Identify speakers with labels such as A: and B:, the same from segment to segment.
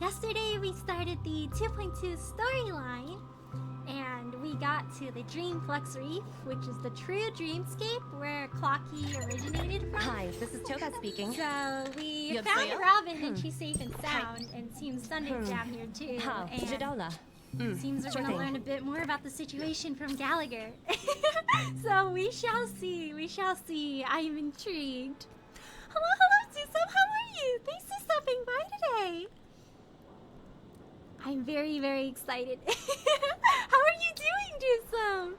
A: Yesterday we started the 2.2 storyline, and we got to the Dream Flux Reef, which is the true dreamscape where Clocky originated from.
B: Hi, this is Toga speaking.
A: So we
B: Yep,
A: found
B: so
A: Robin, and she's safe and sound, and seems Sunday's down here too. And seems we're gonna learn a bit more about the situation from Gallagher. So we shall see, we shall see. I am intrigued. Hello, Susum, how are you? Thanks for stopping by today. I'm very, very excited. How are you doing, Jusum?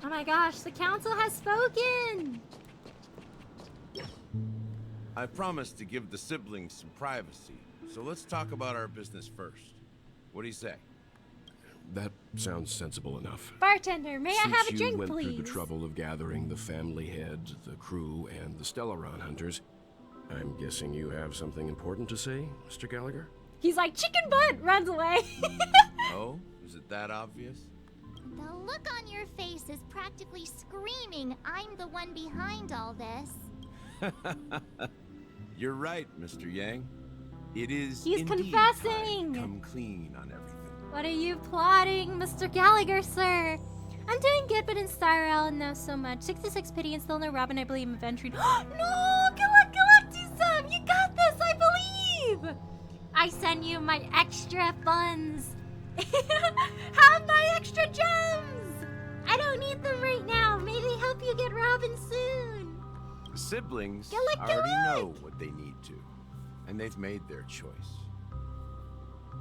A: Oh my gosh, the council has spoken!
C: I promised to give the siblings some privacy, so let's talk about our business first. What do you say?
D: That sounds sensible enough.
A: Bartender, may I have a drink,
D: Since you went
A: please?
D: through the trouble of gathering the family head, the crew, and the Stellaron hunters, I'm guessing you have something important to say, Mr. Gallagher?
A: He's like, chicken butt, runs away.
C: Oh? Is it that obvious?
E: The look on your face is practically screaming, I'm the one behind all this.
C: You're right, Mr. Yang. It is
A: He's
C: indeed
A: confessing!
C: time to come clean on everything.
A: What are you plotting, Mr. Gallagher, sir? I'm doing good, but in Starrel, no so much. 66 pity and still no Robin, I believe, in entry. No! Galactusum! You got this, I believe! I send you my extra funds. Have my extra gems! I don't need them right now. May they help you get Robin soon.
C: The siblings
A: Galact.
C: already know what they need to, and they've made their choice.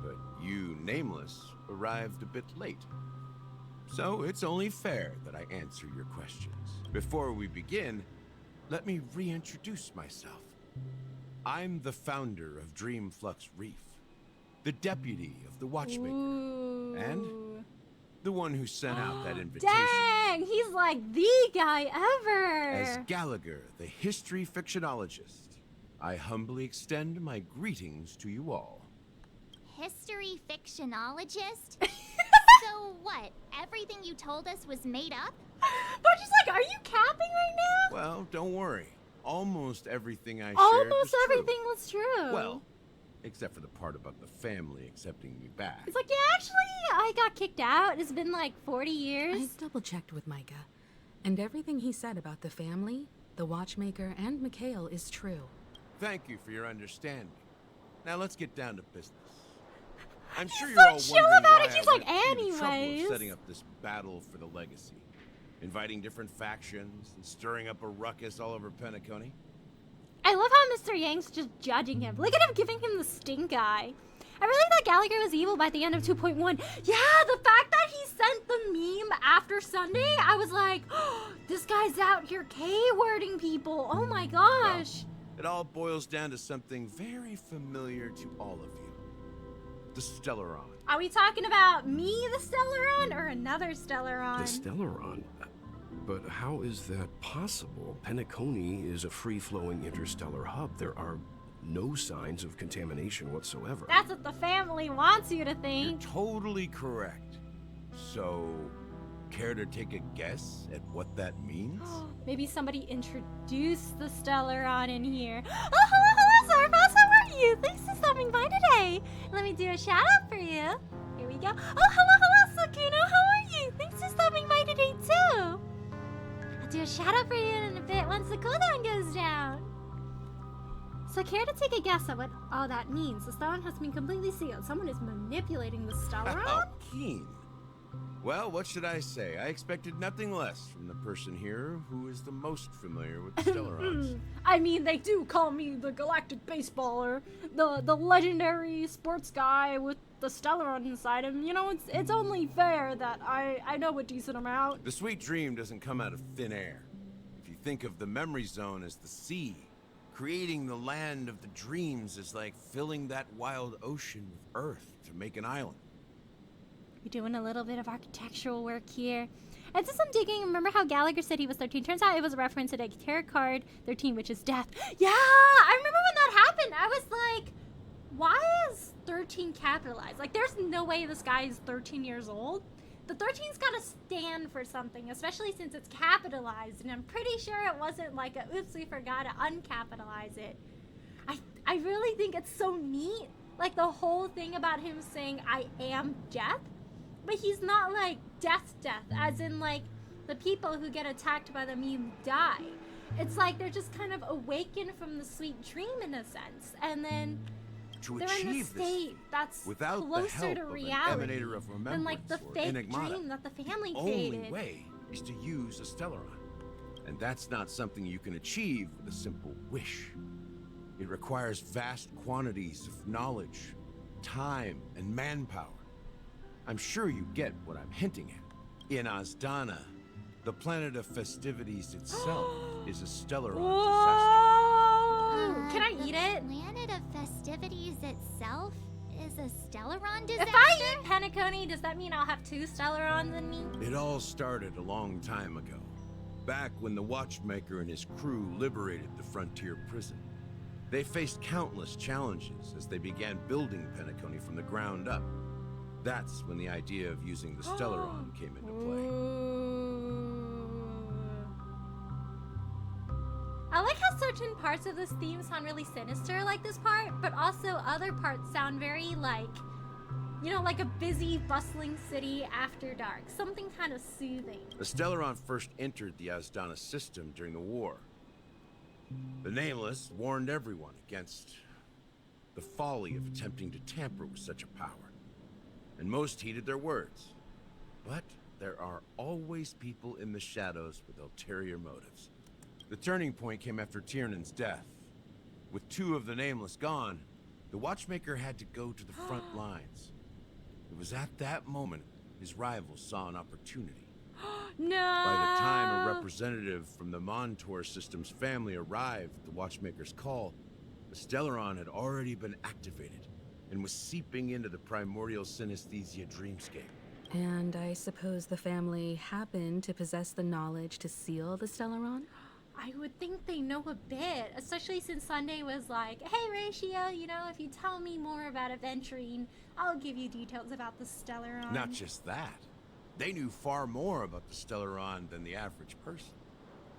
C: But you, Nameless, arrived a bit late. So it's only fair that I answer your questions. Before we begin, let me reintroduce myself. I'm the founder of Dream Flux Reef, the deputy of the Watchmaker, and the one who sent out that invitation.
A: Dang, he's like the guy ever.
C: As Gallagher, the history fictionologist, I humbly extend my greetings to you all.
E: History fictionologist? So what? Everything you told us was made up?
A: But she's like, are you capping right now?
C: Well, don't worry. Almost everything I shared
A: Almost
C: was
A: everything
C: true.
A: was true.
C: Well, except for the part about the family accepting me back.
A: It's like, yeah, actually, I got kicked out. It's been like 40 years.
F: I double-checked with Micah, and everything he said about the family, the Watchmaker, and Mikhail is true.
C: Thank you for your understanding. Now let's get down to business. I'm sure
A: He's
C: you're
A: so
C: all
A: chill
C: wondering
A: about
C: why
A: it. He's
C: I
A: like,
C: went through the trouble
A: anyways.
C: of setting up this battle for the legacy, inviting different factions and stirring up a ruckus all over Penacony.
A: I love how Mr. Yang's just judging him. Look at him giving him the stink eye. I really thought Gallagher was evil by the end of 2.1. Yeah, the fact that he sent the meme after Sunday, I was like, oh, this guy's out here K-wording people. Oh my gosh.
C: Well, it all boils down to something very familiar to all of you. The Stellaron.
A: Are we talking about me, the Stellaron, or another Stellaron?
D: The Stellaron? But how is that possible? Penacony is a free-flowing interstellar hub. There are no signs of contamination whatsoever.
A: That's what the family wants you to
C: You're
A: think.
C: totally correct. So, care to take a guess at what that means?
A: Maybe somebody introduced the Stellaron in here. Oh, hello, Zarvas, how are you? Thanks for stopping by today. Let me do a shout out for you. Here we go. Oh, hello, Sakuno, how are you? Thanks for stopping by today, too. I'll do a shout out for you in a bit once the cooldown goes down. So care to take a guess at what all that means? The Stellaron has been completely sealed. Someone is manipulating the Stellaron?
C: How keen. Well, what should I say? I expected nothing less from the person here who is the most familiar with the Stellarons.
A: I mean, they do call me the galactic baseballer, the legendary sports guy with the Stellaron inside him. You know, it's only fair that I know a decent amount.
C: The sweet dream doesn't come out of thin air. If you think of the memory zone as the sea, creating the land of the dreams is like filling that wild ocean with earth to make an island.
A: We're doing a little bit of architectural work here. And since I'm digging, remember how Gallagher said he was 13? Turns out it was a reference to the tarot card 13, which is death. Yeah, I remember when that happened. I was like, why is 13 capitalized? Like, there's no way this guy is 13 years old. the 13's gotta stand for something, especially since it's capitalized, and I'm pretty sure it wasn't like a oops, we forgot to uncapitalize it. I really think it's so neat, like the whole thing about him saying I am death, but he's not like death, as in like the people who get attacked by the meme die. It's like they're just kind of awakened from the sweet dream in a sense, and then
C: To
A: they're in a
C: achieve this
A: state that's
C: without the
A: closer
C: help
A: to
C: of
A: reality
C: an emanator of remembrance
A: than like the
C: or
A: fake
C: enigmata,
A: dream that the family
C: the only
A: created.
C: way is to use a Stellaron. And that's not something you can achieve with a simple wish. It requires vast quantities of knowledge, time, and manpower. I'm sure you get what I'm hinting at. In Azdana, the planet of festivities itself is a Stellaron disaster.
A: Whoa! Can I eat it?
E: The planet of festivities itself is a Stellaron disaster?
A: If I eat Penacony, does that mean I'll have 2 Stellarons in me?
C: It all started a long time ago, back when the Watchmaker and his crew liberated the frontier prison. They faced countless challenges as they began building Penacony from the ground up. That's when the idea of using the Stellaron came into play.
A: I like how certain parts of this theme sound really sinister, like this part, but also other parts sound very like, you know, like a busy, bustling city after dark. Something kind of soothing.
C: The Stellaron first entered the Azdana system during the war. The Nameless warned everyone against the folly of attempting to tamper with such a power, and most heeded their words. But there are always people in the shadows with ulterior motives. The turning point came after Tiernan's death. With 2 of the Nameless gone, the Watchmaker had to go to the front lines. It was at that moment his rivals saw an opportunity.
A: No!
C: By the time a representative from the Montour system's family arrived at the Watchmaker's call, the Stellaron had already been activated and was seeping into the primordial synesthesia dreamscape.
F: And I suppose the family happened to possess the knowledge to seal the Stellaron?
A: I would think they know a bit, especially since Sunday was like, hey Ratio, you know, if you tell me more about adventuring, I'll give you details about the Stellaron.
C: Not just that. They knew far more about the Stellaron than the average person.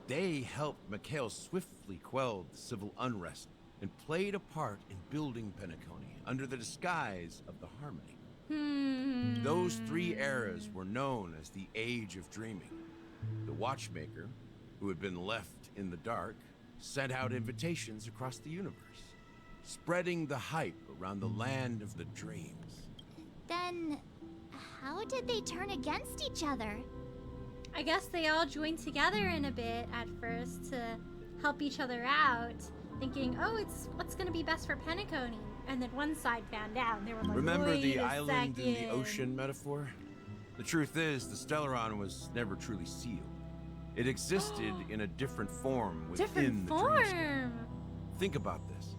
C: They helped Mikhail swiftly quell the civil unrest and played a part in building Penacony under the disguise of the Harmony. Those 3 eras were known as the Age of Dreaming. The Watchmaker, who had been left in the dark, sent out invitations across the universe, spreading the hype around the land of the dreams.
E: Then, how did they turn against each other?
A: I guess they all joined together in a bit at first to help each other out, thinking, oh, it's what's gonna be best for Penacony. And then one side found out, and they were like,
C: Remember
A: wait
C: the
A: a
C: island in the
A: second.
C: ocean metaphor? The truth is, the Stellaron was never truly sealed. It existed in a different form within
A: Different
C: the dreamscape.
A: form.
C: Think about this.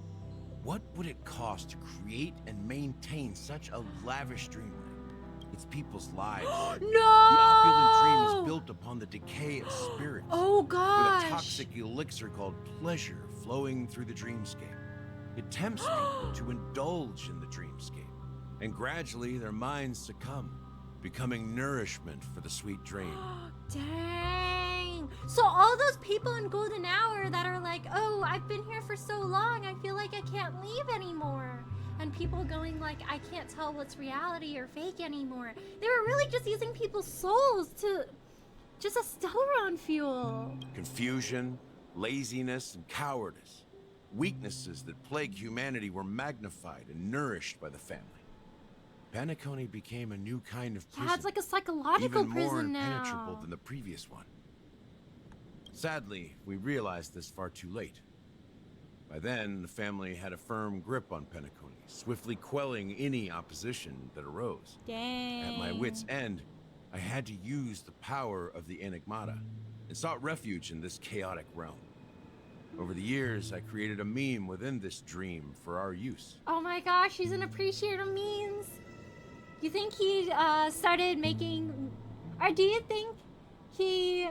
C: What would it cost to create and maintain such a lavish dreamland? It's people's lives.
A: No!
C: The opulent dream is built upon the decay of spirits.
A: Oh
C: With
A: gosh.
C: a toxic elixir called pleasure flowing through the dreamscape. It tempts people to indulge in the dreamscape, and gradually their minds succumb, becoming nourishment for the sweet dream.
A: Dang. So all those people in Golden Hour that are like, oh, I've been here for so long, I feel like I can't leave anymore. And people going like, I can't tell what's reality or fake anymore. They were really just using people's souls to just a Stellaron fuel.
C: Confusion, laziness, and cowardice. Weaknesses that plague humanity were magnified and nourished by the family. Penacony became a new kind of prison.
A: Yeah, it's like a psychological
C: even more
A: prison
C: impenetrable
A: now.
C: than the previous one. Sadly, we realized this far too late. By then, the family had a firm grip on Penacony, swiftly quelling any opposition that arose.
A: Dang.
C: At my wit's end, I had to use the power of the Enigmata and sought refuge in this chaotic realm. Over the years, I created a meme within this dream for our use.
A: Oh my gosh, he's an appreciator of memes. You think he started making, or do you think he,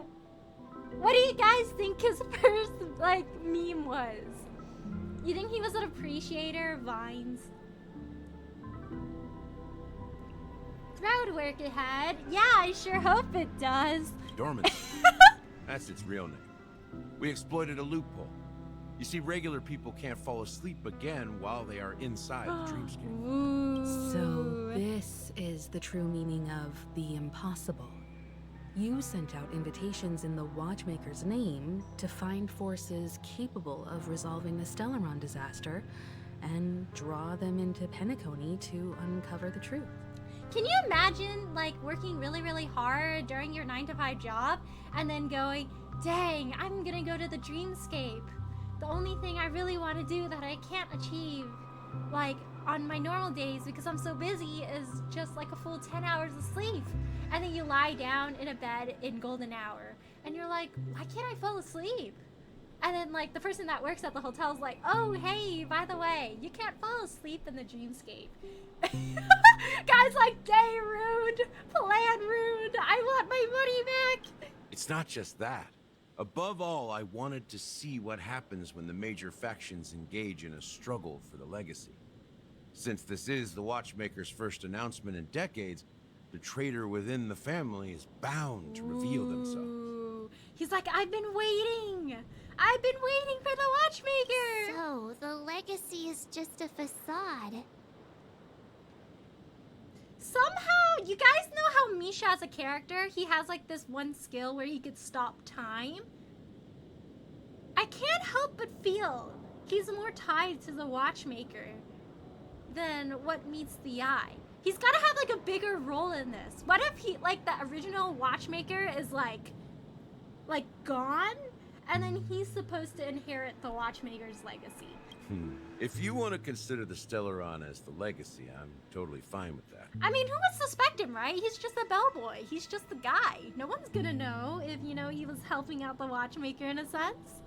A: what do you guys think his first like meme was? You think he was an appreciator of vines? road work ahead. Yeah, I sure hope it does.
C: Dormancy. That's its real name. We exploited a loophole. You see, regular people can't fall asleep again while they are inside the dreamscape.
A: Ooh.
F: So this is the true meaning of the impossible. You sent out invitations in the Watchmaker's name to find forces capable of resolving the Stellaron disaster and draw them into Penacony to uncover the truth.
A: Can you imagine, like, working really, really hard during your 9-to-5 job and then going, dang, I'm gonna go to the dreamscape. The only thing I really want to do that I can't achieve, like, on my normal days because I'm so busy is just like a full 10 hours of sleep. And then you lie down in a bed in golden hour and you're like, why can't I fall asleep? And then, like, the person that works at the hotel is like, oh, hey, by the way, you can't fall asleep in the dreamscape. Guys like, day rude, plan rude, I want my money back.
C: It's not just that. Above all, I wanted to see what happens when the major factions engage in a struggle for the legacy. Since this is the Watchmaker's first announcement in decades, the traitor within the family is bound to reveal themselves.
A: Ooh. He's like, I've been waiting. I've been waiting for the Watchmaker.
E: So, the legacy is just a facade.
A: Somehow, you guys know how Misha as a character, he has like this one skill where he could stop time? I can't help but feel he's more tied to the Watchmaker than what meets the eye. He's gotta have like a bigger role in this. What if he, like, the original Watchmaker is like gone? And then he's supposed to inherit the Watchmaker's legacy.
C: If you want to consider the Stellaron as the legacy, I'm totally fine with that.
A: I mean, who would suspect him, right? He's just a bellboy. He's just the guy. No one's gonna know if, you know, he was helping out the Watchmaker in a sense.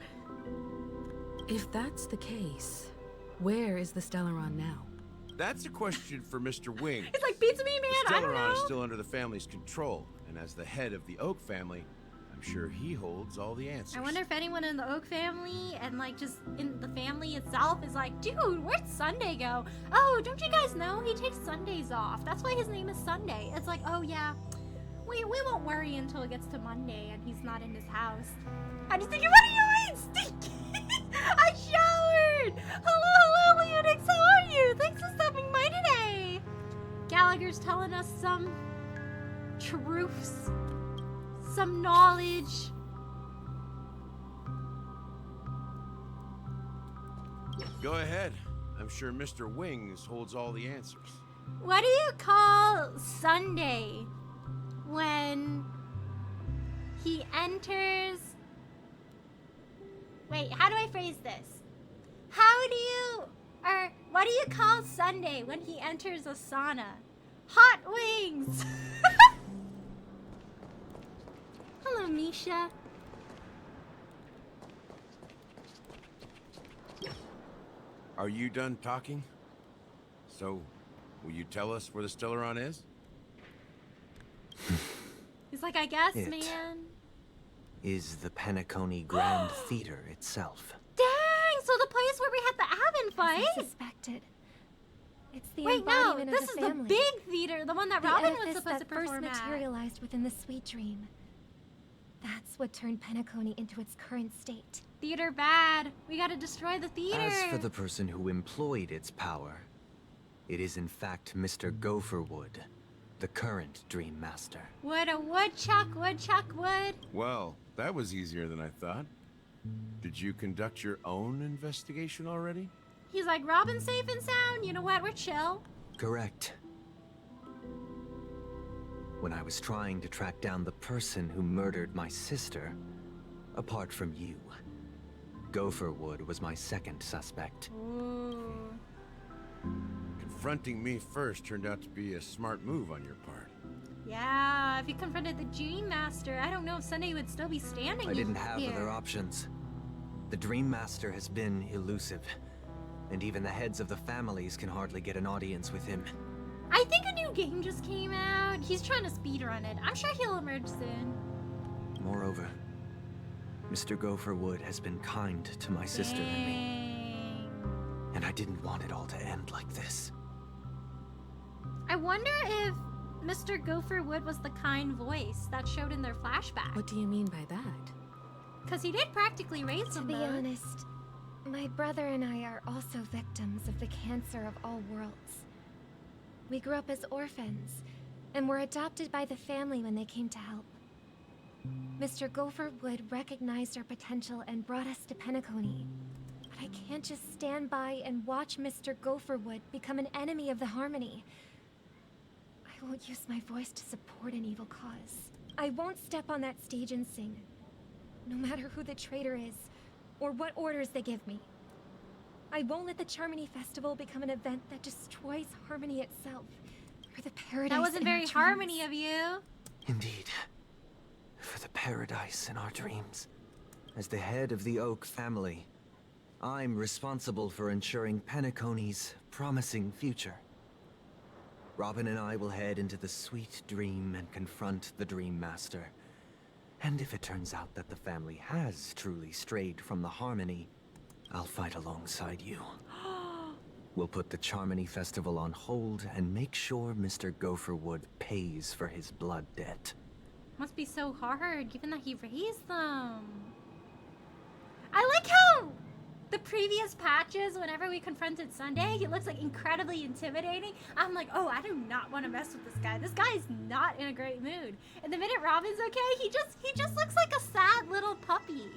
F: If that's the case, where is the Stellaron now?
C: That's a question for Mr. Wing.
A: It's like, beats me, man.
C: The
A: I don't
C: Stellaron is
A: know.
C: still under the family's control, and as the head of the Oak family, I'm sure he holds all the answers.
A: I wonder if anyone in the Oak family and, like, just in the family itself is like, dude, where'd Sunday go? Oh, don't you guys know he takes Sundays off? That's why his name is Sunday. It's like, oh yeah, we won't worry until it gets to Monday and he's not in his house. I just think, what are you doing, Stink? I showered. Hello, Leonix, how are you? Thanks for stopping by today. Gallagher's telling us some truths, some knowledge.
C: Go ahead. I'm sure Mr. Wings holds all the answers.
A: What do you call Sunday when he enters? Wait, how do I phrase this? What do you call Sunday when he enters a sauna? Hot wings! Hello, Misha.
C: Are you done talking? So, will you tell us where the Stellaron is?
A: He's like, I guess,
B: It
A: man.
B: is the Penacony Grand Theater itself.
A: Dang! So the place where we had the Avon
G: As I
A: fight?
G: suspected. It's the
A: Wait, no,
G: embodiment
A: this
G: of
A: is
G: the
A: the
G: family.
A: big theater, the one that
G: The
A: Robin was
G: edifice
A: supposed to
G: that first
A: perform at.
G: materialized within the sweet dream. That's what turned Penacony into its current state.
A: Theater bad. We gotta destroy the theater.
B: As for the person who employed its power, it is in fact Mr. Gopherwood, the current Dream Master.
A: Wood, a woodchuck, wood.
C: Well, that was easier than I thought. Did you conduct your own investigation already?
A: He's like, Robin's safe and sound. You know what? We're chill.
B: Correct. When I was trying to track down the person who murdered my sister, apart from you, Gopherwood was my second suspect.
A: Ooh.
C: Confronting me first turned out to be a smart move on your part.
A: Yeah, if you confronted the Dream Master, I don't know if Sunday would still be standing
B: I didn't have
A: here.
B: other options. The Dream Master has been elusive, and even the heads of the families can hardly get an audience with him.
A: I think a new game just came out. He's trying to speedrun it. I'm sure he'll emerge soon.
B: Moreover, Mr. Gopherwood has been kind to my sister and me,
A: Dang.
B: and I didn't want it all to end like this.
A: I wonder if Mr. Gopher Wood was the kind voice that showed in their flashback.
F: What do you mean by that?
A: Because he did practically raise
G: To
A: them
G: be
A: both.
G: honest, my brother and I are also victims of the cancer of all worlds. We grew up as orphans, and were adopted by the family when they came to help. Mr. Gopher Wood recognized our potential and brought us to Penacony. But I can't just stand by and watch Mr. Gopher Wood become an enemy of the Harmony. I won't use my voice to support an evil cause. I won't step on that stage and sing, no matter who the traitor is, or what orders they give me. I won't let the Charmony Festival become an event that destroys Harmony itself, or the paradise
A: That wasn't
G: in our
A: very
G: dreams.
A: Harmony of you.
B: Indeed. For the paradise in our dreams. As the head of the Oak family, I'm responsible for ensuring Penacony's promising future. Robin and I will head into the sweet dream and confront the Dream Master. And if it turns out that the family has truly strayed from the Harmony, I'll fight alongside you. We'll put the Charmony Festival on hold and make sure Mr. Gopherwood pays for his blood debt.
A: Must be so hard, given that he raised them. I like how the previous patches, whenever we confronted Sunday, he looks like incredibly intimidating. I'm like, oh, I do not want to mess with this guy. This guy is not in a great mood. And the minute Robin's okay, he just looks like a sad little puppy.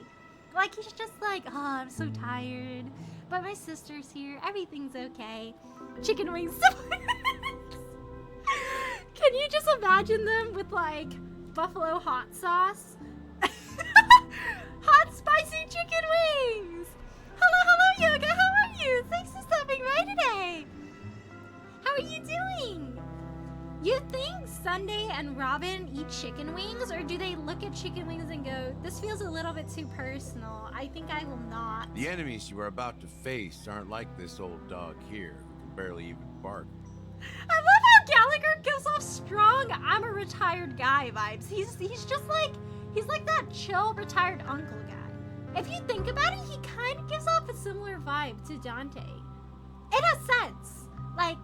A: Like he's just like, oh, I'm so tired. But my sister's here. Everything's okay. Chicken wings. Can you just imagine them with like buffalo hot sauce? Hot spicy chicken wings! Hello, Yoga, how are you? Thanks for stopping by today. How are you doing? You think Sunday and Robin eat chicken wings, or do they look at chicken wings and go, this feels a little bit too personal. I think I will not.
C: The enemies you are about to face aren't like this old dog here, who can barely even bark.
A: I love how Gallagher gives off strong, I'm a retired guy vibes. He's just like, he's like that chill retired uncle guy. If you think about it, he kind of gives off a similar vibe to Dante. In a sense. Like,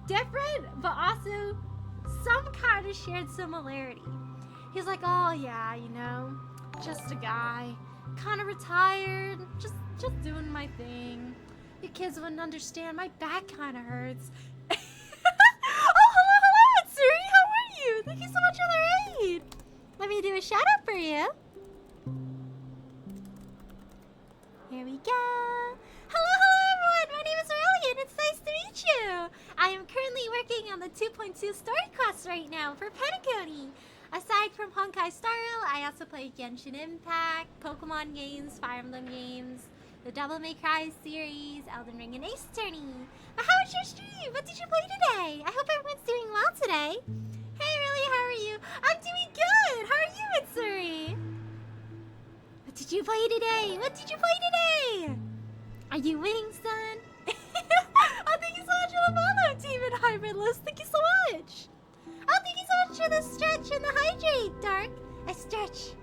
A: different, but also some kind of shared similarity. He's like, oh yeah, you know, just a guy, kind of retired, just doing my thing. You kids wouldn't understand, my back kind of hurts. Oh, hello, Suri, how are you? Thank you so much for the raid. Let me do a shout out for you. Here we go. Hello, everyone. My name is Aurelian. It's nice to meet you. I am currently working on the 2.2 story quest right now for Penacony. Aside from Honkai Star Rail, I also play Genshin Impact, Pokemon games, Fire Emblem games, the Devil May Cry series, Elden Ring, and Ace Attorney. But how was your stream? What did you play today? I hope everyone's doing well today. Hey, Aurelia, how are you? I'm doing good. How are you, Mitsuri? What did you play today? What did you play today? Are you winning, son? Oh, thank you so much for the follow, Team and Hybrid List. Thank you so much. Oh, thank you so much for the stretch and the hydrate, Dark. I stretch.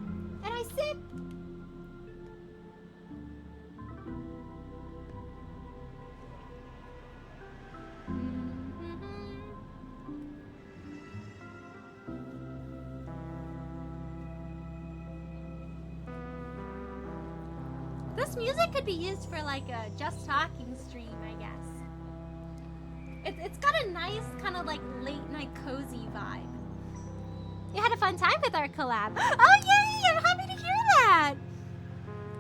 A: And I sip. This music could be used for like a just talking stream, I guess. It's got a nice kind of like late night cozy vibe. You had a fun time with our collab. Oh yay! I'm happy to hear that.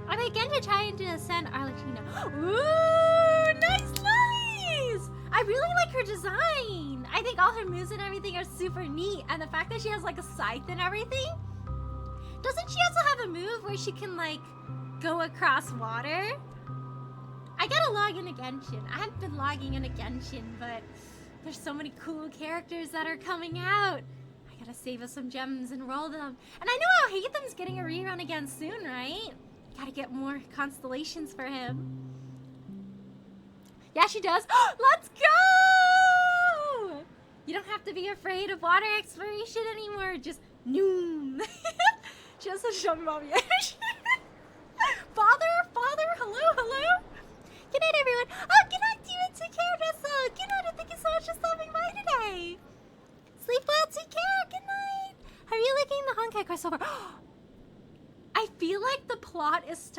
A: I'm again to try and ascend Arlecchino. Ooh, nice! I really like her design. I think all her moves and everything are super neat, and the fact that she has like a scythe and everything. Doesn't she also have a move where she can like go across water? I gotta log in a Genshin. I haven't been logging in a Genshin, but there's so many cool characters that are coming out. I gotta save us some gems and roll them. And I know how Hathem's getting a rerun again soon, right? Gotta get more constellations for him. Yeah, she does. Let's go! You don't have to be afraid of water exploration anymore. Just noon. She has such a mommy energy. Father, hello. Good night, everyone. Oh, good night, Demon. Take care, Vessel. Good night, and thank you so much for stopping by today.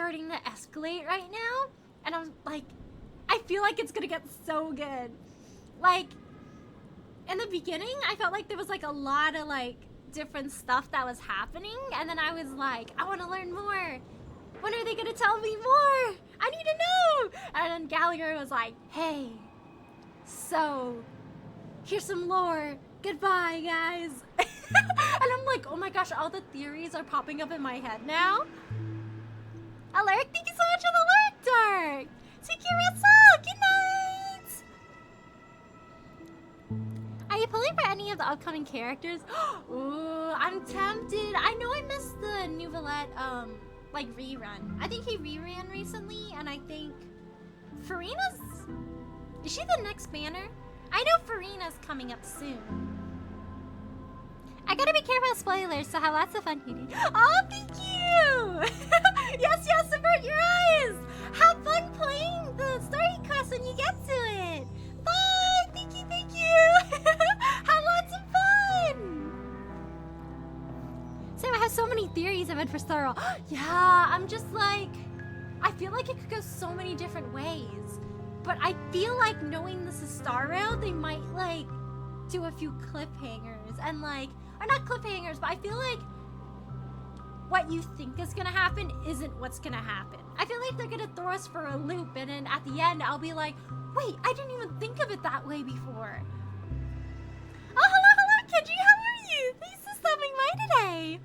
A: starting to escalate right now, and I'm like, I feel like it's gonna get so good. Like, in the beginning, I felt like there was like a lot of like different stuff that was happening, and then I was like, I want to learn more. When are they gonna tell me more? I need to know. And then Gallagher was like, hey, so here's some lore. Goodbye, guys. And I'm like, oh my gosh, all the theories are popping up in my head now. Alaric, thank you so much for the alert, Dark. Take care, Russell. Good night. Are you pulling for any of the upcoming characters? Ooh, I'm tempted. I know I missed the Nouvellette, like rerun. I think he reran recently, and I think Farina's. Is she the next banner? I know Farina's coming up soon. I gotta be careful of spoilers, so have lots of fun, Cutie. Oh, thank you! Yes, yes, avert your eyes! Have fun playing the story quest when you get to it! Bye! Thank you, thank you! Have lots of fun! Sam, I have so many theories of it for Star Rail. Yeah, I'm just like... I feel like it could go so many different ways. But I feel like knowing this is Star Rail, they might, like, do a few cliffhangers and, like... Or not cliffhangers, but I feel like what you think is gonna happen isn't what's gonna happen. I feel like they're gonna throw us for a loop, and then at the end, I'll be like, wait, I didn't even think of it that way before. Oh, hello, Kenji, how are you? Thanks for stopping by today.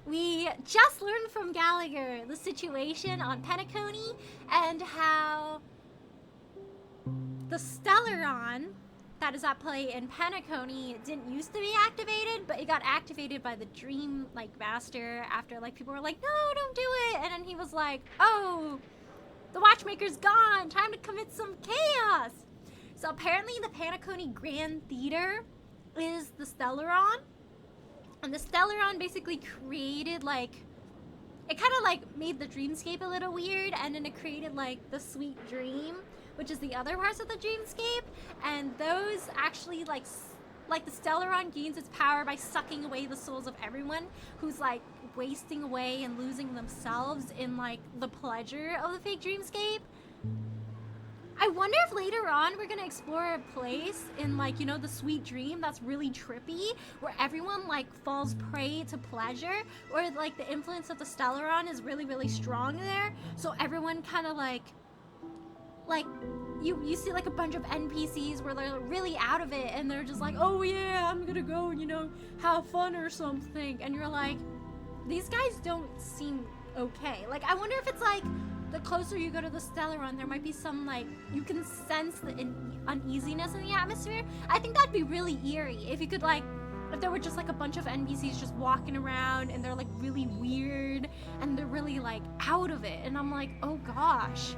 A: We just learned from Gallagher the situation on Penacony and how the Stellaron that is at play in Penacony didn't used to be activated, but it got activated by the Dream, like, Master after, like, people were like, no, don't do it. And then he was like, oh, the Watchmaker's gone. Time to commit some chaos. So apparently the Penacony Grand Theater is the Stellaron. And the Stellaron basically created, like, it kind of, like, made the dreamscape a little weird, and then it created, like, the Sweet Dream, which is the other parts of the dreamscape, and those actually, like the Stellaron gains its power by sucking away the souls of everyone who's, like, wasting away and losing themselves in, like, the pleasure of the fake dreamscape. I wonder if later on we're gonna explore a place in, like, you know, the Sweet Dream that's really trippy, where everyone, like, falls prey to pleasure, or, like, the influence of the Stellaron is really, really strong there, so everyone kind of, like, you see, like, a bunch of NPCs where they're really out of it, and they're just like, oh yeah, I'm gonna go, you know, have fun or something, and you're like, these guys don't seem okay. Like, I wonder if it's, like, the closer you go to the Stellaron, there might be some, like, you can sense the uneasiness in the atmosphere. I think that'd be really eerie if you could, like, if there were just, like, a bunch of NPCs just walking around, and they're, like, really weird, and they're really, like, out of it, and I'm like, oh gosh.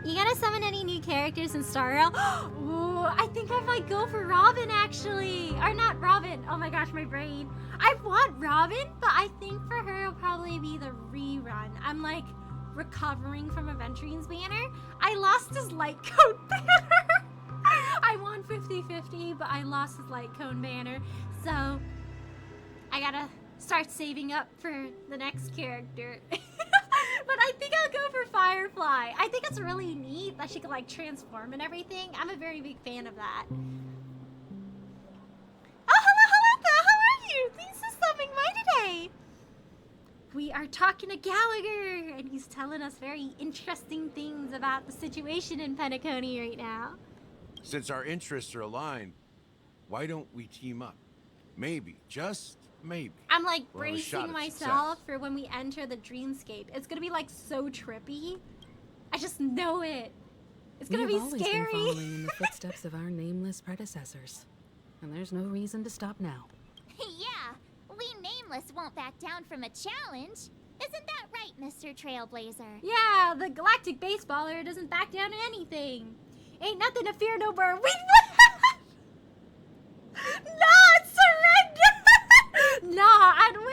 A: You gonna summon any new characters in Star Rail? Ooh, I think I might go for Robin, actually. Or not Robin. Oh my gosh, my brain. I want Robin, but I think for her it'll probably be the rerun. I'm, like, recovering from Aventure's banner. I lost his light cone banner. I won 50-50, but I lost his light cone banner. So, I gotta start saving up for the next character. But I think I'll go for Firefly. I think it's really neat that she can, like, transform and everything. I'm a very big fan of that. Oh, hello, how are you? Thanks for stopping by today. We are talking to Gallagher, and he's telling us very interesting things about the situation in Penacony right now.
C: Since our interests are aligned, why don't we team up? Maybe, just maybe.
A: I'm, like,
C: We'll have a shot
A: bracing
C: at
A: myself
C: success.
A: for when we enter the dreamscape. It's gonna be, like, so trippy. I just know it. It's gonna be
F: We've always been
A: scary.
F: following in the footsteps of our nameless predecessors, and there's no reason to stop now.
E: Yeah, we Nameless won't back down from a challenge. Isn't that right, Mr. Trailblazer?
A: Yeah, the galactic baseballer doesn't back down to anything. Ain't nothing to fear no more. Wait, no, surrender! No, I'd win!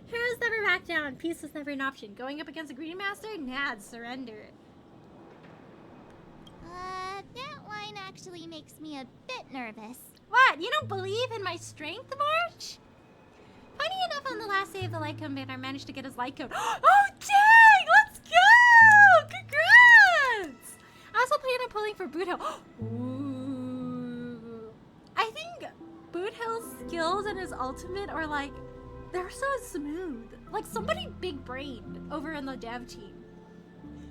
A: Heroes never back down. Peace is never an option. Going up against a greedy master? Nah, I'd surrender.
E: That line actually makes me a bit nervous.
A: What? You don't believe in my strength, March? Funny enough, on the last day of the light cone ban, I managed to get his light cone. Oh, dang! Let's go! Congrats! I also plan on pulling for Boot Hill. Ooh. I think Boot Hill's skills and his ultimate are like, they're so smooth. Like somebody big brained over in the dev team.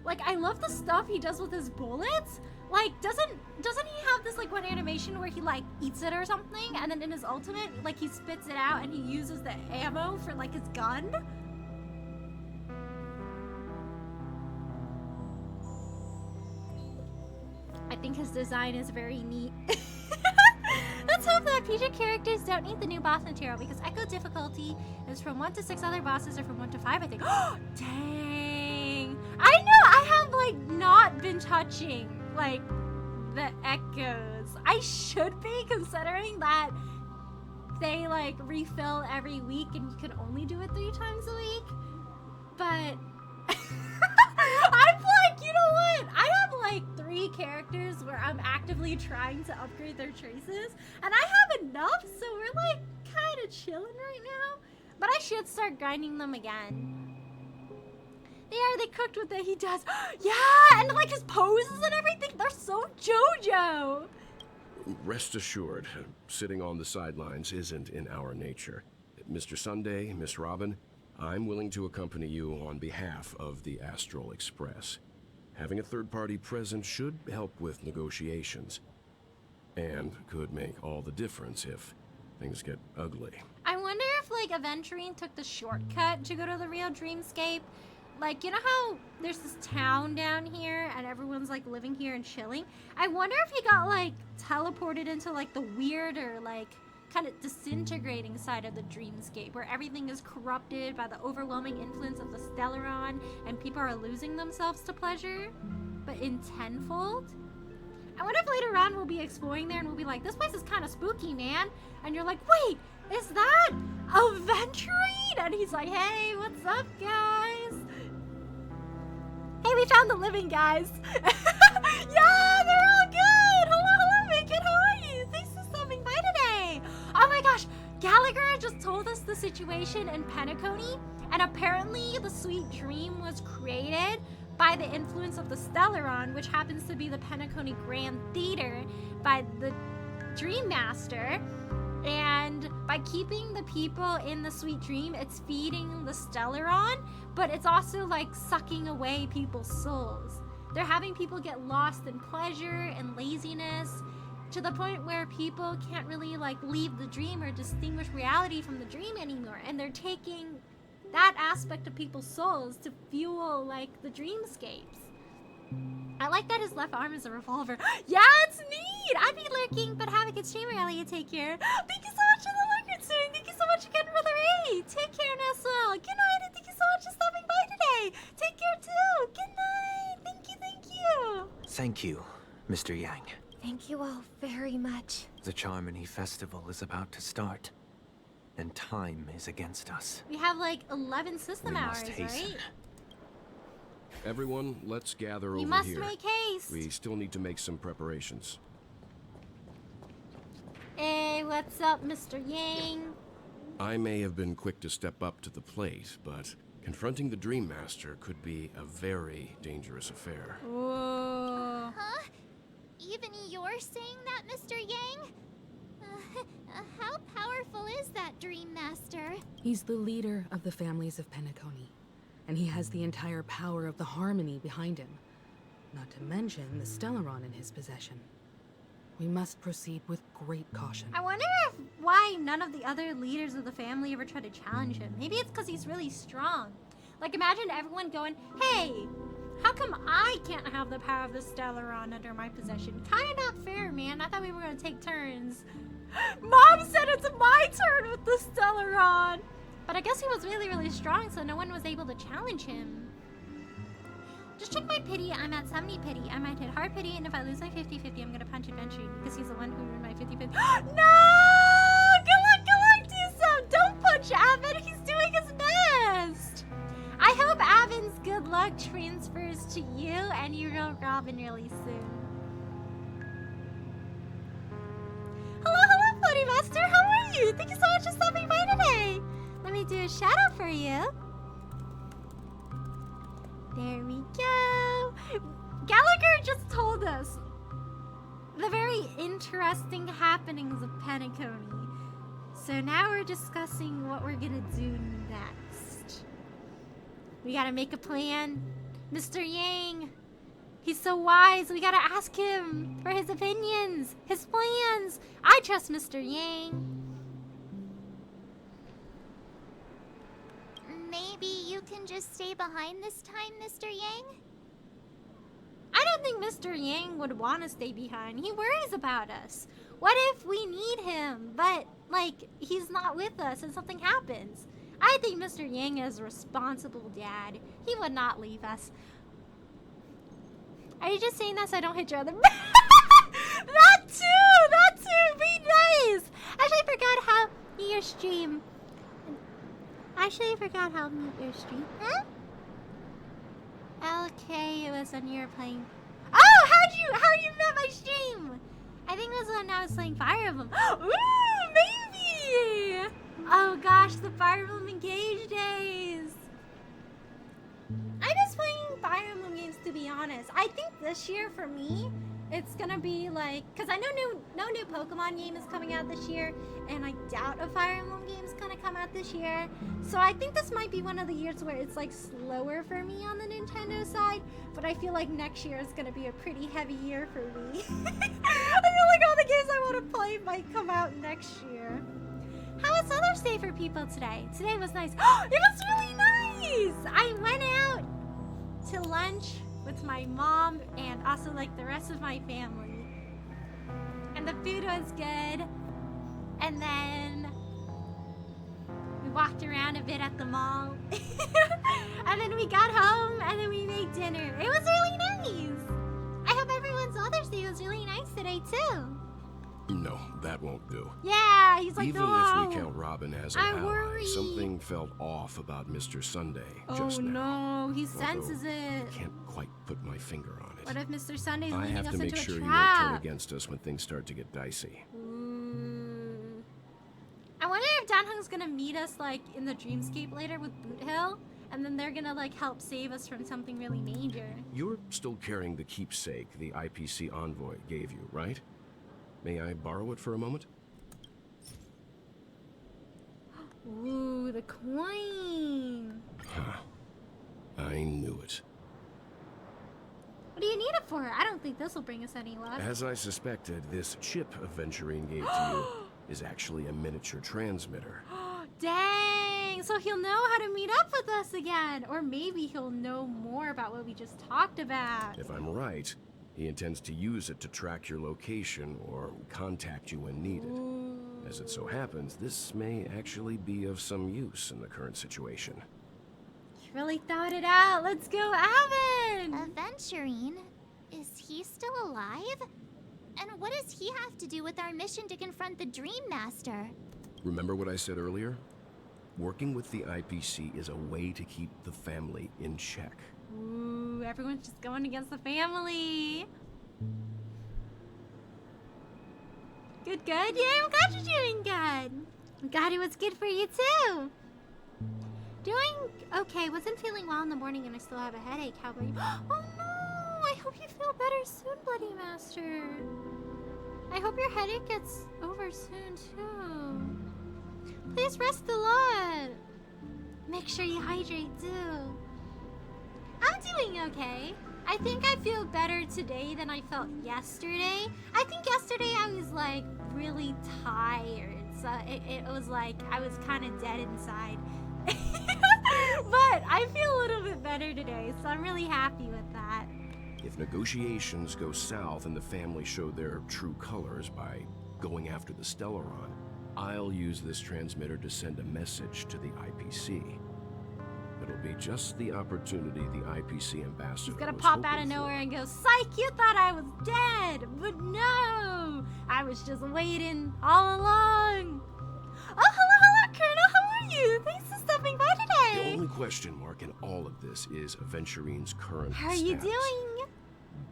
A: Like I love the stuff he does with his bullets. Like doesn't he have this like one animation where he like eats it or something, and then in his ultimate like he spits it out and he uses the ammo for like his gun? I think his design is very neat. Let's hope that future characters don't need the new boss material, because Echo difficulty is from 1 to 6, other bosses are from 1 to 5, I think. Dang! I know I have like not been touching like the Echoes. I should be, considering that they like refill every week and you can only do it 3 times a week. But I'm like, you know what? I have like 3 characters where I'm actively trying to upgrade their traces, and I have enough, so we're like kind of chilling right now. But I should start grinding them again. They cooked with it. He does. Yeah, and like his poses and everything, they're so JoJo.
D: Rest assured, sitting on the sidelines isn't in our nature. Mr. Sunday, Miss Robin, I'm willing to accompany you on behalf of the Astral Express. Having a third party present should help with negotiations, and could make all the difference if things get ugly.
A: I wonder if like Aventurine took the shortcut to go to the real Dreamscape. Like, you know how there's this town down here and everyone's like living here and chilling? I wonder if he got like teleported into like the weirder, like kind of disintegrating side of the Dreamscape, where everything is corrupted by the overwhelming influence of the Stellaron and people are losing themselves to pleasure, but in tenfold. I wonder if later on we'll be exploring there and we'll be like, this place is kind of spooky, man. And you're like, wait, is that Aventurine? And he's like, hey, what's up, guys? Hey, we found the living guys. Yeah, they're all good. Hello, Macon. How are you? Thanks for stopping by today. Oh my gosh, Gallagher just told us the situation in Penacony, and apparently the Sweet Dream was created by the influence of the Stellaron, which happens to be the Penacony Grand Theater by the Dream Master. And by keeping the people in the Sweet Dream, it's feeding the Stellaron, but it's also like sucking away people's souls. They're having people get lost in pleasure and laziness, to the point where people can't really like leave the dream or distinguish reality from the dream anymore. And they're taking that aspect of people's souls to fuel like the dreamscapes. I like that his left arm is a revolver. Yeah, it's neat! I'd be lurking, but have a good stream, Elliot. Take care. Thank you so much for the lurker stream. Thank you so much again for the raid. Take care, Nestle. Good night, and thank you so much for stopping by today. Take care, too. Good night. Thank you, thank you.
B: Thank you, Mr. Yang.
G: Thank you all very much.
B: The Charmony Festival is about to start, and time is against us.
A: We have like 11 system
B: We
A: hours,
B: must hasten.
A: right?
D: Everyone, let's gather
A: You
D: over
A: must
D: here.
A: make haste.
D: We still need to make some preparations.
A: Hey, what's up, Mr. Yang?
D: I may have been quick to step up to the plate, but confronting the Dream Master could be a very dangerous affair.
A: Whoa.
E: Huh? Even you're saying that, Mr. Yang? How powerful is that Dream Master?
F: He's the leader of the families of Penacony, and he has the entire power of the Harmony behind him. Not to mention the Stellaron in his possession. We must proceed with great caution.
A: I wonder why none of the other leaders of the family ever try to challenge him. Maybe it's because he's really strong. Like, imagine everyone going, hey, how come I can't have the power of the Stellaron under my possession? Kinda not fair, man. I thought we were gonna take turns. Mom said it's my turn with the Stellaron! But I guess he was really, really strong, so no one was able to challenge him. Just check my pity. I'm at 70 pity. I might hit hard pity, and if I lose my 50-50, I'm gonna punch Adventuring because he's the one who ruined my 50-50. No! Good luck, do some! Don't punch Avin! He's doing his best! I hope Avin's good luck transfers to you and you go Robin really soon. Hello, for stopping by today. Let me do a shout out for you. There we go. Gallagher just told us the very interesting happenings of Penacony. So now we're discussing what we're gonna do next. We gotta make a plan. Mr. Yang, he's so wise. We gotta ask him for his opinions, his plans. I trust Mr. Yang.
E: Maybe you can just stay behind this time, Mr. Yang?
A: I don't think Mr. Yang would want to stay behind. He worries about us. What if we need him, but, like, he's not with us and something happens? I think Mr. Yang is a responsible dad. He would not leave us. Are you just saying that so I don't hit your other... That too! Be nice! Actually, I forgot how to mute your stream. Huh? Okay, it was when you were playing... Oh, how you met my stream? I think it was when I was playing Fire Emblem. Ooh, maybe! Oh gosh, the Fire Emblem Engage days. I miss playing Fire Emblem games, to be honest. I think this year for me, it's gonna be like, cause I know no new Pokemon game is coming out this year, and I doubt a Fire Emblem game is gonna come out this year. So I think this might be one of the years where it's like slower for me on the Nintendo side, but I feel like next year is gonna be a pretty heavy year for me. I feel like all the games I want to play might come out next year. How was Mother's Day for people today? Today was nice. It was really nice! I went out to lunch with my mom and also like the rest of my family. And the food was good. And then we walked around a bit at the mall. And then we got home and then we made dinner. It was really nice. I hope everyone's Mother's Day was really nice today too.
D: No, that won't do.
A: Yeah, he's like,
D: Even
A: no.
D: if we count Robin as an
A: I'm
D: ally,
A: worried.
D: something felt off about Mr. Sunday
A: Oh
D: just now.
A: no, he senses
D: Although
A: it.
D: I can't quite put my finger on it.
A: What if Mr. Sunday's
D: I
A: leading
D: have
A: us
D: to make
A: into
D: sure
A: a
D: you won't turn
A: trap?
D: against us when things start to get dicey.
A: Ooh. I wonder if Danhung's gonna meet us like in the Dreamscape later with Boot Hill, and then they're gonna like help save us from something really major.
D: You're still carrying the keepsake the IPC envoy gave you, right? May I borrow it for a moment?
A: Ooh, the coin.
D: Huh. I knew it.
A: What do you need it for? I don't think this will bring us any luck.
D: As I suspected, this chip Aventurine gave to you is actually a miniature transmitter.
A: Dang! So he'll know how to meet up with us again, or maybe he'll know more about what we just talked about.
D: If I'm right, he intends to use it to track your location or contact you when needed.
A: Ooh.
D: As it so happens, this may actually be of some use in the current situation.
A: You really thought it out. Let's go, Avon!
E: Aventurine? Is he still alive? And what does he have to do with our mission to confront the Dream Master?
D: Remember what I said earlier? Working with the IPC is a way to keep the family in check.
A: Ooh, everyone's just going against the family. Good. Yeah, I'm glad you're doing good. I'm glad it was good for you too. Doing okay. Wasn't feeling well in the morning and I still have a headache. How about you? Oh no! I hope you feel better soon, Bloody Master. I hope your headache gets over soon too. Please rest a lot. Make sure you hydrate too. I'm doing okay. I think I feel better today than I felt yesterday. I think yesterday I was like really tired. So it was like I was kind of dead inside. But I feel a little bit better today, so I'm really happy with that.
D: If negotiations go south and the family show their true colors by going after the Stellaron, I'll use this transmitter to send a message to the IPC. It'll be just the opportunity the IPC ambassador
A: He's gonna
D: was
A: pop
D: hoping
A: out of
D: for.
A: nowhere and go, "Psych, you thought I was dead, but no, I was just waiting all along." Oh, hello, Colonel. How are you? Thanks for stopping by
D: The
A: today.
D: only question mark in all of this is Aventurine's current
A: How are you
D: status.
A: doing?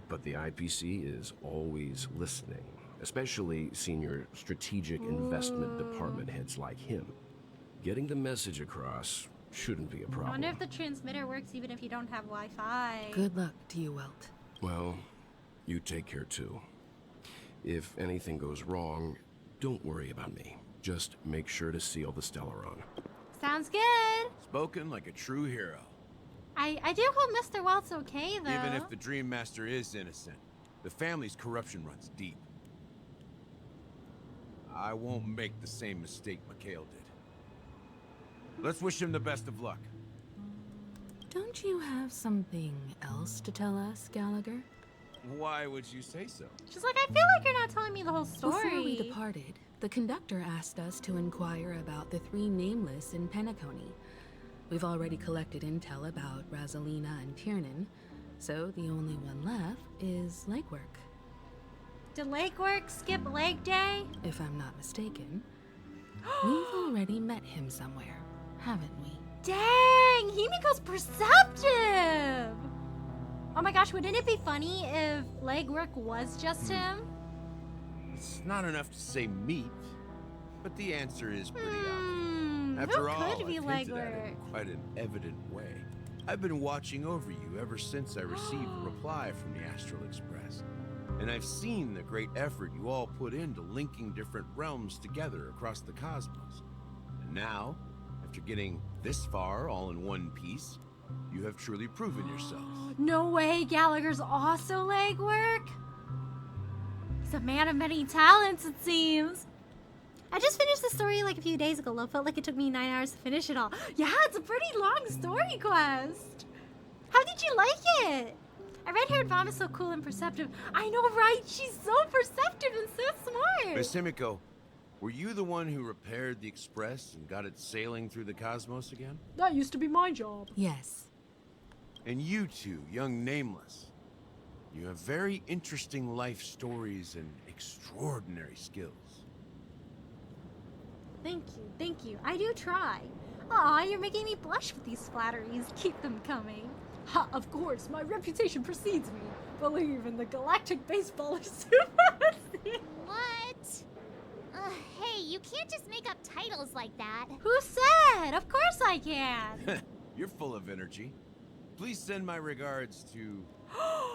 D: But the IPC is always listening, especially senior strategic investment department heads like him. Getting the message across shouldn't be a
A: I
D: problem.
A: wonder if the transmitter works even if you don't have Wi-Fi.
F: Good luck to you, Welt.
D: Well, you take care too. If anything goes wrong, don't worry about me. Just make sure to seal the Stellaron.
A: Sounds good.
C: Spoken like a true hero.
A: I do hope Mr. Welt's okay, though.
C: Even if the Dream Master is innocent, the family's corruption runs deep. I won't make the same mistake Mikhail did. Let's wish him the best of luck.
F: Don't you have something else to tell us, Gallagher?
C: Why would you say so?
A: She's like, I feel like you're not telling me the whole story.
F: Before we departed, the conductor asked us to inquire about the 3 nameless in Penacony. We've already collected intel about Rosalina and Tiernan, so the only one left is legwork.
A: Did legwork skip leg day?
F: If I'm not mistaken. We've already met him somewhere, haven't we?
A: Dang, Himiko's perceptive. Oh my gosh, wouldn't it be funny if legwork was just him?
C: It's not enough to say meat, but the answer is pretty obvious.
A: Who
C: After all,
A: could be
C: I've hinted at it
A: legwork?
C: in quite an evident way. I've been watching over you ever since I received a reply from the Astral Express. And I've seen the great effort you all put into linking different realms together across the cosmos. And now, after getting this far all in one piece, you have truly proven yourselves.
A: No way, Gallagher's also legwork? He's a man of many talents, it seems. I just finished the story like a few days ago. It felt like it took me 9 hours to finish it all. Yeah, it's a pretty long story quest. How did you like it? I red-haired Vom is so cool and perceptive. I know, right? She's so perceptive and so smart.
C: Miss Himiko, were you the one who repaired the Express and got it sailing through the cosmos again?
A: That used to be my job.
F: Yes.
C: And you two, young Nameless, you have very interesting life stories and extraordinary skills.
A: Thank you. I do try. Aw, you're making me blush with these flatteries. Keep them coming. Ha, of course, my reputation precedes me. Believe in the galactic baseballer supremacy.
E: What? Hey, you can't just make up titles like that.
A: Who said? Of course I can.
C: You're full of energy. Please send my regards to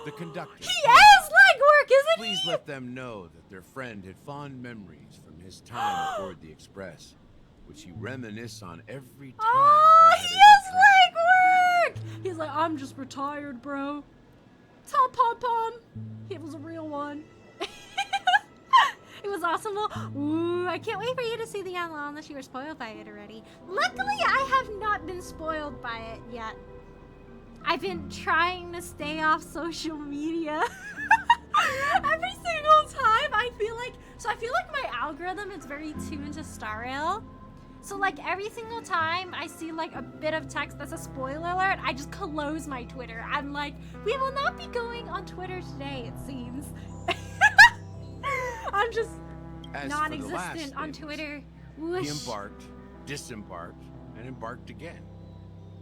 C: the conductor.
A: He is legwork, isn't
C: Please
A: he?
C: let them know that their friend had fond memories from his time aboard the Express, which he reminisce on every time.
A: Oh,
C: he
A: he
C: had a
A: is
C: good time.
A: legwork. He's like, I'm just retired, bro. Tell Pom Pom he was a real one. It was awesome. Ooh, I can't wait for you to see the outlaw unless you were spoiled by it already. Luckily, I have not been spoiled by it yet. I've been trying to stay off social media. Every single time I feel like my algorithm is very tuned to Star Rail. So like every single time I see like a bit of text that's a spoiler alert, I just close my Twitter. I'm like, we will not be going on Twitter today, it seems. I'm just
C: As for the
A: non-existent
C: last
A: on
C: nameless,
A: Twitter.
C: He
A: Whoosh.
C: embarked, disembarked, and embarked again,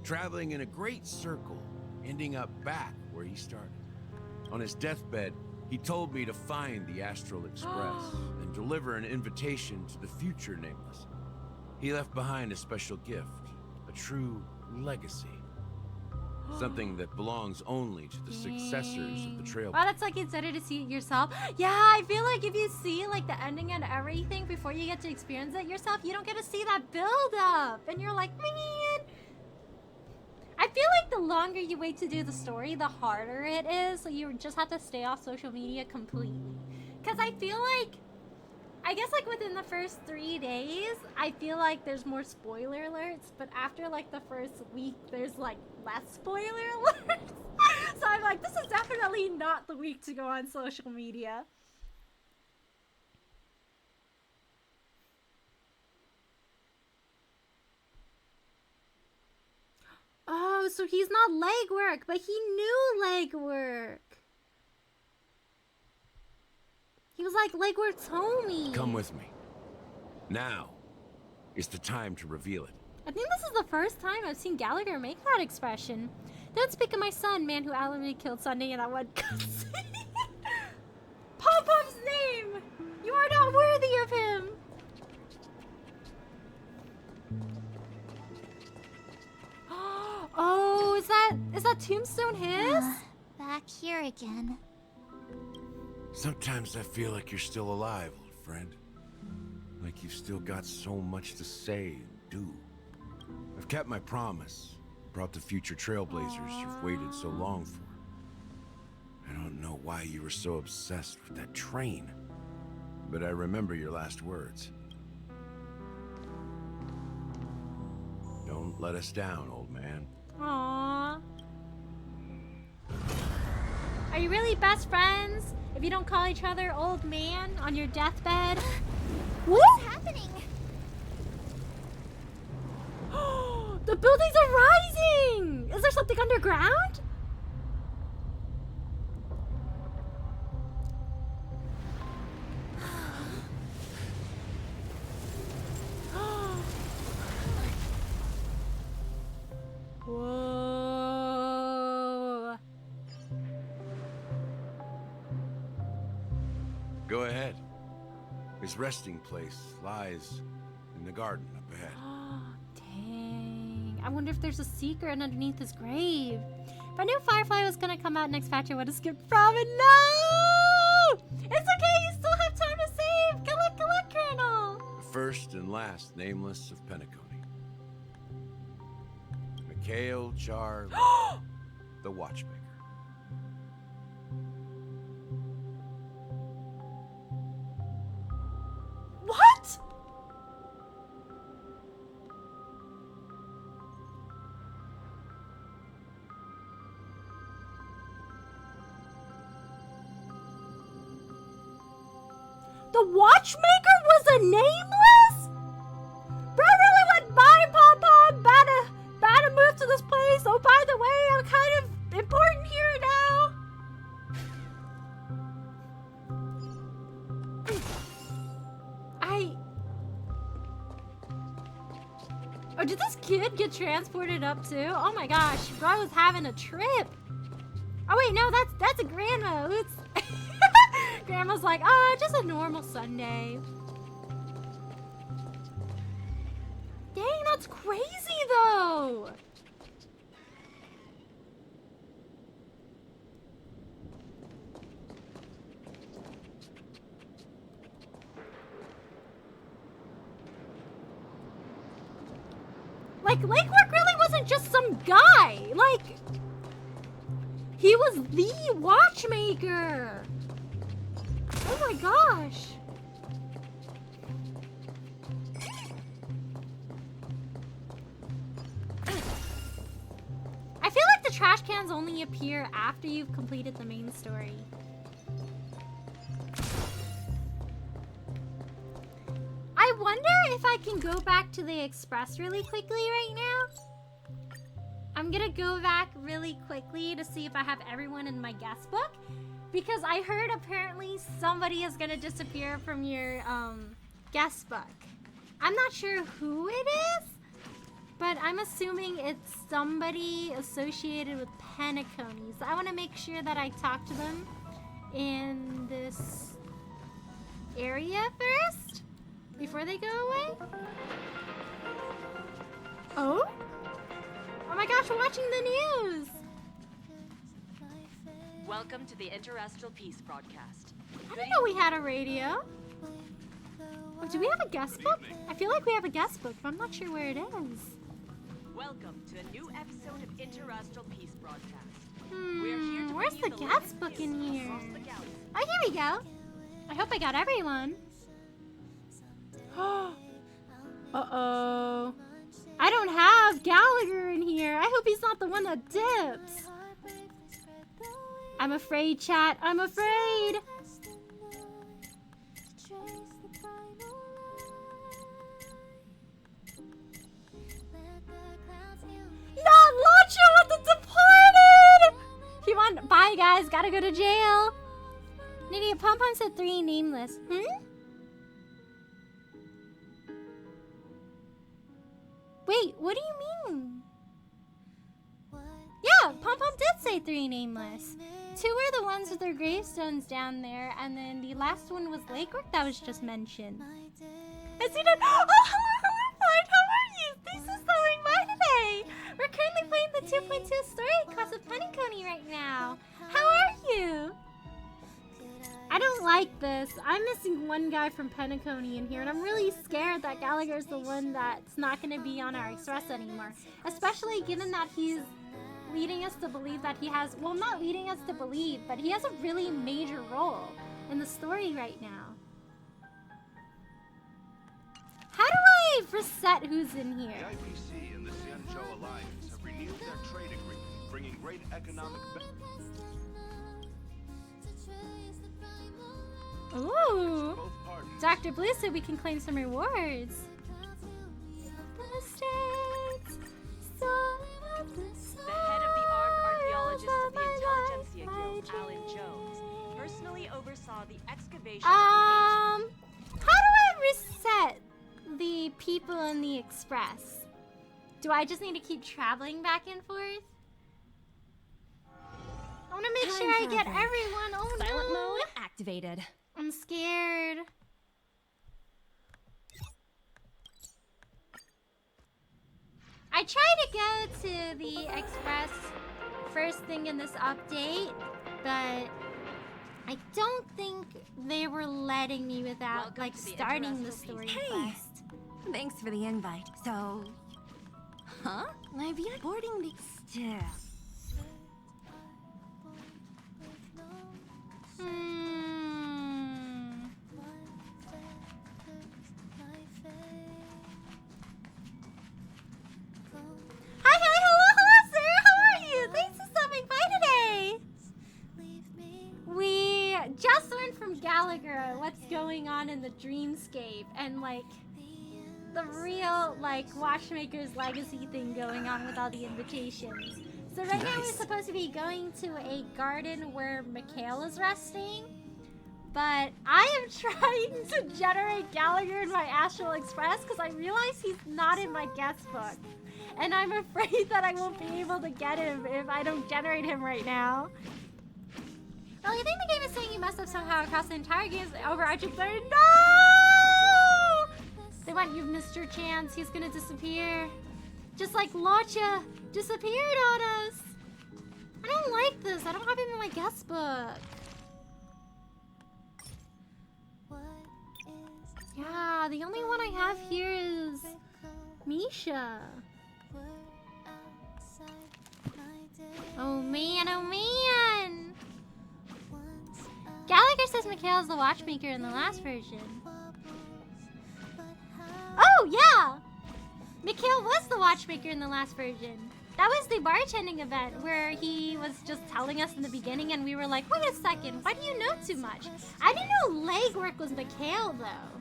C: traveling in a great circle, ending up back where he started. On his deathbed, he told me to find the Astral Express and deliver an invitation to the future Nameless. He left behind a special gift, a true legacy. Something that belongs only to the successors of the Trail.
A: Wow, that's like considered to see it yourself. Yeah, I feel like if you see like the ending and everything before you get to experience it yourself, you don't get to see that build up. And you're like, man. I feel like the longer you wait to do the story, the harder it is. So you just have to stay off social media completely. Because I feel like, I guess like within the first 3 days, I feel like there's more spoiler alerts. But after like the first week, there's like less spoiler alerts. So I'm like, this is definitely not the week to go on social media. Oh, so he's not legwork, but he knew legwork. He was like legwork's homie.
C: Come with me. Now is the time to reveal it.
A: I think this is the first time I've seen Gallagher make that expression. Don't speak of my son, man who allegedly killed Sunday in that one cutscene. Pom Pom's name! worthy of him. Oh, is that tombstone his?
E: Back here again.
C: Sometimes I feel like you're still alive, old friend. Like you've still got so much to say and do. I've kept my promise. Brought the future trailblazers you've waited so long for. I don't know why you were so obsessed with that train. But I remember your last words. Don't let us down, old man.
A: Aww. Are you really best friends if you don't call each other old man on your deathbed?
E: What's happening?
A: The buildings are rising! Is there something underground? Whoa.
C: Go ahead. His resting place lies in the garden up ahead.
A: Dang. I wonder if there's a secret underneath his grave. If I knew Firefly was gonna come out next patch, I would have skipped from it. No! It's okay, you still have time to save! Good luck, Colonel!
C: The first and last nameless of Penacony. Mikhail Char, the Watchmaker.
A: What? The Watchmaker was a nameless? Bro really went by, Pom-Pom. Bad to move to this place. Oh, by the way, I'm kind of important here now. Oh, did this kid get transported up too? Oh my gosh, bro was having a trip. Oh wait, no, that's a grandma. Oops. Grandma's like, oh, just a normal Sunday. Dang, that's crazy though. Like, Lakework really wasn't just some guy. Like, he was the Watchmaker. Oh my gosh. I feel like the trash cans only appear after you've completed the main story. I wonder if I can go back to the Express really quickly right now. I'm gonna go back really quickly to see if I have everyone in my guest book. Because I heard apparently somebody is gonna disappear from your guest book. I'm not sure who it is, but I'm assuming it's somebody associated with Penacony. So I wanna make sure that I talk to them in this area first. Before they go away? Oh? Oh my gosh, we're watching the news!
H: Welcome to the Interastral Peace broadcast.
A: I didn't know we had a radio. Oh, do we have a guest book? I feel like we have a guest book, but I'm not sure where it is.
H: Welcome to a new episode of Interastral Peace broadcast. We're here to
A: Where's
H: bring
A: the
H: you
A: guest
H: latest
A: book
H: news
A: in here?
H: across the galaxy.
A: Oh, here we go. I hope I got everyone. Uh-oh. I don't have Gallagher in here. I hope he's not the one that dips. I'm afraid, chat. I'm afraid. Not Launcher with the Departed! He won. Bye, guys. Gotta go to jail. An idiot. Pom-Pom said 3 nameless. Wait, what do you mean? Yeah, Pom-Pom did say 3 nameless. 2 are the ones with their gravestones down there, and then the last one was Lakework that was just mentioned. I see that. Oh, hello, Flight. How are you? Thanks for stopping by today. We're currently playing the 2.2 story class of Penacony right now. How are you? I don't like this. I'm missing one guy from Penacony in here, and I'm really scared that Gallagher's the one that's not going to be on our express anymore. Especially given that he's leading us to believe that he has, well, not leading us to believe, but he has a really major role in the story right now. How do I reset who's in here?
I: The IPC and the Xianzhou Alliance have renewed their trade agreement, bringing great economic benefit.
A: Ooh! Dr. Blue said we can claim some rewards.
H: The head of the archaeologists of the Intelligentsia Guild, Alan Jones, personally oversaw the excavation
A: How do I reset the people in the express? Do I just need to keep traveling back and forth? I want to make sure I get everyone. Oh no!
J: Silent mode activated.
A: I'm scared. I tried to go to the express first thing in this update, but I don't think they were letting me without like starting the story quest.
J: Thanks for the invite. So, huh? I've been boarding the still.
A: Hello, sir. How are you? Thanks for stopping by today. We just learned from Gallagher what's going on in the dreamscape and like the real like Watchmaker's legacy thing going on with all the invitations. So right now we're supposed to be going to a garden where Mikhail is resting, but I am trying to generate Gallagher in my Astral Express because I realize he's not in my guest book. And I'm afraid that I won't be able to get him if I don't generate him right now. Well, I think the game is saying you messed up somehow across the entire game's overarching story. No! They want you've missed your chance. He's gonna disappear. Just like Locha disappeared on us. I don't like this. I don't have him in my guest book. Yeah, the only one I have here is Misha. Oh man, oh man! Gallagher says Mikhail's the watchmaker in the last version. Oh yeah! Mikhail was the watchmaker in the last version. That was the bartending event where he was just telling us in the beginning and we were like, wait a second, why do you know too much? I didn't know legwork was Mikhail though.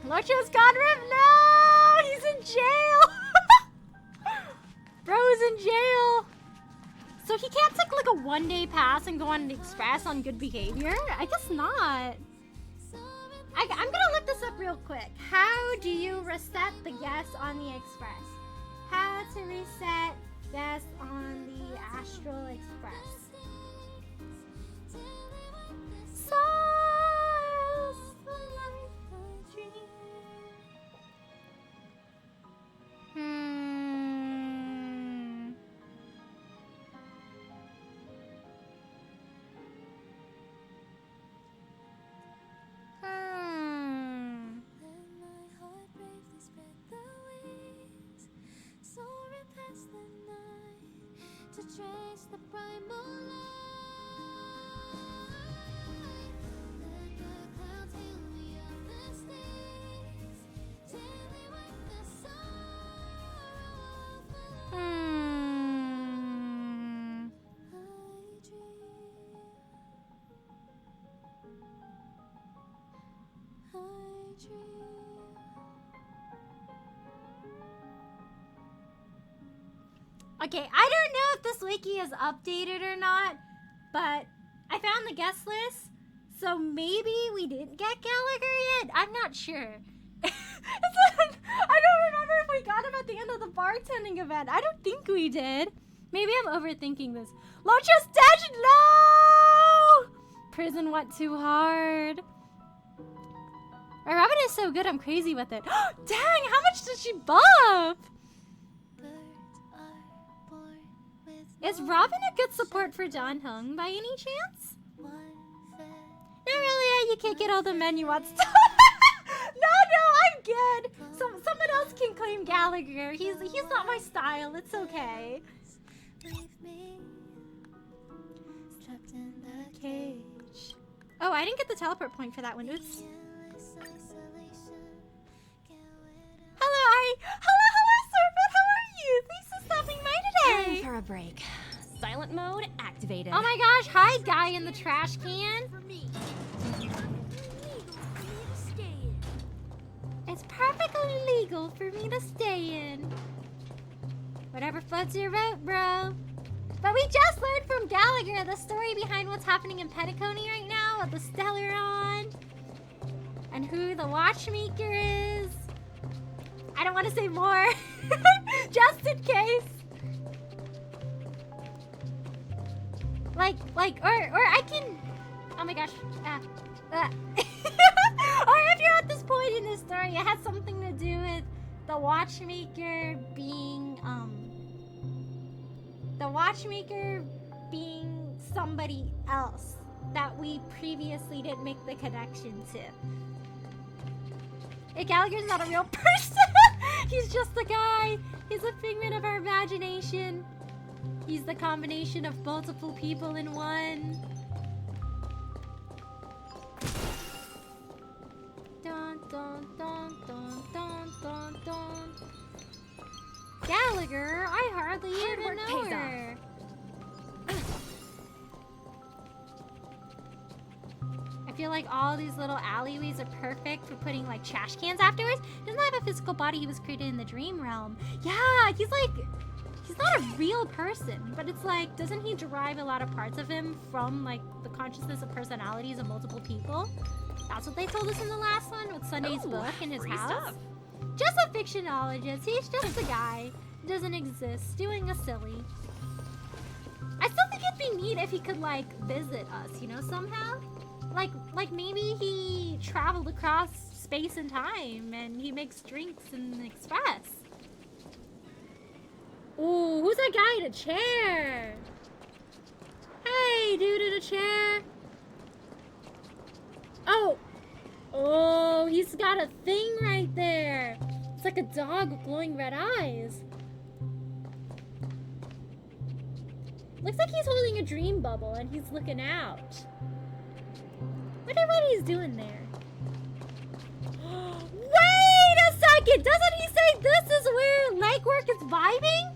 A: Locho's gone, Rip! No! He's in jail! Bro is in jail! So he can't take like a one-day pass and go on an express on good behavior? I guess not. I'm gonna look this up real quick. How do you reset the guests on the express? How to reset guests on the Astral Express.
E: Trace the primal
A: Okay, I don't know if this wiki is updated or not, but I found the guest list, so maybe we didn't get Gallagher yet? I'm not sure. I don't remember if we got him at the end of the bartending event. I don't think we did. Maybe I'm overthinking this. Locha's dead! No! Prison went too hard. My Robin is so good, I'm crazy with it. Dang, how much did she buff? Is Robin a good support for Don Hung by any chance? Not really, you can't get all the men you want. No, I'm good. Someone else can claim Gallagher. He's not my style, it's okay. Cage. Oh, I didn't get the teleport point for that one. Oops. Hello, Serpent. How are you? Thanks for stopping by
J: Time
A: today.
J: for a break. Silent mode activated.
A: Oh my gosh, hi, guy in the trash can. It's perfectly legal for me to stay in. Whatever floats your boat, bro. But we just learned from Gallagher the story behind what's happening in Penacony right now with the Stellaron. And who the watchmaker is. I don't want to say more. Just in case. Or I can... Oh my gosh. Or if you're at this point in the story, it has something to do with the watchmaker being, somebody else that we previously didn't make the connection to. Gallagher's not a real person. He's just a guy. He's a figment of our imagination. He's the combination of multiple people in one. Dun dun dun dun dun dun dun. Gallagher, I hardly even know her. I feel like all these little alleyways are perfect for putting like trash cans afterwards. He doesn't have a physical body. He was created in the dream realm. Yeah, he's not a real person, but it's like, doesn't he derive a lot of parts of him from like the consciousness of personalities of multiple people? That's what they told us in the last one with Sunday's book in his house.
H: Stuff.
A: Just a fictionologist. He's just a guy. Doesn't exist. Doing a silly. I still think it'd be neat if he could like visit us, you know, somehow. Like maybe he traveled across space and time and he makes drinks in the express. Ooh, who's that guy in a chair? Hey, dude in a chair. Oh, he's got a thing right there. It's like a dog with glowing red eyes. Looks like he's holding a dream bubble and he's looking out. Wonder what he's doing there. Wait a second! Doesn't he say this is where legwork is vibing?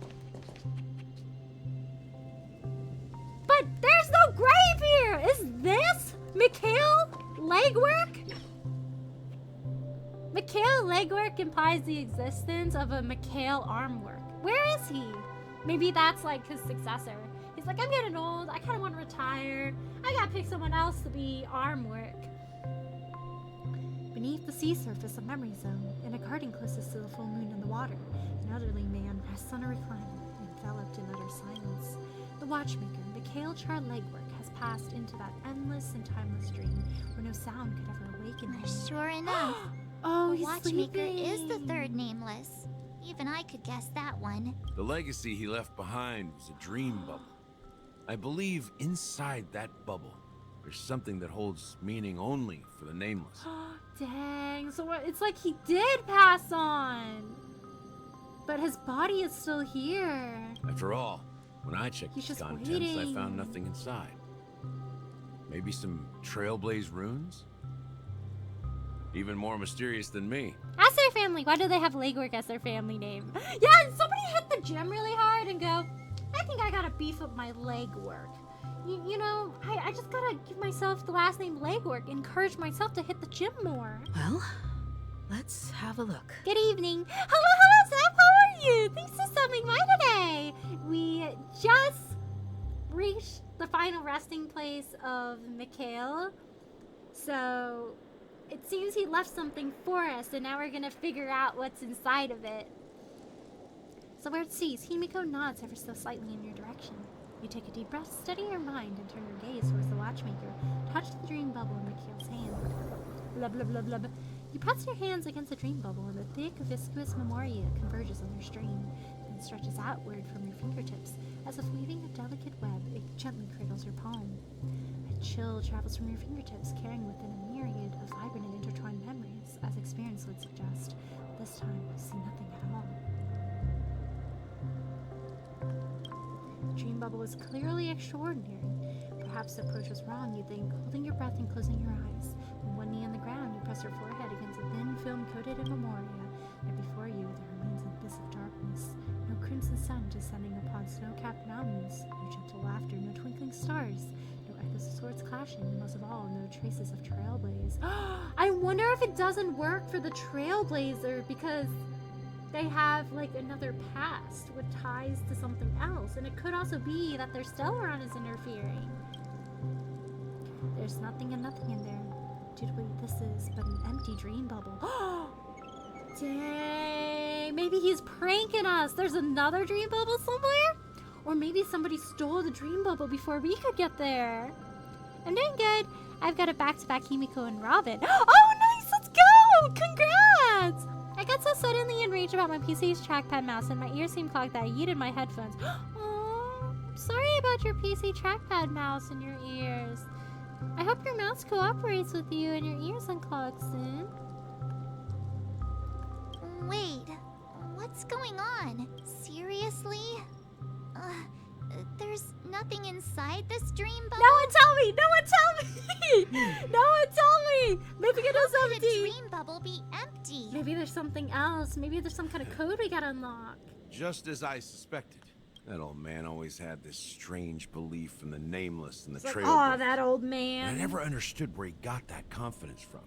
A: But there's no grave here! Is this Mikhail legwork? Mikhail legwork implies the existence of a Mikhail armwork. Where is he? Maybe that's like his successor. He's like, I'm getting old, I kind of want to retire. I gotta pick someone else to be arm work. Beneath the sea surface of Memory Zone, in a garden closest to the full moon in the water, an elderly man rests on a recliner, enveloped in utter silence. The watchmaker, Mikhail Char Legwork, has passed into that endless and timeless dream where no sound could ever awaken him.
E: Sure enough.
A: Oh,
E: the
A: he's
E: watchmaker
A: sleeping.
E: is the third nameless. Even I could guess that one.
C: The legacy he left behind was a dream bubble. I believe inside that bubble, there's something that holds meaning only for the nameless.
A: Dang, so what, it's like he did pass on. But his body is still here.
C: After all, when I checked
A: He's
C: its
A: just
C: contents,
A: waiting.
C: I found nothing inside. Maybe some trailblaze runes? Even more mysterious than me.
A: Ask their family, why do they have legwork as their family name? Yeah, somebody hit the gym really hard and go, I think I gotta beef up my legwork. You know, I just gotta give myself the last name legwork, encourage myself to hit the gym more.
F: Well, let's have a look.
A: Good evening. Hello, Zeph, how are you? Thanks for stopping by today. We just reached the final resting place of Mikhail. So it seems he left something for us, and now we're gonna figure out what's inside of it. So where it sees, Himiko nods ever so slightly in your direction. You take a deep breath, steady your mind, and turn your gaze towards the watchmaker. Touch the dream bubble in Mikhail's hand. Blub, blub, blub, blub. You press your hands against the dream bubble, and the thick, viscous memoria converges on your stream, then stretches outward from your fingertips. As if weaving a delicate web, it gently cradles your palm. A chill travels from your fingertips, carrying within a myriad of vibrant and intertwined memories, as experience would suggest. This time, you see nothing at all. The dream bubble is clearly extraordinary. Perhaps the approach was wrong, you think, holding your breath and closing your eyes. With one knee on the ground, you press your forehead against a thin film coated in memoria, and before you there remains an abyss of darkness. No crimson sun descending upon snow-capped mountains, no gentle laughter, no twinkling stars, no echoes of swords clashing, and most of all, no traces of trailblaze. I wonder if it doesn't work for the trailblazer because they have like another past with ties to something else, and it could also be that their Stellaron is interfering. There's nothing and nothing in there. Dude, wait, this is but an empty dream bubble. Dang, maybe he's pranking us. There's another dream bubble somewhere? Or maybe somebody stole the dream bubble before we could get there. I'm doing good. I've got it back-to-back Himiko and Robin. Oh, nice, let's go! Congrats! I got so suddenly enraged about my PC's trackpad mouse and my ears seemed clogged that I yeeted my headphones. Oh, I'm sorry about your PC trackpad mouse and your ears. I hope your mouse cooperates with you and your ears unclog soon.
E: Wait, what's going on? Seriously? There's nothing inside this dream bubble?
A: No one tell me! No one tell me! No one tell me! Maybe it is
E: How could
A: empty!
E: a dream bubble be empty?
A: Maybe there's something else. Maybe there's some kind of code we gotta unlock.
C: Just as I suspected. That old man always had this strange belief in the nameless and the
A: It's like,
C: trailblazer.
A: oh, that old
C: And I
A: man.
C: never understood where he got that confidence from.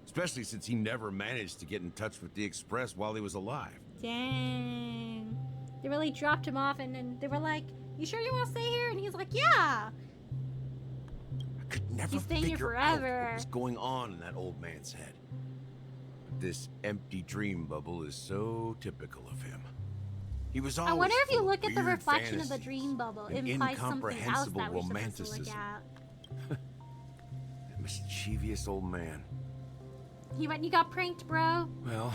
C: Especially since he never managed to get in touch with the Express while he was alive.
A: Dang. They really dropped him off and then they were like, you sure you want to stay here? And he's like, yeah.
C: I could never
A: He's staying here
C: figure out
A: forever.
C: what was going on in that old man's head. This empty dream bubble is so typical of him. He was always
A: I wonder if you
C: full of
A: look at the
C: weird
A: reflection of the
C: fantasies
A: dream bubble, it
C: and
A: implies something else
C: incomprehensible
A: that we're supposed to look
C: romanticism.
A: at.
C: That mischievous old man.
A: You got pranked, bro.
C: Well,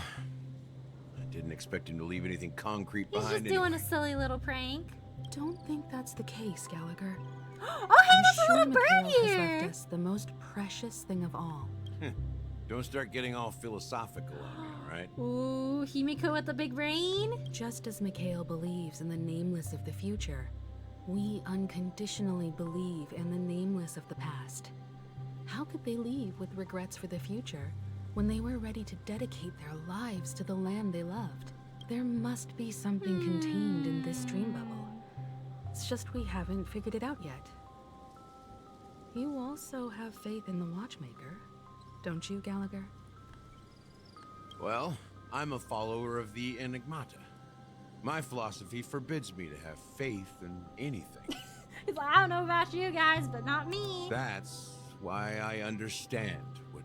C: I didn't expect him to leave anything concrete
A: He's
C: behind
A: just doing
C: anyway.
A: a silly little prank.
F: Don't think that's the case, Gallagher.
A: Oh, hey, there's a little bird
F: Mikhail has
A: here.
F: left us the most precious thing of all.
C: Don't start getting all philosophical on me, all right?
A: Ooh, Himiko with the big brain.
F: Just as Mikhail believes in the nameless of the future, we unconditionally believe in the nameless of the past. How could they leave with regrets for the future when they were ready to dedicate their lives to the land they loved? There must be something contained in this dream bubble. It's just we haven't figured it out yet. You also have faith in the Watchmaker, don't you, Gallagher?
C: Well, I'm a follower of the Enigmata. My philosophy forbids me to have faith in anything.
A: He's like, I don't know about you guys, but not me.
C: That's why I understand what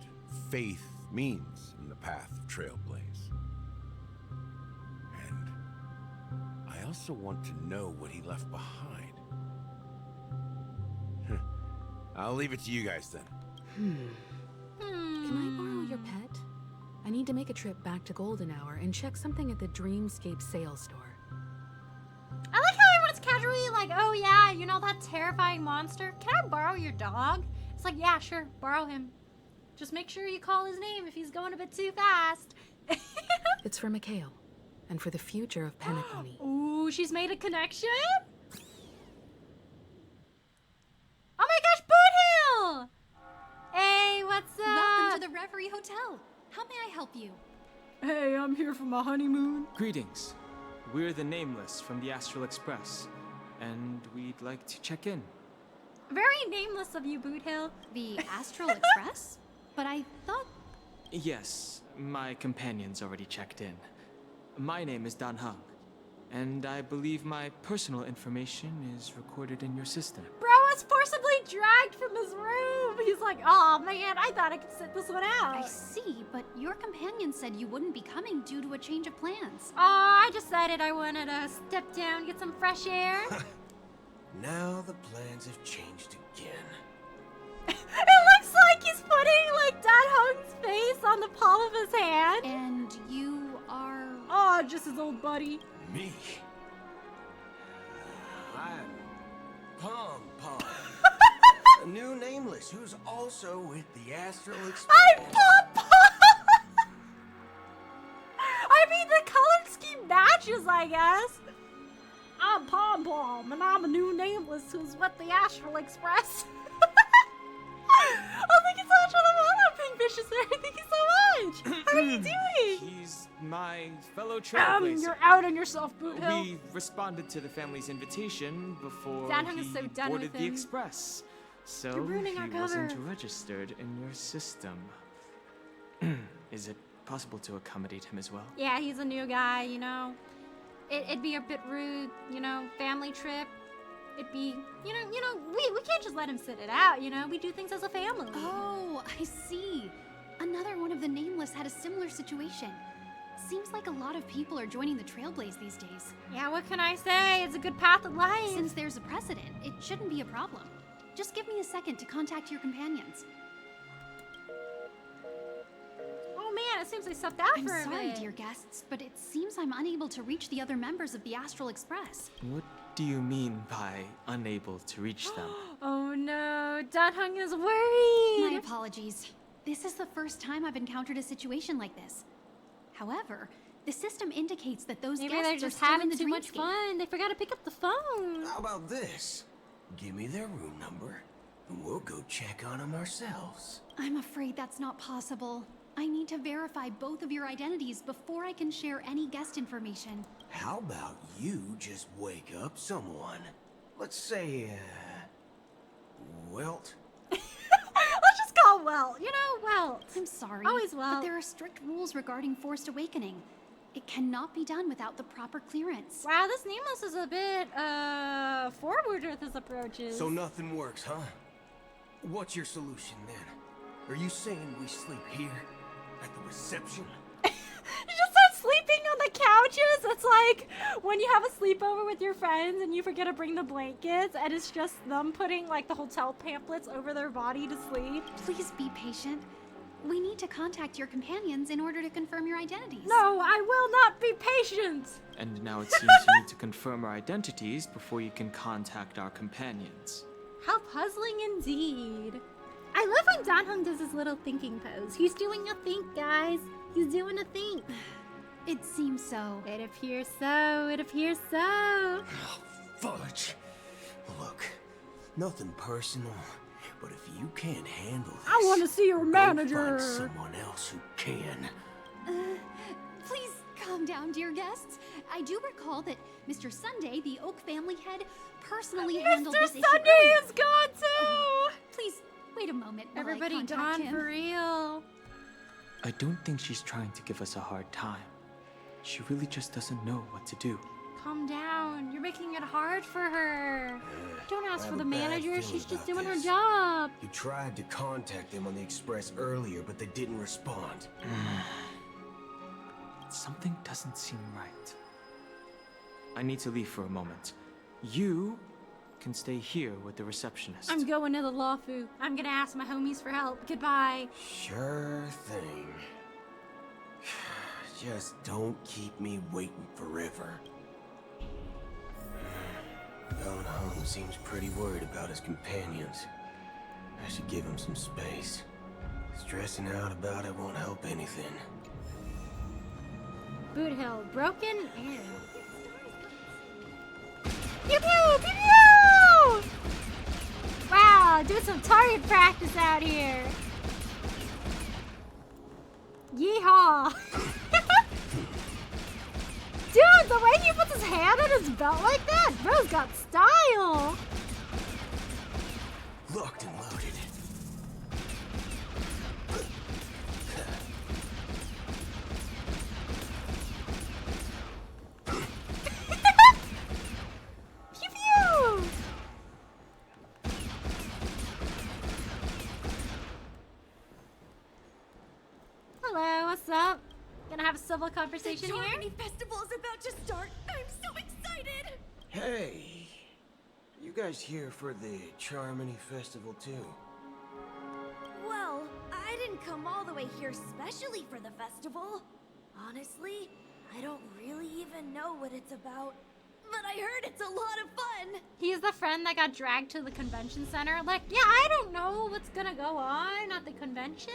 C: faith means in the path of Trailblaze. And I also want to know what he left behind. I'll leave it to you guys then.
F: Can I borrow your pet? I need to make a trip back to Golden Hour and check something at the Dreamscape sales store.
A: I like how everyone's casually like, oh yeah, you know that terrifying monster? Can I borrow your dog? It's like, yeah, sure, borrow him. Just make sure you call his name if he's going a bit too fast.
F: It's for Mikhail, and for the future of Penacony.
A: Ooh, she's made a connection? Oh my gosh, Boot Hill! Hey, what's up?
J: Welcome to the Reverie Hotel. How may I help you?
A: Hey, I'm here for my honeymoon.
K: Greetings. We're the Nameless from the Astral Express, and we'd like to check in.
A: Very nameless of you, Boot Hill.
J: The Astral Express? But I thought...
K: Yes, my companion's already checked in. My name is Dan Hung, and I believe my personal information is recorded in your system.
A: Bro was forcibly dragged from his room. He's like, oh man, I thought I could sit this one out.
J: I see, but your companion said you wouldn't be coming due to a change of plans.
A: Oh, I decided I wanted to step down, get some fresh air.
L: Now the plans have changed again.
A: It looks like he's putting like Dan Hong's face on the palm of his hand.
J: And you are...
A: Oh, just his old buddy.
L: Me? I'm Pom Pom. A new nameless who's also with the Astral Express.
A: I'm Pom Pom! I mean, the color scheme matches, I guess. I'm Pom Pom, and I'm a new nameless who's with the Astral Express. Oh, thank you so much for the follow, Pink Vicious Fairy. Thank you so much. How are you doing?
K: He's my fellow trailblazer.
A: You're out on yourself, Boot Hill.
K: We responded to the family's invitation before
A: Dan Hung is
K: he
A: so done
K: boarded
A: with
K: the
A: him.
K: Express. So
A: You're ruining our
K: he wasn't
A: cover.
K: registered in your system. Is it possible to accommodate him as well?
A: Yeah, he's a new guy, you know. It'd be a bit rude, you know, family trip. It'd be, you know, we can't just let him sit it out, you know. We do things as a family.
J: Oh, I see. Another one of the Nameless had a similar situation. Seems like a lot of people are joining the Trailblaze these days.
A: Yeah, what can I say? It's a good path of life.
J: Since there's a precedent, it shouldn't be a problem. Just give me a second to contact your companions.
A: Oh man, it seems they stepped out
J: I'm
A: for a
J: sorry,
A: bit.
J: dear guests, but it seems I'm unable to reach the other members of the Astral Express.
K: What do you mean by unable to reach them?
A: Oh no, Dan Hung is worried.
J: My apologies. This is the first time I've encountered a situation like this. However, the system indicates that those
A: Maybe
J: guests
A: they're
J: are
A: just
J: still in
A: having
J: the
A: too much
J: dreamscape.
A: fun. They forgot to pick up the phone.
L: How about this? Give me their room number, and we'll go check on them ourselves.
J: I'm afraid that's not possible. I need to verify both of your identities before I can share any guest information.
L: How about you just wake up someone? Let's say, Welt?
A: Let's just call Welt. You know, Welt.
J: I'm sorry.
A: Always Welt.
J: But there are strict rules regarding forced awakening. It cannot be done without the proper clearance.
A: Wow, this Nameless is a bit, forward with his approaches.
L: So nothing works, huh? What's your solution then? Are you saying we sleep here? At the reception?
A: You just start sleeping on the couches. It's like when you have a sleepover with your friends and you forget to bring the blankets and it's just them putting like the hotel pamphlets over their body to sleep.
J: Please be patient. We need to contact your companions in order to confirm your identities.
A: No, I will not be patient.
K: And now it seems you need to confirm our identities before you can contact our companions.
A: How puzzling indeed. I love when Dan Hung does his little thinking pose. He's doing a think, guys. He's doing a think.
J: It seems so.
A: It appears so. It appears so.
L: Oh, fudge. Look, nothing personal, but if you can't handle this,
A: I want to see your
L: go
A: manager.
L: find someone else who can.
J: Please calm down, dear guests. I do recall that Mr. Sunday, the Oak family head, personally handled this issue.
A: Mr. Sunday
J: earlier.
A: is gone too.
J: Please wait a moment. While I
A: Everybody
J: contact
A: gone
J: him.
A: for real.
K: I don't think she's trying to give us a hard time. She really just doesn't know what to do.
A: Calm down. You're making it hard for her. Don't ask
L: I
A: for
L: have
A: the
L: a bad
A: manager.
L: feeling
A: She's just
L: about
A: doing her
L: this.
A: job.
L: You tried to contact them on the Express earlier, but they didn't respond.
K: Something doesn't seem right. I need to leave for a moment. You can stay here with the receptionist.
A: I'm going to the Lawfu. I'm gonna ask my homies for help. Goodbye.
L: Sure thing. Just don't keep me waiting forever. Don Hung seems pretty worried about his companions. I should give him some space. Stressing out about it won't help anything.
A: Boot Hill, broken arrow. Pew pew pew pew! Wow, doing some target practice out here. Yeehaw! Dude, the way he puts his hand on his belt like that, bro's got style.
L: Locked and loaded.
A: Pew pew! Hello, what's up? Gonna have a civil conversation here?
J: Festival is about to start. I'm so excited.
L: Hey, You guys here for the Charmony Festival too?
M: Well, I didn't come all the way here specially for the festival. Honestly, I don't really even know what it's about. But I heard it's a lot of fun.
A: He's the friend that got dragged to the convention center. Like, yeah, I don't know what's gonna go on at the convention.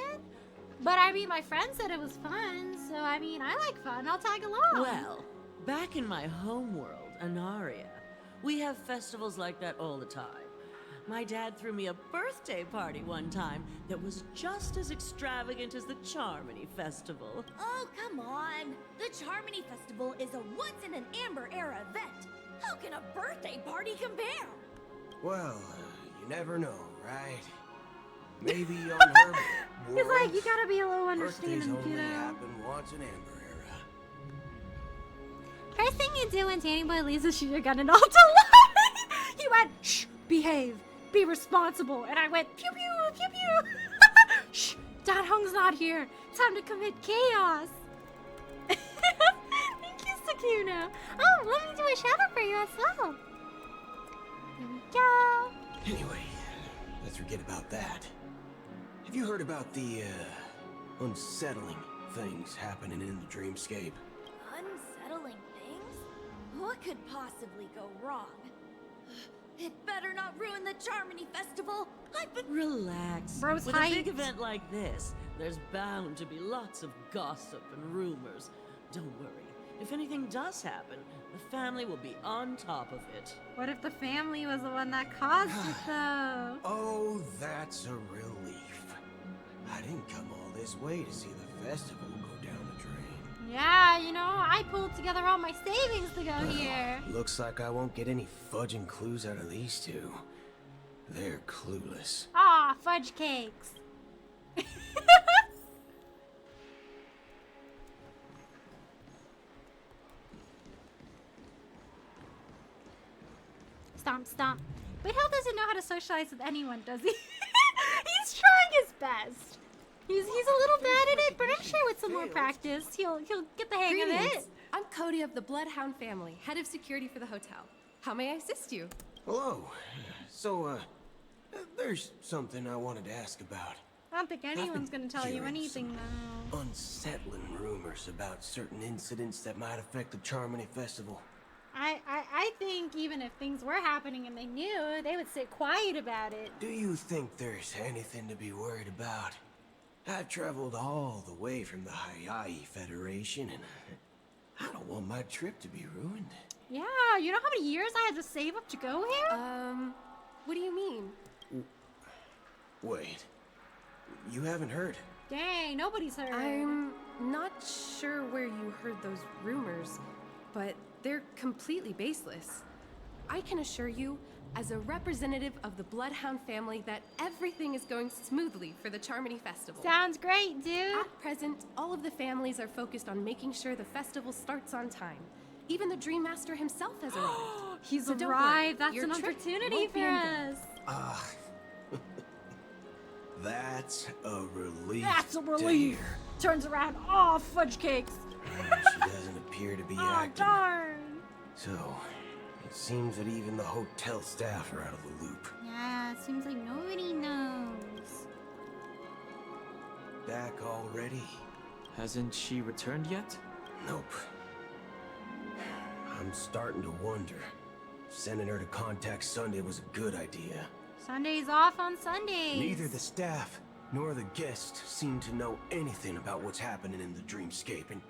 A: But I mean, my friend said it was fun. So, I mean, I like fun. I'll tag along.
N: Well, back in my homeworld, Anaria, we have festivals like that all the time. My dad threw me a birthday party one time that was just as extravagant as the Charmony Festival.
M: Oh, come on. The Charmony Festival is a once-in-an-amber-era event. How can a birthday party compare?
L: Well, you never know, right? Maybe on her
A: He's like,
L: warrant,
A: you gotta be a little
L: birthdays
A: understanding,
L: only
A: kiddo.
L: happen once in amber era.
A: First thing you do when Danny Boy leaves is shoot your gun and all to life. He went, shh, behave, be responsible. And I went, pew pew, pew pew. Shh, Dad Hung's not here. Time to commit chaos. Thank you, Sakuna. Oh, let me do a shout out for you as well. There we go.
L: Anyway, let's forget about that. Have you heard about the, unsettling things happening in the dreamscape?
M: Unsettling things? What could possibly go wrong? It better not ruin the Charmony Festival. I've been—
N: Relax.
A: Bro's
N: With a big
A: hyped.
N: event like this, there's bound to be lots of gossip and rumors. Don't worry. If anything does happen, the family will be on top of it.
A: What if the family was the one that caused it, though?
L: Oh, that's a relief. I didn't come all this way to see the festival go down the drain.
A: Yeah, you know, I pulled together all my savings to go here.
L: Looks like I won't get any fudging clues out of these two. They're clueless.
A: Aw, fudge cakes. Stomp, stomp. But Hill doesn't know how to socialize with anyone, does he? He's trying his best. He's a little bad at it, but I'm sure with some more practice, he'll get the hang of it.
O: I'm Cody of the Bloodhound family, head of security for the hotel. How may I assist you?
L: Hello. So, there's something I wanted to ask about.
A: I don't think anyone's gonna tell you anything now.
L: Unsettling rumors about certain incidents that might affect the Charmony Festival.
A: I think even if things were happening and they knew, they would sit quiet about it.
L: Do you think there's anything to be worried about? I've traveled all the way from the Hayaii Federation, and I don't want my trip to be ruined.
A: Yeah, you know how many years I had to save up to go here?
O: What do you mean?
L: Wait, you haven't heard?
A: Dang, nobody's heard.
O: I'm not sure where you heard those rumors, but they're completely baseless. I can assure you, as a representative of the Bloodhound family, that everything is going smoothly for the Charmony Festival.
A: Sounds great, dude.
O: At present, all of the families are focused on making sure the festival starts on time. Even the Dream Master himself has arrived.
A: He's
O: So don't
A: arrived.
O: worry,
A: That's
O: your
A: an
O: trip
A: opportunity
O: won't be
A: for
O: in vain.
A: us.
L: That's a relief.
A: That's a
L: to
A: relief.
L: hear.
A: Turns around. Oh, fudge cakes.
L: She doesn't appear to be
A: Oh,
L: acting.
A: darn.
L: So, it seems that even the hotel staff are out of the loop.
A: Yeah, it seems like nobody knows.
L: Back already?
K: Hasn't she returned yet?
L: Nope. I'm starting to wonder. Sending her to contact Sunday was a good idea.
A: Sunday's off on Sundays.
L: Neither the staff nor the guests seem to know anything about what's happening in the dreamscape, and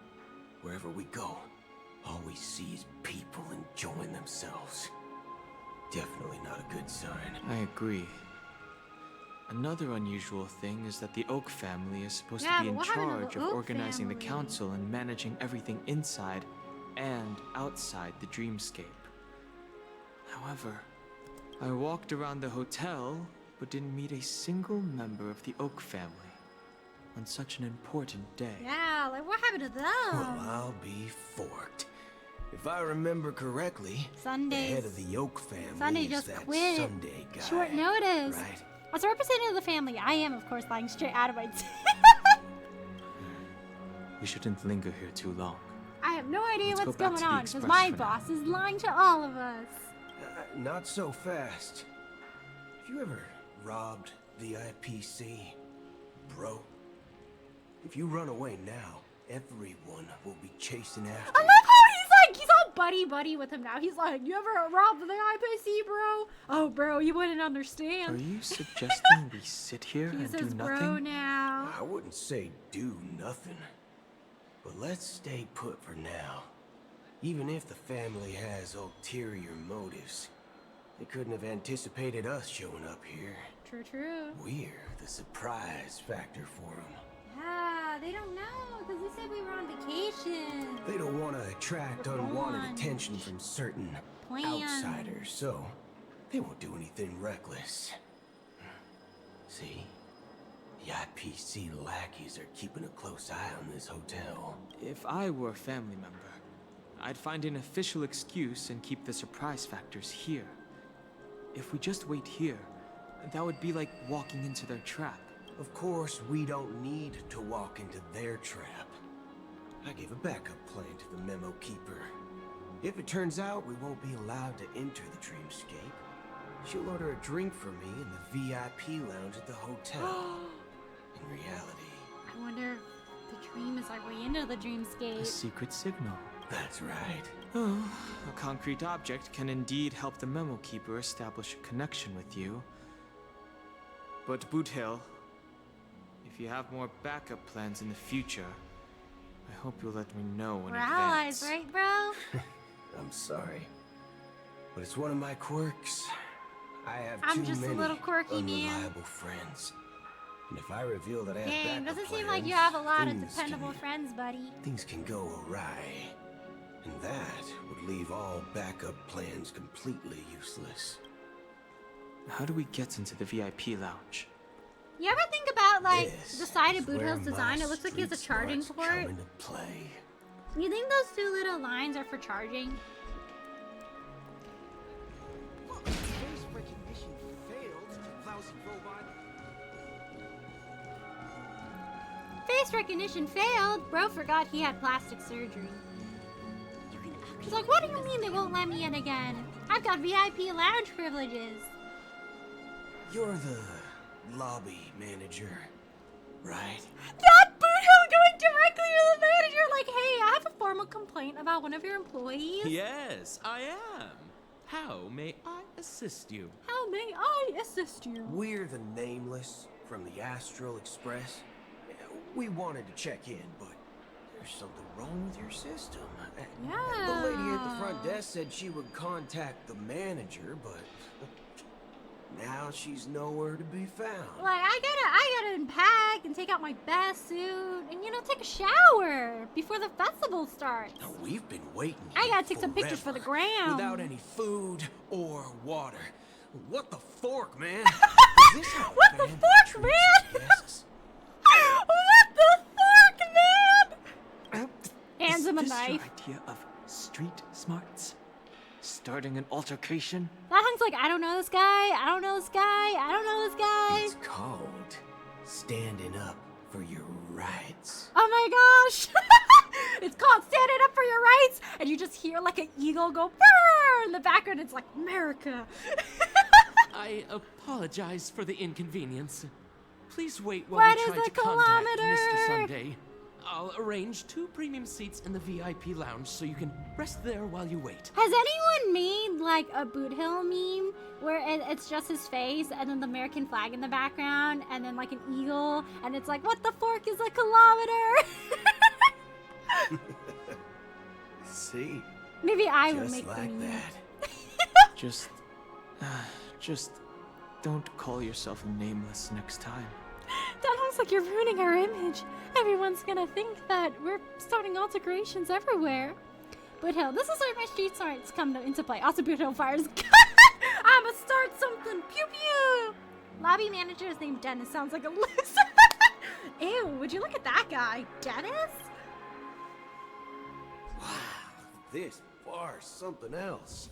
L: wherever we go, all we see is people enjoying themselves. Definitely not a good sign.
K: I agree. Another unusual thing is that the Oak family is supposed
A: Yeah,
K: to be
A: but
K: in
A: what happened to
K: charge
A: the
K: of
A: Oak
K: organizing the
A: family?
K: council and managing everything inside and outside the dreamscape. However, I walked around the hotel but didn't meet a single member of the Oak family on such an important day.
A: Yeah, like what happened to them?
L: Well, I'll be forked. If I remember correctly,
A: Sundays.
L: the head of the Oak family
A: Sunday
L: is
A: just
L: that
A: quit.
L: Sunday guy.
A: Short notice.
L: Right?
A: As a representative of the family, I am, of course, lying straight out of my teeth.
K: We shouldn't linger here too long.
A: I have no idea
K: Let's
A: what's
K: go back
A: going
K: to the
A: on because
K: Express
A: my
K: for now.
A: boss is lying to all of us.
L: not so fast. Have you ever robbed the IPC, bro? If you run away now, everyone will be chasing after
A: I
L: you.
A: love how he's all buddy with him now. He's like, you ever robbed the IPC, bro? Oh, bro, you wouldn't understand.
K: Are you suggesting we sit here
A: He
K: and do
A: says bro
K: nothing?
A: now.
L: I wouldn't say do nothing, but let's stay put for now. Even if the family has ulterior motives, they couldn't have anticipated us showing up here.
A: True.
L: We're the surprise factor for them.
A: Yeah, they don't know, because we said we were on vacation.
L: They don't want to attract unwanted attention from certain outsiders, so they won't do anything reckless. See? The IPC lackeys are keeping a close eye on this hotel.
K: If I were a family member, I'd find an official excuse and keep the surprise factors here. If we just wait here, that would be like walking into their trap.
L: Of course, we don't need to walk into their trap. I gave a backup plan to the memo keeper. If it turns out we won't be allowed to enter the dreamscape, she'll order a drink for me in the VIP lounge at the hotel. In reality...
A: I wonder if the dream is our way into the dreamscape.
K: A secret signal.
L: That's right.
K: Oh, a concrete object can indeed help the memo keeper establish a connection with you. But Boot Hill, if you have more backup plans in the future, I hope you'll let me know in
A: We're
K: advance.
A: allies, right, bro?
L: I'm sorry, but it's one of my quirks. I have
A: I'm
L: too
A: just a
L: many
A: little quirky man.
L: unreliable friends. And if I reveal that I have
A: Dang,
L: backup
A: doesn't seem
L: plans,
A: like you have a lot of
L: things
A: dependable
L: can-
A: friends, buddy.
L: Things can go awry. And that would leave all backup plans completely useless.
K: How do we get into the VIP lounge?
A: You ever think about, like,
L: This
A: the side
L: is
A: of Boot
L: where
A: Hill's design?
L: my
A: It looks like he has a
L: street
A: charging
L: smarts
A: port.
L: come into play.
A: You think those two little lines are for charging?
B: Face recognition failed, lousy robot.
A: Face recognition failed. Bro forgot he had plastic surgery. He's like, what do you mean they won't let me in again? I've got VIP lounge privileges.
L: You're the lobby manager, right?
A: Not Boot Hill going directly to the manager like, hey, I have a formal complaint about one of your employees.
P: Yes, I am. How may I assist you?
A: How may I assist you?
L: We're the Nameless from the Astral Express. We wanted to check in, but there's something wrong with your system.
A: Yeah.
L: The lady at the front desk said she would contact the manager, but now she's nowhere to be found.
A: Like, I gotta unpack and take out my best suit and, take a shower before the festival starts.
L: Now, we've been waiting.
A: I gotta take some pictures for the gram.
L: Without any food or water. What the fork, man? Is this how
A: What the fork, man? What the fork, man? Hands him a
K: Is this
A: knife.
K: your idea of street smarts? Starting an altercation?
A: That Hunk's like, I don't know this guy, I don't know this guy, I don't know this guy.
L: It's called standing up for your rights.
A: Oh my gosh! It's called Standing Up for Your Rights, and you just hear like an eagle go brrr in the background. It's like, America.
P: I apologize for the inconvenience. Please wait while
A: What
P: we
A: is
P: try
A: a
P: to contact Mr.
A: kilometer?
P: Sunday. I'll arrange 2 premium seats in the VIP lounge so you can rest there while you wait.
A: Has anyone made like a Boot Hill meme where it's just his face and then the American flag in the background and then like an eagle and it's like, what the fork is a kilometer?
L: See?
A: Maybe I will
L: Just
A: make the
L: like
A: meme.
L: that.
K: Just don't call yourself Nameless next time.
A: That looks like you're ruining our image. Everyone's gonna think that we're starting alterations everywhere. Boot Hill, this is where my street smarts come into play. Also, Boot Hill fires. I'ma start something. Pew pew. Lobby manager is named Dennis. Sounds like a loser. Ew, would you look at that guy, Dennis?
L: Wow, this bar's something else.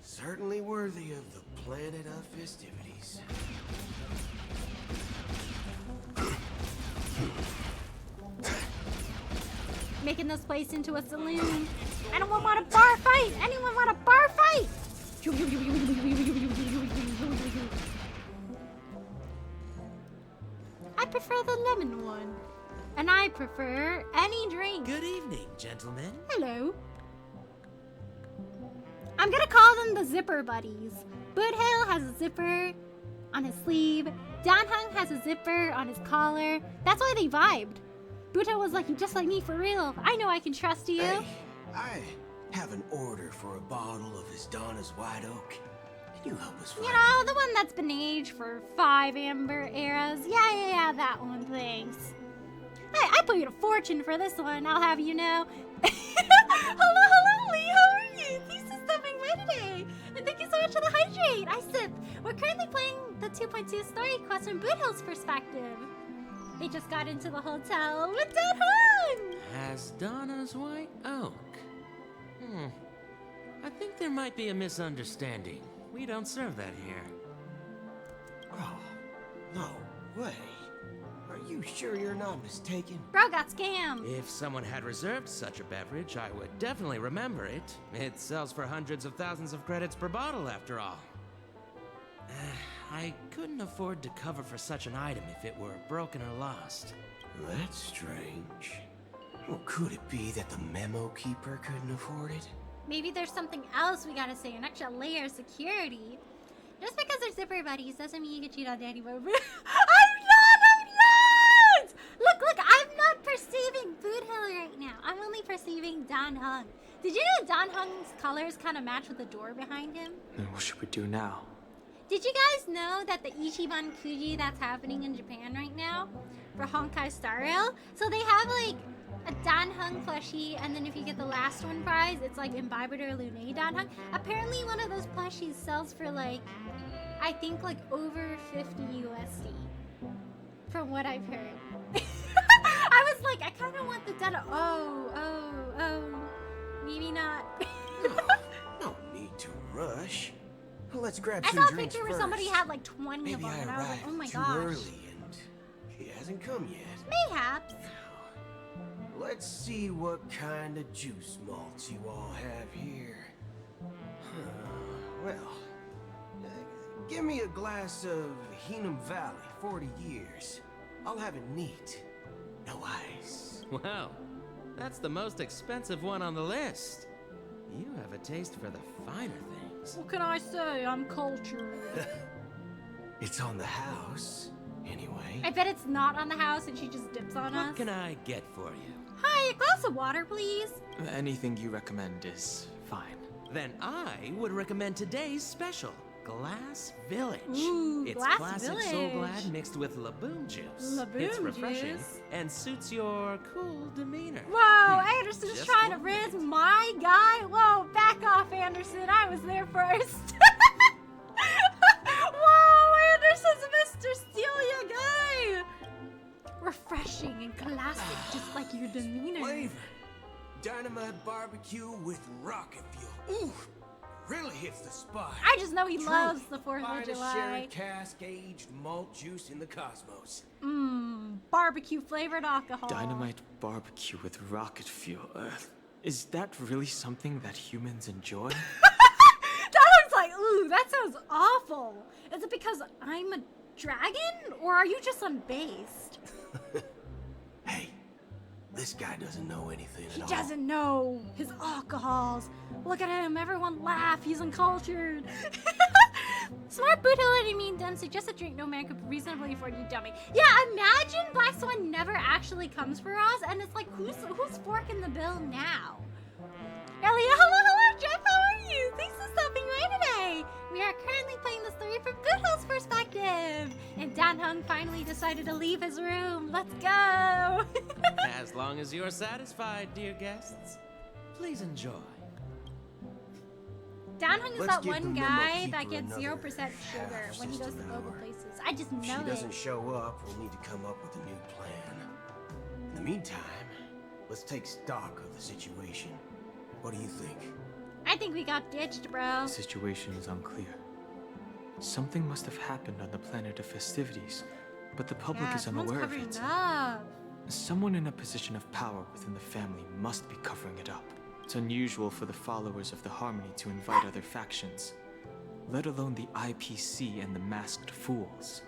L: Certainly worthy of the planet of festivities.
A: Making this place into a saloon. Anyone want a bar fight? Anyone want a bar fight? I prefer the lemon one. And I prefer any drink.
Q: Good evening, gentlemen.
A: Hello. I'm gonna call them the zipper buddies. Boothill has a zipper on his sleeve. Danhung has a zipper on his collar. That's why they vibed. Boothill was like, you just like me for real. I know I can trust you.
L: Hey, I have an order for a bottle of his Donna's White Oak. Can you help us find
A: You know, the one that's been aged for 5 amber eras. Yeah, that one, thanks. I paid a fortune for this one, I'll have you know. Hello, Lee, how are you? Thanks for stopping by today. And thank you so much for the hydrate. I sip. We're currently playing the 2.2 story quest from Boothill's perspective. They just got into the hotel with Dan
Q: As Donna's White Oak. I think there might be a misunderstanding. We don't serve that here.
L: Oh, no way. Are you sure you're not mistaken?
A: Bro got scammed.
Q: If someone had reserved such a beverage, I would definitely remember it. It sells for hundreds of thousands of credits per bottle, after all. I couldn't afford to cover for such an item if it were broken or lost.
L: That's strange. Well, could it be that the memo keeper couldn't afford it?
A: Maybe there's something else we gotta say, an extra layer of security. Just because they're zipper buddies doesn't mean you can cheat on Danny Bobo. I'm not! Look, I'm not perceiving Boothill right now. I'm only perceiving Dan Hung. Did you know Dan Hung's colors kind of match with the door behind him?
K: Then what should we do now?
A: Did you guys know that the Ichiban Kuji that's happening in Japan right now for Honkai Star Rail? So they have like a Dan Hung plushie, and then if you get the last one prize, it's like Imbibitor Lune Dan Hung. Apparently one of those plushies sells for like, I think like over 50 USD. From what I've heard. I was like, I kind of want the Dan. Oh, maybe not.
L: No need to rush. Let's grab
A: I
L: some
A: saw a
L: drinks
A: picture where
L: first.
A: somebody had like 20
L: Maybe
A: of them,
L: I
A: and I was like, oh my
L: arrived too
A: gosh.
L: early and he hasn't come yet.
A: Mayhaps.
L: Let's see what kind of juice malts you all have here. Well, give me a glass of Heenum Valley, 40 years. I'll have it neat. No ice.
Q: Wow, that's the most expensive one on the list. You have a taste for the finer things.
A: What can I say? I'm cultured.
L: It's on the house, anyway.
A: I bet it's not on the house and she just dips on us.
Q: What can I get for you?
A: Hi, a glass of water, please.
K: Anything you recommend is fine.
Q: Then I would recommend today's special, Glass Village.
A: Ooh,
Q: it's
A: Glass
Q: classic
A: Village.
Q: Soul Glad mixed with Laboon juice. It's
A: Laboon
Q: refreshing
A: juice?
Q: and suits your cool demeanor.
A: Whoa, Anderson's
Q: Just
A: trying to
Q: one
A: riz my guy. Whoa, back off, Anderson. I was there first. Whoa, Anderson's Mr. Stelia guy. Refreshing and classic, just like your demeanor.
L: Flavor. Dynamite barbecue with rocket fuel. Ooh, really hits the spot.
A: I just know he
L: Truly,
A: loves the 4th of
L: finest
A: July.
L: sherry cask aged malt juice in the cosmos.
A: Barbecue flavored alcohol.
K: Dynamite barbecue with rocket fuel. Is that really something that humans enjoy?
A: That was like, ooh, that sounds awful. Is it because I'm a dragon, or are you just unbased?
L: Hey, this guy doesn't know anything
A: He
L: at all.
A: doesn't know his alcohols. Look at him, everyone laugh, he's uncultured. Smart Boothill and mean done suggest a drink no man could reasonably afford, you dummy. Yeah, imagine Black Swan never actually comes for us, and it's like, who's forking the bill now? Elliot, hello, Jeff, how are you? Thanks for stopping by today. We are currently playing the story from Boothill's perspective. And Dan Hung finally decided to leave his room. Let's go.
Q: As long as you're satisfied, dear guests, please enjoy.
A: Dan Hung is
L: Let's
A: that
L: give
A: one
L: the memo
A: guy
L: keeper
A: that gets
L: another
A: 0% sugar when he goes to
L: half-system
A: global
L: hour.
A: places. I just know
L: If she
A: it.
L: doesn't show up, we'll need to come up with a new plan. In the meantime, let's take stock of the situation. What do you think?
A: I think we got ditched, bro.
K: The situation is unclear. Something must have happened on the planet of festivities, but the public
A: Yeah,
K: is
A: someone's
K: unaware of
A: covering
K: it.
A: it up.
K: Someone in a position of power within the family must be covering it up. It's unusual for the followers of the Harmony to invite other factions, let alone the IPC and the masked fools.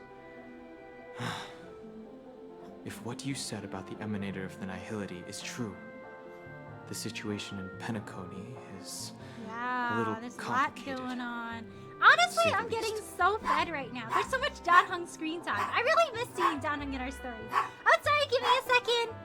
K: If what you said about the Emanator of the Nihility is true, the situation in Penacony is a little
A: There's a lot
K: complicated.
A: going on. Honestly,
K: Say the
A: I'm getting
K: least.
A: so fed right now. There's so much Dan Hung screen time. I really miss seeing Dan Hung in our stories. I'm sorry, give me a second.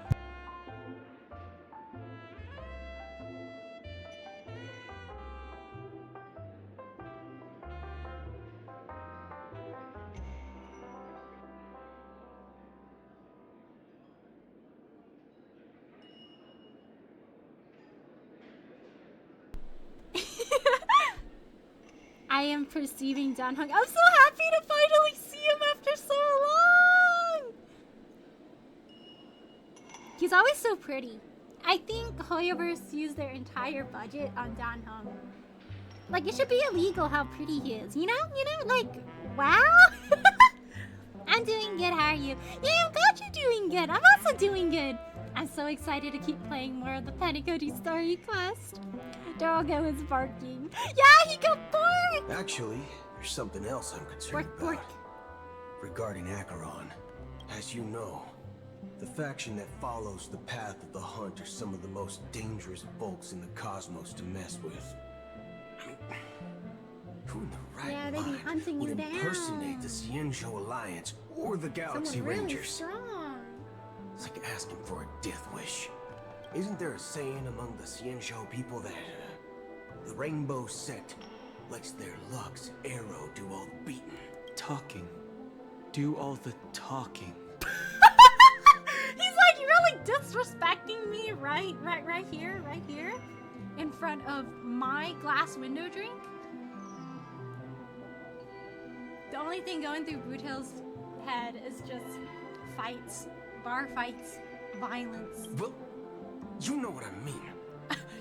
A: I am perceiving Dan Hung. I'm so happy to finally see him after so long. He's always so pretty. I think Hoyoverse used their entire budget on Dan Hung. Like, it should be illegal how pretty he is, you know? Like, wow. I'm doing good, how are you? Yeah, I'm glad you're doing good. I'm also doing good. I'm so excited to keep playing more of the Penacony story quest. Doggo is barking. Yeah, he got barked!
L: Actually, there's something else I'm concerned about. Regarding Acheron, as you know, the faction that follows the path of the hunt are some of the most dangerous folks in the cosmos to mess with. I mean, who in the right
A: They be
L: mind
A: hunting
L: would
A: you down.
L: impersonate the Cienzhou Alliance or the Galaxy
A: Someone really
L: Rangers?
A: strong.
L: It's like asking for a death wish. Isn't there a saying among the Cienzhou people that the Rainbow Sect lets their Lux arrow do all the beating?
K: Talking. Do all the talking.
A: He's like really disrespecting me right here, in front of my glass window drink. The only thing going through Brutel's head is just fights, bar fights, violence.
L: Well, you know what I mean.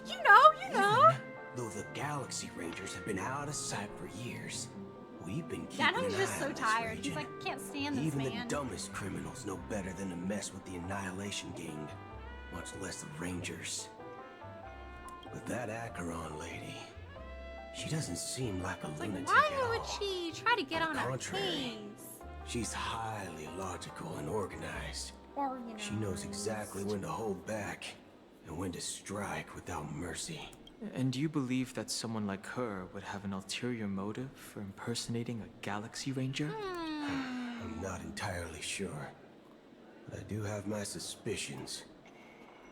A: You know.
L: Though the Galaxy Rangers have been out of sight for years, we've been keeping
A: Danhung's
L: an
A: just
L: eye
A: so
L: on this
A: tired.
L: region.
A: He's like, can't stand this
L: Even
A: man.
L: the dumbest criminals know better than to mess with the Annihilation Gang, much less the Rangers. But that Acheron lady, she doesn't seem like a lunatic
A: Why
L: at
A: would
L: all.
A: she try to get on our
L: contrary,
A: case?
L: She's highly logical and organized. She knows exactly when to hold back and when to strike without mercy.
K: And you believe that someone like her would have an ulterior motive for impersonating a Galaxy Ranger?
L: I'm not entirely sure, but I do have my suspicions.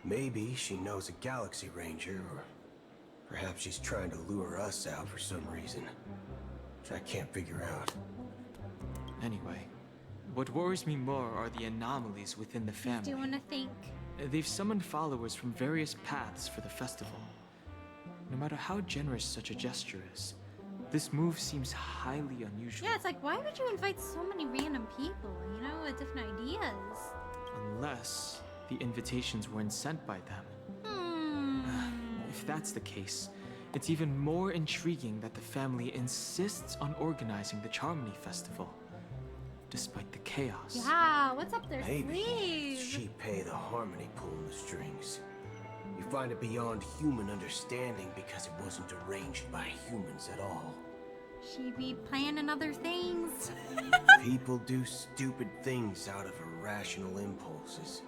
L: Maybe she knows a Galaxy Ranger, or perhaps she's trying to lure us out for some reason, which I can't figure out.
K: Anyway, what worries me more are the anomalies within the family.
A: Do you want to think?
K: They've summoned followers from various paths for the festival. No matter how generous such a gesture is, this move seems highly unusual.
A: Yeah, it's like, why would you invite so many random people, with different ideas?
K: Unless the invitations weren't sent by them. If that's the case, it's even more intriguing that the family insists on organizing the Charmony Festival, despite the chaos.
A: Yeah, what's up their
L: Maybe
A: sleeve?
L: she pay the Harmony pulling the strings. You find it beyond human understanding because it wasn't arranged by humans at all.
A: She be planning other things.
L: People do stupid things out of irrational impulses.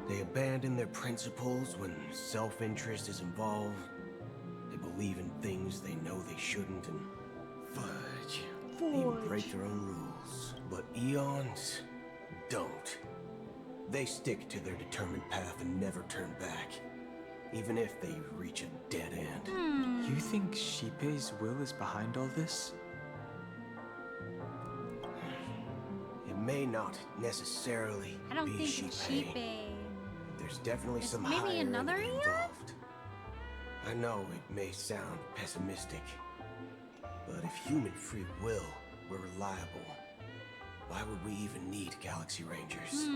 L: They abandon their principles when self-interest is involved. They believe in things they know they shouldn't and fudge. They even break their own rules. But eons don't. They stick to their determined path and never turn back, even if they reach a dead end.
K: You think Shippei's will is behind all this?
L: It may not necessarily
A: I don't
L: be
A: think it's
L: Shippei.
A: Shippei.
L: There's definitely
A: It's
L: some
A: maybe
L: higher
A: another
L: entity
A: Eon?
L: involved. I know it may sound pessimistic, but if human free will were reliable, why would we even need Galaxy Rangers?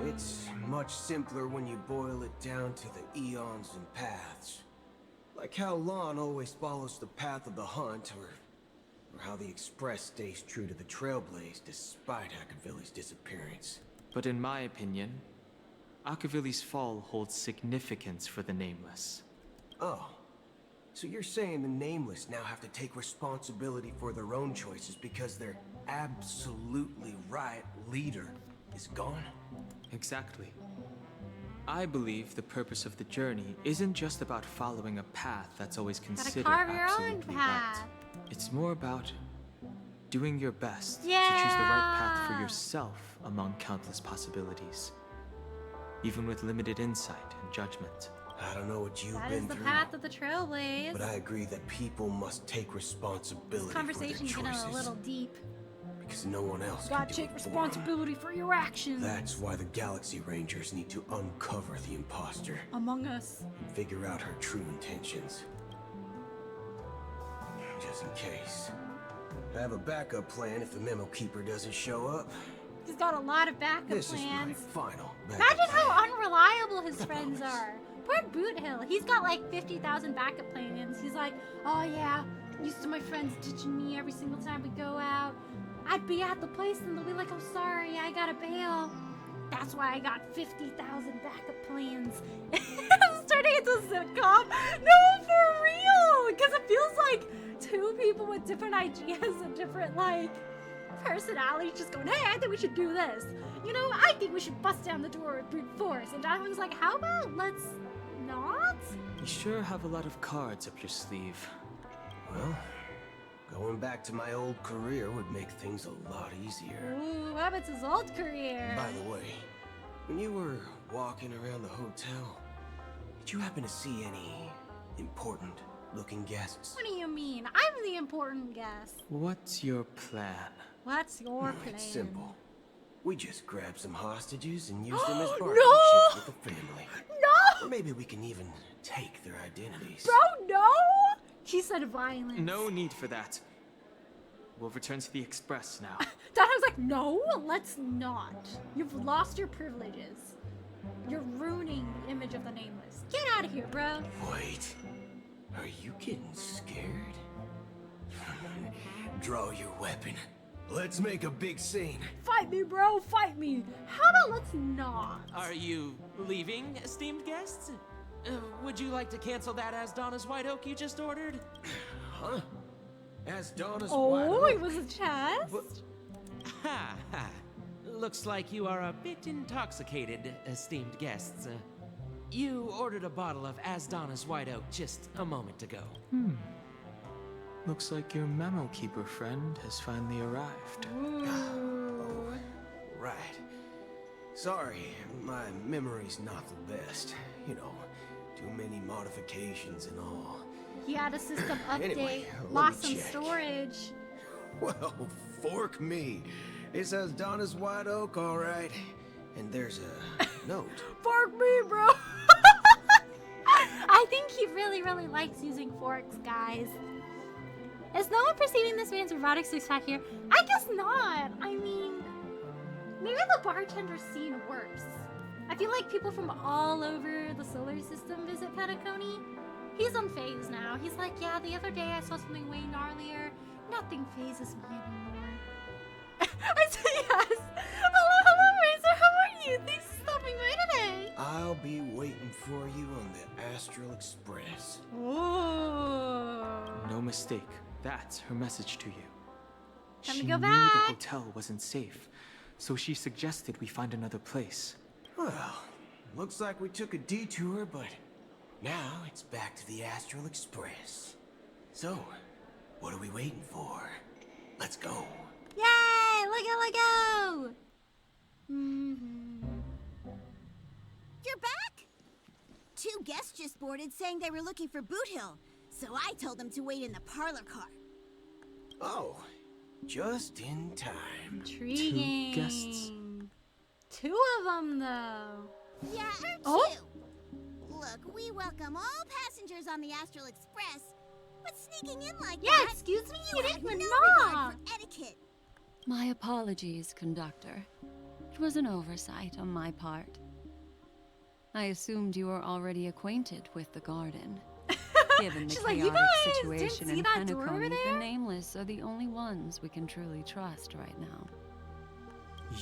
L: It's much simpler when you boil it down to the eons and paths. Like how Lon always follows the path of the hunt, or how the Express stays true to the Trailblaze despite Akavilli's disappearance.
K: But in my opinion, Akavilli's fall holds significance for the Nameless.
L: Oh, So you're saying the Nameless now have to take responsibility for their own choices because their absolutely right leader is gone?
K: Exactly. I believe the purpose of the journey isn't just about following a path that's always considered
A: carve your own
K: absolutely
A: path.
K: right. It's more about doing your best to choose the
A: Yeah.
K: right path for yourself among countless possibilities, even with limited insight and judgment.
L: I don't know what you've
A: That
L: been
A: is the
L: through,
A: path of the Trailblaze.
L: but I agree that people must take responsibility
A: This
L: for their
A: conversation's getting
L: choices.
A: a little deep.
L: Because no one else
A: You gotta
L: can do
A: take
L: it for 'em.
A: responsibility for your actions.
L: That's why the Galaxy Rangers need to uncover the imposter
A: Among Us.
L: and figure out her true intentions. Just in case. I have a backup plan if the Memo Keeper doesn't show up.
A: He's got a lot of backup
L: This
A: plans.
L: is my final backup
A: Imagine how unreliable his friends are. Poor Boot Hill. He's got like 50,000 backup plans. He's like, oh yeah, used to my friends ditching me every single time we go out. I'd be at the place and they'll be like, oh sorry, I gotta bail. That's why I got 50,000 backup plans. It's turning into a sitcom. No, for real. Because it feels like two people with different ideas and different like personalities just going, hey, I think we should do this. You know, I think we should bust down the door with brute force. And Donovan's like, how about let's not?
K: You sure have a lot of cards up your sleeve.
L: Well, going back to my old career would make things a lot easier.
A: Ooh, what about his old career?
L: By the way, when you were walking around the hotel, did you happen to see any important looking guests?
A: What do you mean? I'm the important guest.
K: What's your plan?
A: What's your plan?
L: It's simple. We just grab some hostages and use them as
A: No!
L: bargaining chips with the family.
A: No!
L: Or maybe we can even take their identities.
A: Bro, no! He said violence.
K: No need for that. We'll return to the Express now.
A: Donovan's like, no, let's not. You've lost your privileges. You're ruining the image of the Nameless. Get out of here, bro.
L: Wait, are you getting scared? Draw your weapon. Let's make a big scene.
A: Fight me, bro, fight me. How about let's not?
Q: Are you leaving, esteemed guests? Would you like to cancel that As Donna's White Oak you just ordered?
L: Huh? As Donna's
A: Oh,
L: White
A: it
L: Oak?
A: was a chest?
Q: Ha ha. Looks like you are a bit intoxicated, esteemed guests. You ordered a bottle of As Donna's White Oak just a moment ago.
K: Looks like your Memo Keeper friend has finally arrived.
L: Oh, right. Sorry, my memory's not the best. You know, too many modifications and all.
A: He had a system update,
L: Anyway, let me
A: lost some
L: check.
A: storage.
L: Well, fork me. It says Donna's White Oak, all right. And there's a note.
A: Fork me, bro. I think he really, really likes using forks, guys. Is no one perceiving this man's erotic six-pack here? I guess not. I mean, maybe the bartender's seen worse. I feel like people from all over the solar system visit Petacone. He's unfazed now. He's like, yeah, the other day I saw something way gnarlier. Nothing phases me anymore. I said yes. Hello, Razor. How are you? Thanks for stopping by today.
L: I'll be waiting for you on the Astral Express.
A: Ooh.
K: No mistake. That's her message to you.
A: Time to
K: She
A: go
K: knew
A: back.
K: the hotel wasn't safe, so she suggested we find another place.
L: Well, looks like we took a detour, but now it's back to the Astral Express. So, what are we waiting for? Let's go.
A: Yay! Let go! Mm-hmm.
M: You're back? Two guests just boarded saying they were looking for Boot Hill, so I told them to wait in the parlor car.
L: Oh, just in time.
A: Intriguing.
K: Two guests.
A: Two of them, though.
M: Yeah,
A: Oh.
M: two. Look, we welcome all passengers on the Astral Express, but sneaking in like
A: Yeah,
M: that,
A: excuse me,
M: you
A: you
M: have
A: didn't
M: no
A: knock.
M: regard for etiquette.
R: My apologies, conductor. It was an oversight on my part. I assumed you were already acquainted with the garden. Given the
A: She's like, you
R: chaotic
A: guys didn't
R: situation
A: see
R: in
A: that door over
R: Penacony,
A: there?
R: the Nameless are the only ones we can truly trust right now.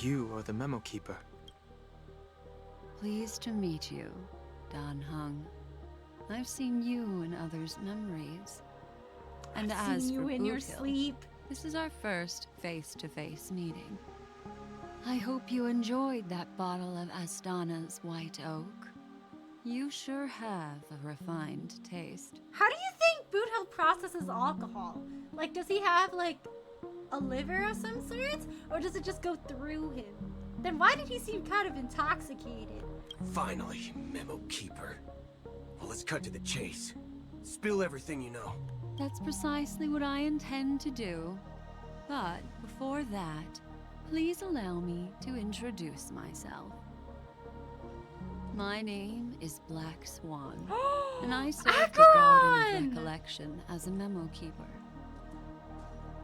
K: You are the Memo Keeper.
R: Pleased to meet you, Dan Hung. I've seen you in others' memories. And
A: I've
R: as
A: seen you
R: for
A: in your
R: Boot Hill,
A: sleep.
R: this is our first face-to-face meeting. I hope you enjoyed that bottle of Astana's white oak. You sure have a refined taste.
A: How do you think Boot Hill processes alcohol? Like, does he have, like, a liver of some sort? Or does it just go through him? Then why did he seem kind of intoxicated?
L: Finally, Memo Keeper. Well, let's cut to the chase. Spill everything you know.
R: That's precisely what I intend to do. But before that, please allow me to introduce myself. My name is Black Swan, and I serve the Garden of Recollection as a memo keeper.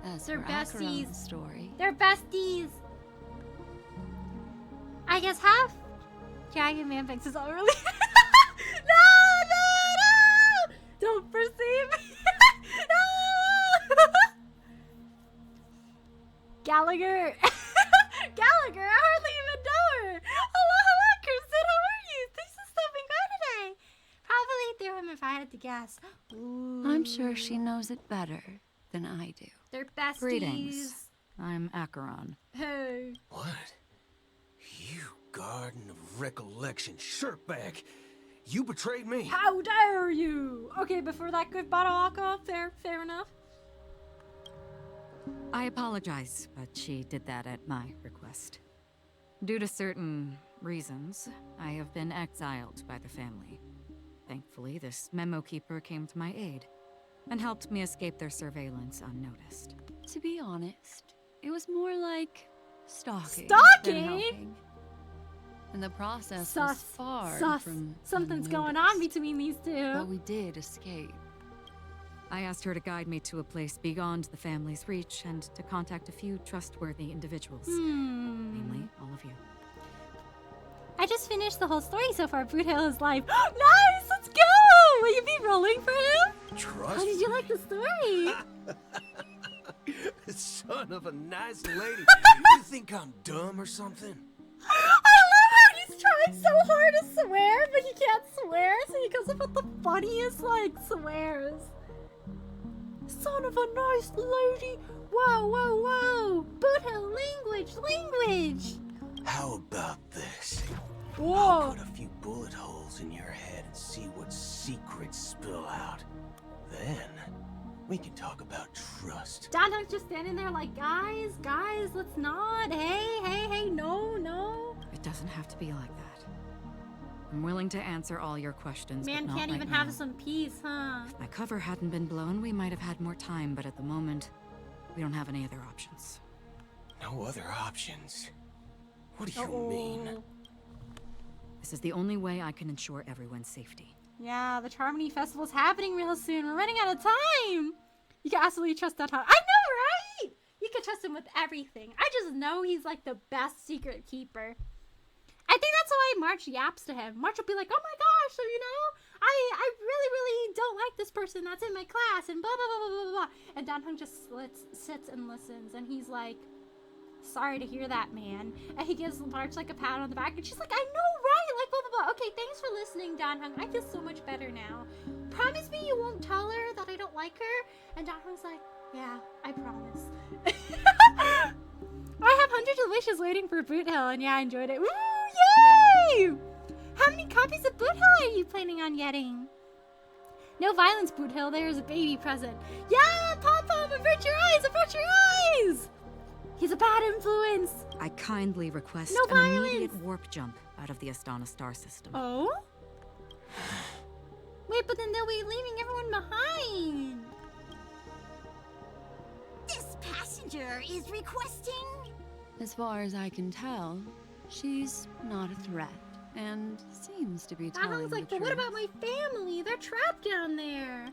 R: As
A: They're
R: for
A: besties.
R: Acheron's story,
A: They're besties. I guess half Dragon Man thinks is all really. No! Don't perceive me. No! Gallagher. Gallagher, I hardly even know her. Hello, Kristen, how are you? Thanks for stopping by today. Probably threw him if I had to guess. Ooh.
R: I'm sure she knows it better than I do.
A: They're besties.
S: Greetings. I'm Acheron.
A: Hey.
L: What? You Garden of Recollection shirtbag. You betrayed me.
A: How dare you? Okay, before that good bottle of alcohol, fair enough.
S: I apologize, but she did that at my request. Due to certain reasons, I have been exiled by the family. Thankfully, this memo keeper came to my aid and helped me escape their surveillance unnoticed.
R: To be honest, it was more like stalking.
A: Stalking?
R: Than helping. And the process
A: Sus.
R: was far
A: Sus.
R: from
A: Something's going
R: unnoticed.
A: on between these two.
R: But we did escape.
S: I asked her to guide me to a place beyond the family's reach and to contact a few trustworthy individuals. Namely, all of you.
A: I just finished the whole story so far. Boot Hill is live. Nice! Let's go! Will you be rolling for him?
L: Trust
A: How did you like the story?
L: Son of a nice lady. You think I'm dumb or something?
A: I love how he's trying so hard to swear, but he can't swear, so he goes up with the funniest, like, swears. Son of a nice lady. Whoa, whoa, whoa. Boot Hill, language.
L: How about this?
A: Whoa.
L: I'll put a few bullet holes in your head and see what secrets spill out. Then, we can talk about trust.
A: Donhug's just standing there like, guys, let's not. Hey, no.
S: It doesn't have to be like that. I'm willing to answer all your questions,
A: Man
S: but not
A: can't
S: right
A: even
S: now.
A: have some peace, huh?
S: If my cover hadn't been blown, we might have had more time, but at the moment, we don't have any other options.
L: No other options? What do you mean?
S: This is the only way I can ensure everyone's safety.
A: Yeah, the Charmony Festival's happening real soon. We're running out of time. You can absolutely trust that. I know, right? You can trust him with everything. I just know he's like the best secret keeper. I think that's why March yaps to him. March will be like, oh my gosh, so you know, I really don't like this person that's in my class and blah, blah, blah, blah, blah, blah. And Donhung just sits and listens, and he's like, sorry to hear that, man. And he gives March like a pat on the back, and she's like, I know, right? Like, blah, blah, blah. Okay, thanks for listening, Donhung. I feel so much better now. Promise me you won't tell her that I don't like her? And Donhung's like, yeah, I promise. I have hundreds of wishes waiting for Boot Hill, and yeah, I enjoyed it. Woo, yay! How many copies of Boot Hill are you planning on getting? No violence, Boot Hill. There is a baby present. Yeah, Pom-Pom, avert your eyes! He's a bad influence.
S: I kindly request
A: No
S: an
A: violence.
S: immediate warp jump out of the Astana star system.
A: Oh? Wait, but then they'll be leaving everyone behind.
M: This passenger is requesting.
R: As far as I can tell, she's not a threat and seems to be telling
A: Donhung's like,
R: the
A: but what
R: truth.
A: about my family? They're trapped down there.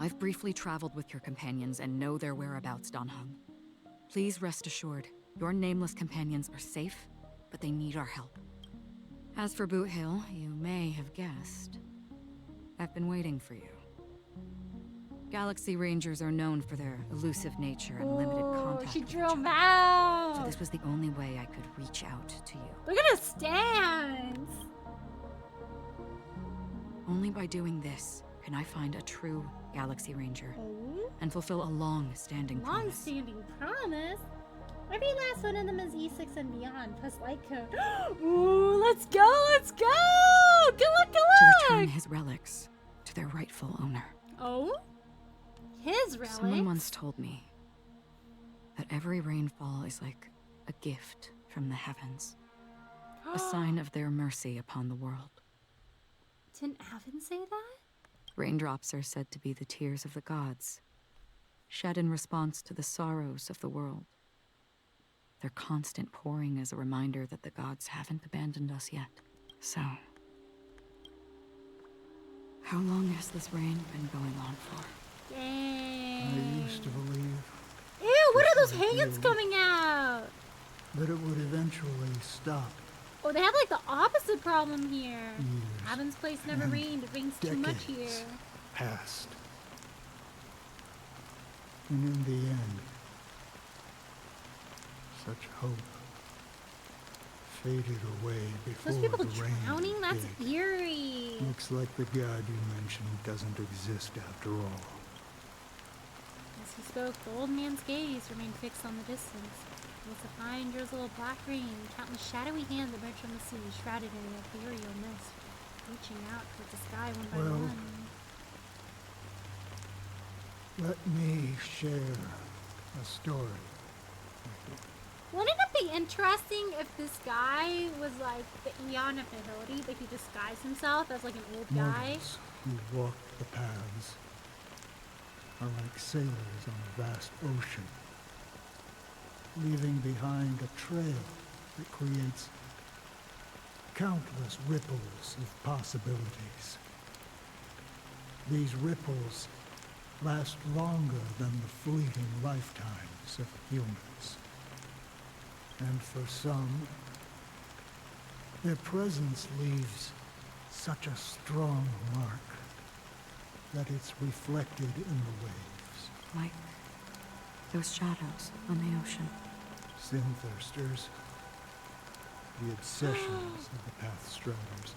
S: I've briefly traveled with your companions and know their whereabouts, Donhung. Please rest assured, your nameless companions are safe, but they need our help. As for Boot Hill, you may have guessed. I've been waiting for you. Galaxy Rangers are known for their elusive nature and limited contact.
A: She
S: with
A: drew
S: each
A: him
S: other.
A: out.
S: So this was the only way I could reach out to you.
A: Look at his stance.
S: Only by doing this can I find a true Galaxy Ranger and fulfill a long-standing promise.
A: Long-standing promise? Maybe last one of them is E6 and beyond, plus light code. Ooh, let's go, let's go! Good luck, good
S: To
A: luck!
S: return his relics to their rightful owner.
A: Oh? His relics?
S: Someone once told me that every rainfall is like a gift from the heavens, a sign of their mercy upon the world.
A: Didn't Avon say that?
S: Raindrops are said to be the tears of the gods, shed in response to the sorrows of the world. Their constant pouring is a reminder that the gods haven't abandoned us yet. So, how long has this rain been going on for?
A: Dang.
T: I used to believe
A: Ew, what are those
T: just like
A: hands
T: you,
A: coming out?
T: that it would eventually stop.
A: Oh, they have like the opposite problem here.
T: Years
A: Avon's place never
T: and
A: rained. It rains too much here.
T: decades Passed. And in the end, such hope faded away before
A: Those people
T: the rain
A: drowning? That's
T: did.
A: eerie.
T: Looks like the god you mentioned doesn't exist after all.
A: As he spoke, the old man's gaze remained fixed on the distance. It was a fine drizzle of black rain, countless shadowy hands emerged from the sea, shrouded in an ethereal mist, reaching out toward the sky one by
T: Well,
A: one.
T: let me share a story.
A: Wouldn't it be interesting if this guy was like the Eon of Nobility, but he disguised himself as like an old guy?
T: Mortals who walk the paths are like sailors on a vast ocean, leaving behind a trail that creates countless ripples of possibilities. These ripples last longer than the fleeting lifetimes of humans. And for some, their presence leaves such a strong mark that it's reflected in the waves.
S: Like those shadows on the ocean.
T: Sin-thirsters, the obsessions of the Pathstriders,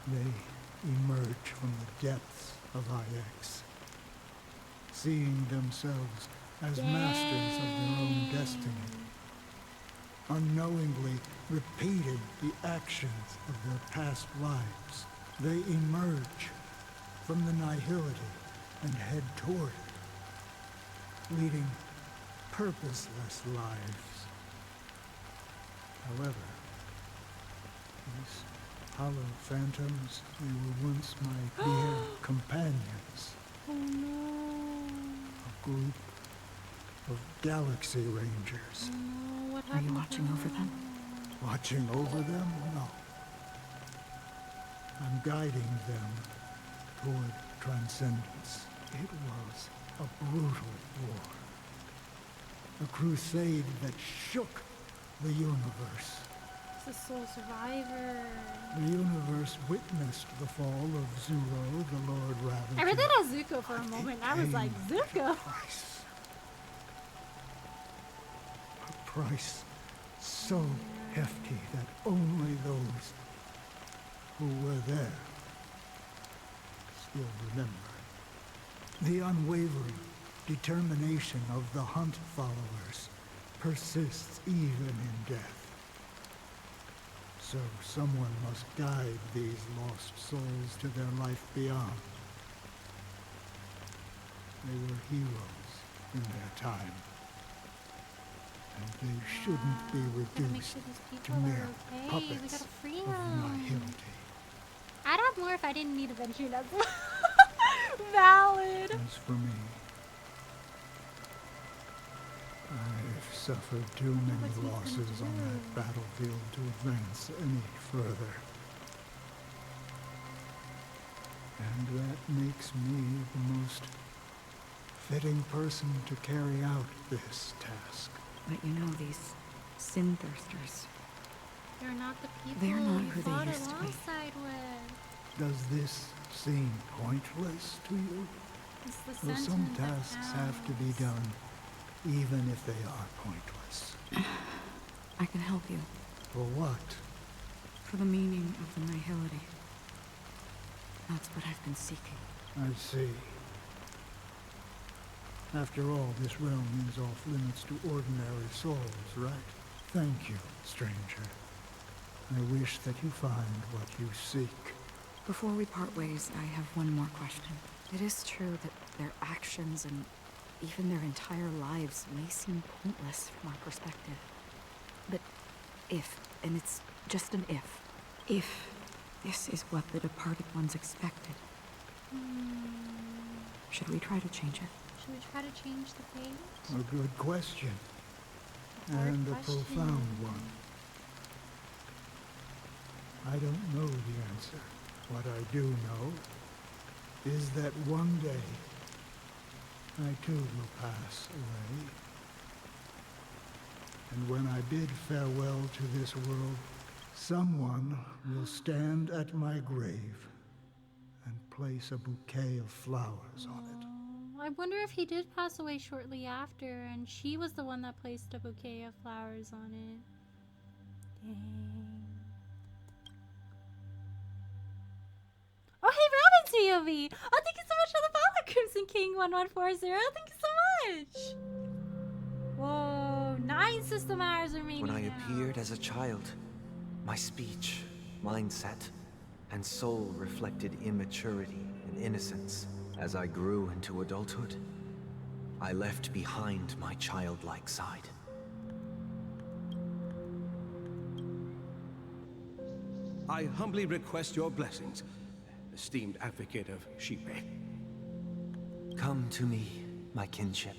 T: they emerge from the depths of IX, seeing themselves as masters of their own destiny, unknowingly repeated the actions of their past lives. They emerge from the nihility and head toward it, leading purposeless lives. However, these hollow phantoms, they were once my dear companions.
A: Oh no.
T: A group of Galaxy Rangers.
A: Oh no, what
S: Are
A: happened
S: you
A: to
S: watching over them?
T: Watching over them? No. I'm guiding them toward transcendence. It was a brutal war. A crusade that shook the universe.
A: It's a soul survivor.
T: The universe witnessed the fall of Zuro, the Lord Ravager.
A: I read that as Zuko for a moment, and I was like, Zuko?
T: A price so hefty that only those who were there still remember. The unwavering determination of the Hunt followers persists even in death. So someone must guide these lost souls to their life beyond. They were heroes in their time. And they shouldn't be reduced to mere puppets of nihility.
A: I'd have more if I didn't need adventure nuts. Valid.
T: As for me, I've suffered too many losses on that battlefield to advance any further. And that makes me the most fitting person to carry out this task.
S: But you know, these sin-thirsters,
A: They're not the people
S: they're not
A: you
S: who
A: fought
S: they used to be.
A: alongside with.
T: Does this seem pointless to you?
A: It's the
T: Well, some
A: sentiment that
T: tasks have to be done, even if they are pointless.
S: I can help you.
T: For what?
S: For the meaning of the nihility. That's what I've been seeking.
T: I see. After all, this realm is off limits to ordinary souls, right? Thank you, stranger. I wish that you find what you seek.
S: Before we part ways, I have one more question. It is true that their actions and even their entire lives may seem pointless from our perspective. But if, and it's just an if this is what the departed ones expected, should we try to change it?
A: Should we try to change the fate?
T: A good question. And a profound one. I don't know the answer. What I do know is that one day I too will pass away. And when I bid farewell to this world, someone will stand at my grave and place a bouquet of flowers on it.
A: I wonder if he did pass away shortly after, and she was the one that placed a bouquet of flowers on it. Dang. Oh, hey, Robin's POV! Oh, thank you so much for the follow, Crimson King 1140. Thank you so much. Whoa, 9 system hours remaining.
B: When I
A: now.
B: appeared as a child, my speech, mindset, and soul reflected immaturity and innocence. As I grew into adulthood, I left behind my childlike side.
U: I humbly request your blessings, esteemed advocate of Shipe.
B: Come to me, my kinship.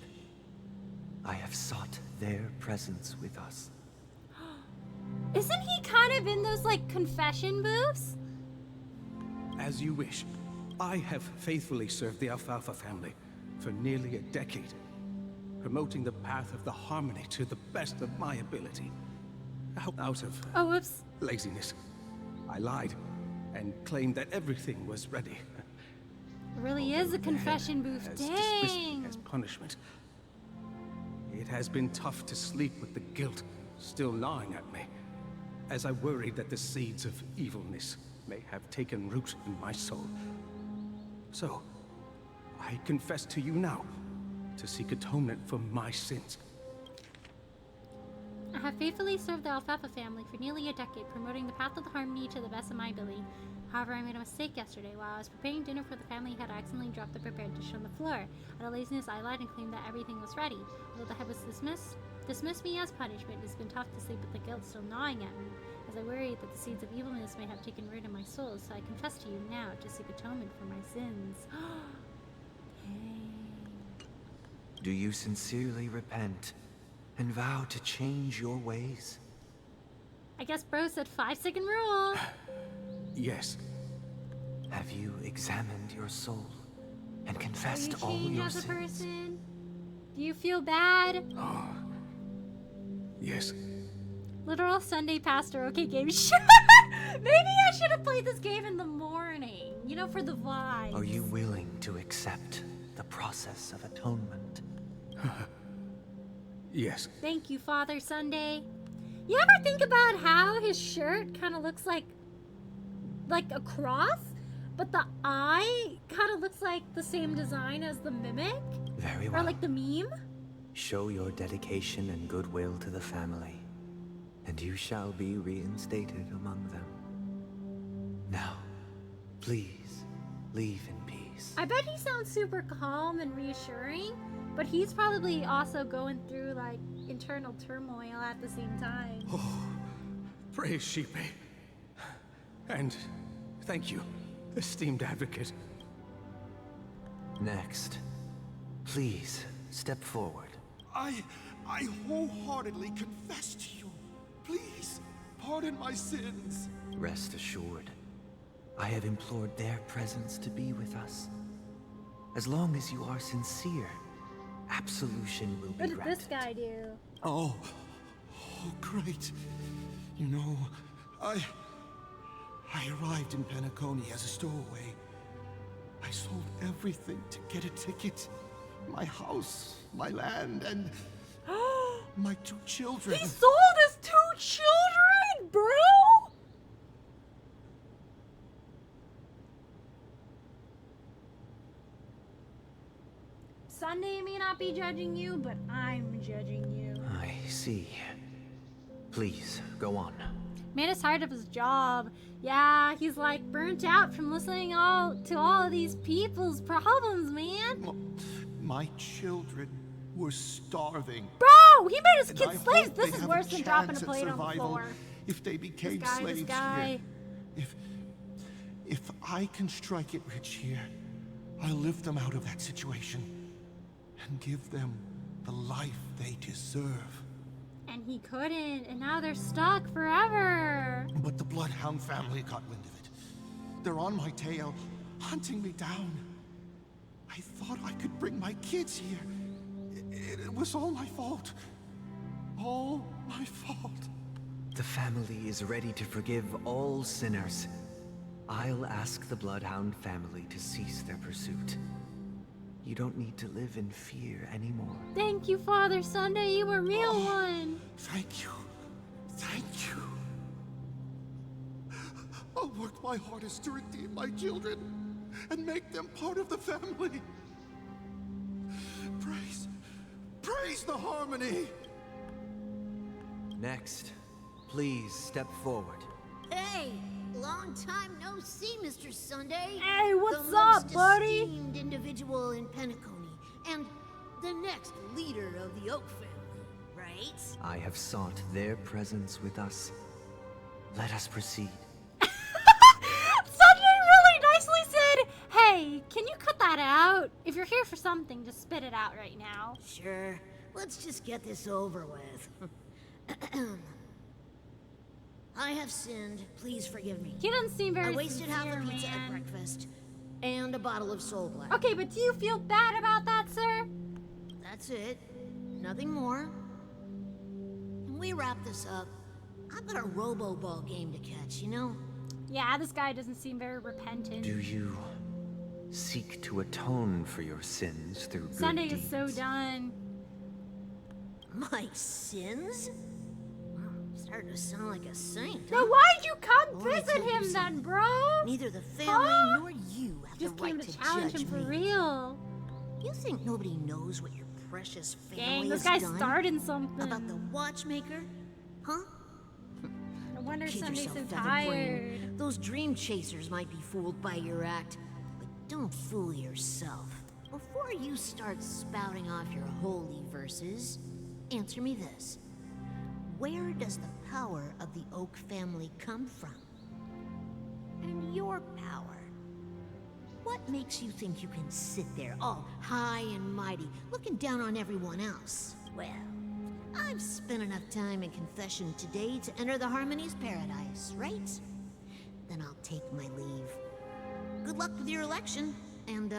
B: I have sought their presence with us.
A: Isn't he kind of in those, like, confession booths?
U: As you wish. I have faithfully served the Alfalfa family for nearly a decade, promoting the path of the harmony to the best of my ability. Out of
A: whoops.
U: laziness, I lied and claimed that everything was ready.
A: It really is a confession booth.
U: Has dismissed me
A: Dang.
U: as punishment. It has been tough to sleep with the guilt still gnawing at me, as I worried that the seeds of evilness may have taken root in my soul. So, I confess to you now, to seek atonement for my sins.
A: I have faithfully served the Alfalfa family for nearly a decade, promoting the path of the harmony to the best of my ability. However, I made a mistake yesterday. While I was preparing dinner for the family, I had accidentally dropped the prepared dish on the floor. Out of laziness, I lied and claimed that everything was ready. Although the head was dismissed me as punishment, it's been tough to sleep with the guilt still gnawing at me, as I worried that the seeds of evilness may have taken root in my soul. So I confess to you now to seek atonement for my sins.
B: Do you sincerely repent and vow to change your ways?
A: I guess bro said 5-second rule.
U: Yes.
B: Have you examined your soul and
A: Are you
B: confessed all
A: changed
B: your
A: as a
B: sins?
A: person? Do you feel bad?
U: Yes.
A: Literal Sunday pastor. Okay, game. Maybe I should have played this game in the morning. You know, for the vibe.
B: Are you willing to accept the process of atonement?
U: Yes.
A: Thank you, Father Sunday. You ever think about how his shirt kind of looks like a cross, but the eye kind of looks like the same design as the mimic?
B: Very well.
A: Or like the meme?
B: Show your dedication and goodwill to the family, and you shall be reinstated among them. Now, please, leave in peace.
A: I bet he sounds super calm and reassuring, but he's probably also going through like internal turmoil at the same time.
U: Praise Shipe. And thank you, esteemed advocate.
B: Next, please step forward.
V: I wholeheartedly confess to you. Please, pardon my sins.
B: Rest assured, I have implored their presence to be with us. As long as you are sincere, absolution will be
A: What did
B: granted.
A: this guy do?
V: Oh, great. You know, I arrived in Penacony as a stowaway. I sold everything to get a ticket. My house, my land, and my 2 children.
A: He sold his 2 children, bro! Sunday may not be judging you, but I'm judging you.
B: I see. Please, go on.
A: Man is tired of his job. Yeah, he's like burnt out from listening to all of these people's problems, man.
V: My children were starving.
A: Bro, he made his
V: And
A: kids
V: I
A: slaves.
V: hope
A: This
V: they
A: is
V: have
A: worse
V: a
A: than dropping a
V: chance at
A: plate on the
V: survival
A: floor.
V: if they became
A: This
V: slaves
A: guy.
V: here. If I can strike it rich here, I'll lift them out of that situation and give them the life they deserve.
A: And he couldn't, and now they're stuck forever.
V: But the Bloodhound family got wind of it. They're on my tail, hunting me down. I thought I could bring my kids here. It was all my fault. All my fault.
B: The family is ready to forgive all sinners. I'll ask the Bloodhound family to cease their pursuit. You don't need to live in fear anymore.
A: Thank you, Father Sunday. You were a real one.
V: Thank you. Thank you. I'll work my hardest to redeem my children and make them part of the family. Praise the harmony.
B: Next, please step forward.
D: Hey, long time no see, Mr. Sunday.
A: Hey, what's
D: the
A: up,
D: most
A: buddy?
D: esteemed individual in Penacony, and the next leader of the Oak family, right?
B: I have sought their presence with us. Let us proceed.
A: Sunday really nicely said, hey, can you cut that out? If you're here for something, just spit it out right now.
D: Sure. Let's just get this over with. I have sinned. Please forgive me.
A: He doesn't seem very
D: I wasted half a
A: sincere,
D: pizza
A: man.
D: at breakfast and a bottle of Soul Black.
A: Okay, but do you feel bad about that, sir?
D: That's it. Nothing more. When we wrap this up, I've got a robo-ball game to catch, you know?
A: Yeah, this guy doesn't seem very repentant.
B: Do you seek to atone for your sins through good
A: Sunday
B: deeds?
A: is so done.
D: My sins? Wow, I'm starting to sound like a saint.
A: Now
D: huh?
A: why'd you come
D: Well, let me
A: visit
D: tell you
A: him then,
D: something.
A: bro?
D: Neither the family
A: Huh?
D: nor you have
A: Just
D: the right
A: came
D: to
A: to challenge
D: judge
A: him for
D: me.
A: real.
D: You think nobody knows what your precious family
A: Dang, this
D: has
A: guy's
D: done
A: starting something.
D: about the watchmaker? Huh?
A: No wonder
D: Kid
A: Sunday's
D: yourself,
A: so
D: featherbrain.
A: tired.
D: Those dream chasers might be fooled by your act, but don't fool yourself. Before you start spouting off your holy verses, answer me this. Where does the power of the Oak family come from? And your power? What makes you think you can sit there all high and mighty, looking down on everyone else? Well, I've spent enough time in confession today to enter the Harmony's paradise, right? Then I'll take my leave. Good luck with your election, and,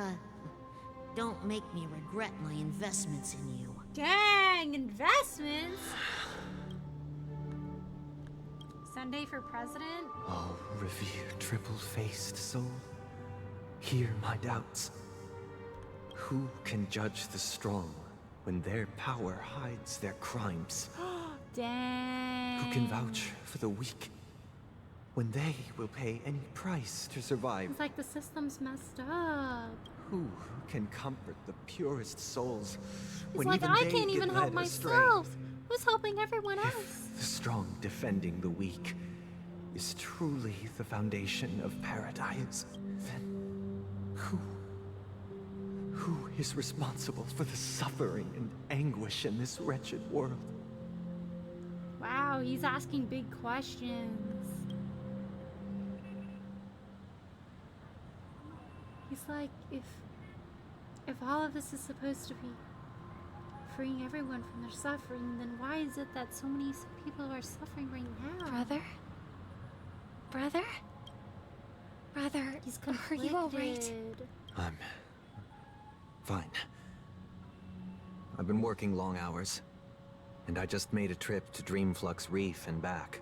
D: don't make me regret my investments in you.
A: Dang, investments? Sunday for president?
B: Oh, revered triple-faced soul, hear my doubts. Who can judge the strong when their power hides their crimes?
A: Dang.
B: Who can vouch for the weak when they will pay any price to survive?
A: It's like the system's messed up.
B: Who can comfort the purest souls
A: It's
B: when
A: like
B: even
A: I
B: they
A: can't
B: get
A: even help
B: led astray?
A: myself. Who's helping everyone else?
B: The strong defending the weak is truly the foundation of paradise. Then who is responsible for the suffering and anguish in this wretched world?
A: Wow, he's asking big questions. He's like, if all of this is supposed to be freeing everyone from their suffering, then why is it that so many people are suffering right now?
S: Brother? Brother? Brother,
A: He's
S: are you all right?
A: conflicted.
B: I'm fine. I've been working long hours, and I just made a trip to Dreamflux Reef and back.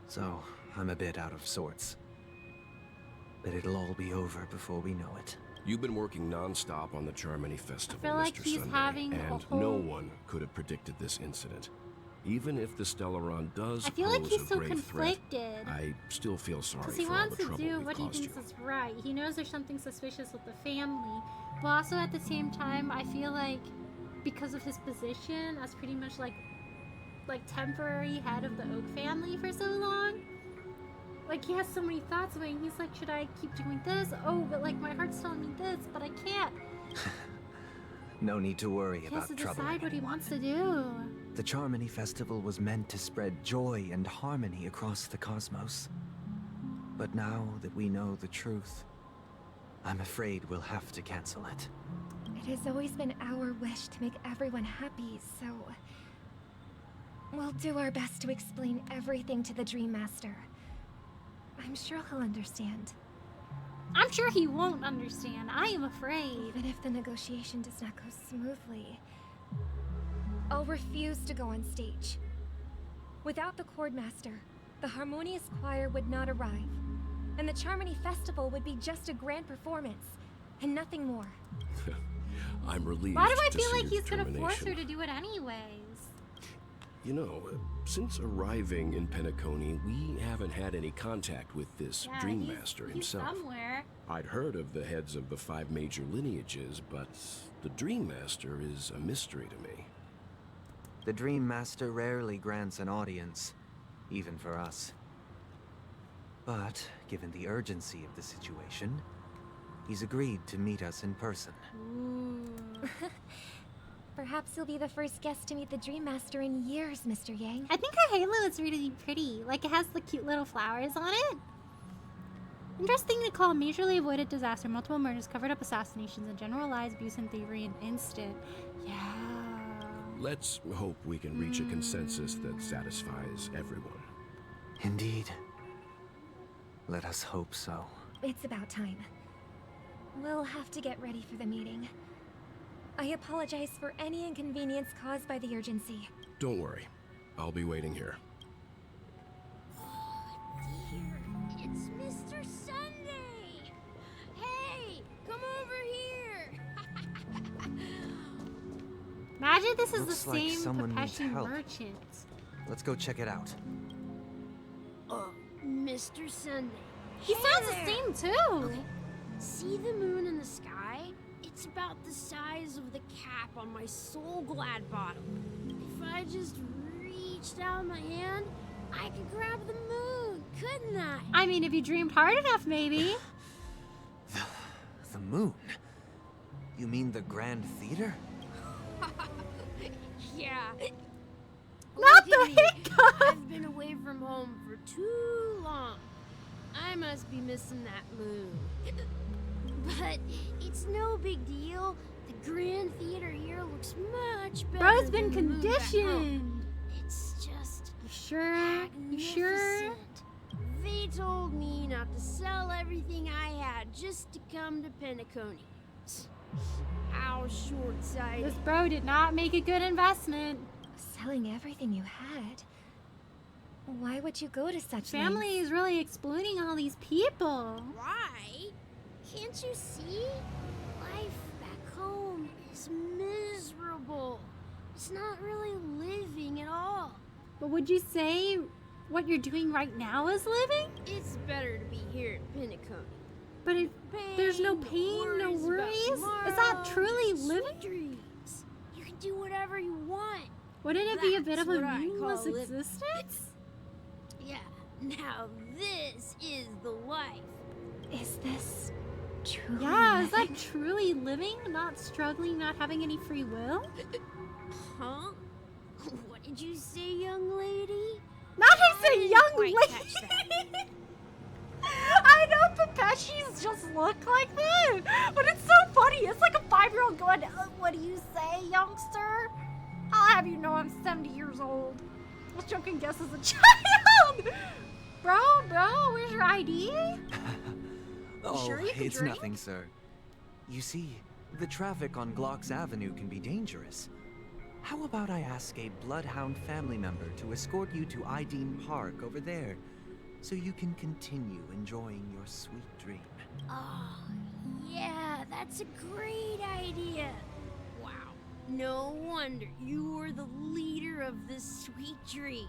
B: So, I'm a bit out of sorts. But it'll all be over before we know it.
I: You've been working non-stop on the Charmony Festival,
A: I feel like
I: Mr.
A: he's
I: Sunday,
A: having a
I: and
A: whole-
I: no one could have predicted this incident. Even if the Stellaron does
A: I feel like
I: pose
A: he's
I: a
A: so
I: grave threat,
A: conflicted.
I: I still feel sorry
A: Because he
I: for all
A: wants
I: the
A: to
I: trouble
A: do
I: we've
A: what he
I: caused
A: thinks
I: you.
A: is right. He knows there's something suspicious with the family, But also at the same time, I feel like because of his position as pretty much like temporary head of the Oak family for so long, like he has so many thoughts away, and he's like, should I keep doing this? Oh, but like my heart's telling me this, but I can't.
B: No need to worry
A: He has
B: about
A: to
B: trouble.
A: decide what he wants to do.
B: The Charmony Festival was meant to spread joy and harmony across the cosmos. But now that we know the truth, I'm afraid we'll have to cancel it.
G: It has always been our wish to make everyone happy, so... we'll do our best to explain everything to the Dream Master. I'm sure he'll understand.
A: I'm sure he won't understand. I am afraid.
G: Even if the negotiation does not go smoothly, I'll refuse to go on stage. Without the Chord Master, the Harmonious Choir would not arrive, and the Charmony Festival would be just a grand performance, and nothing more.
H: I'm relieved.
A: Why do I
H: to
A: feel
H: see
A: like
H: your
A: he's gonna force her
H: determination.
A: to do it anyways?
H: You know, since arriving in Penacony, we haven't had any contact with this
A: Yeah,
H: Dream
A: he's-
H: Master
A: he's
H: himself.
A: somewhere.
H: I'd heard of the heads of the 5 major lineages, but the Dream Master is a mystery to me.
B: The Dream Master rarely grants an audience, even for us. But, given the urgency of the situation, he's agreed to meet us in person.
G: Perhaps you'll be the first guest to meet the Dream Master in years, Mr. Yang.
A: I think her halo is really pretty. Like, it has the cute little flowers on it. Interesting to call a majorly avoided disaster, multiple murders, covered up assassinations, and generalized abuse and thievery an instant. Yeah.
H: Let's hope we can reach a consensus that satisfies everyone.
B: Indeed. Let us hope so.
G: It's about time. We'll have to get ready for the meeting. I apologize for any inconvenience caused by the urgency.
H: Don't worry. I'll be waiting here.
M: It's Mr. Sunday! Hey, come over here!
A: Imagine this is
B: Looks
A: the
B: like
A: same
B: someone needs
A: Pepeshi
B: help.
A: merchant.
B: Let's go check it out.
M: Mr. Sunday.
A: He sounds the same too.
M: Okay. See the moon in the sky? It's about the size of the cap on my Soul Glad bottle. If I just reached out my hand, I could grab the moon, couldn't I?
A: I mean, if you dreamed hard enough, maybe.
B: The moon? You mean the Grand Theater?
M: Yeah.
A: Not
M: Look
A: the
M: at me.
A: hiccup!
M: I've been away from home for too long. I must be missing that moon. But it's no big deal. The Grand Theater here looks much better.
A: Bro's been
M: than the moon back home.
A: conditioned.
M: It's just
A: You sure? You sure?
M: magnificent. They told me not to sell everything I had just to come to Penacony. How short-sighted.
A: This bro did not make a good investment.
G: Selling everything you had? Why would you go to such
A: Family
G: lengths?
A: is really exploiting all these people.
M: Why? Can't you see? Life back home is miserable. It's not really living at all.
A: But would you say what you're doing right now is living?
M: It's better to be here at Penacony.
A: But if there's no pain, no worries, is that truly living?
M: Dreams. You can do whatever you want.
A: Wouldn't it be a bit
M: That's
A: of a
M: what I
A: meaningless
M: call living.
A: existence?
M: Yeah. Now this is the life.
G: Is this truly
A: Yeah, is
G: living?
A: that truly living? Not struggling, not having any free will?
M: Huh? What did you say, young lady?
A: Not to say
M: didn't
A: young
M: quite
A: lady!
M: catch that.
A: I know Pepeshis just look like that, but it's so funny. It's like a 5-year-old going, what do you say, youngster? I'll have you know I'm 70 years old. Which you can guess as a child. Bro, where's your ID?
B: Oh,
A: sure you can
B: it's
A: drink?
B: nothing, sir. You see, the traffic on Glock's Avenue can be dangerous. How about I ask a Bloodhound family member to escort you to Ideen Park over there, so you can continue enjoying your sweet dream?
M: Oh, yeah, that's a great idea. Wow. No wonder you were the leader of this sweet dream.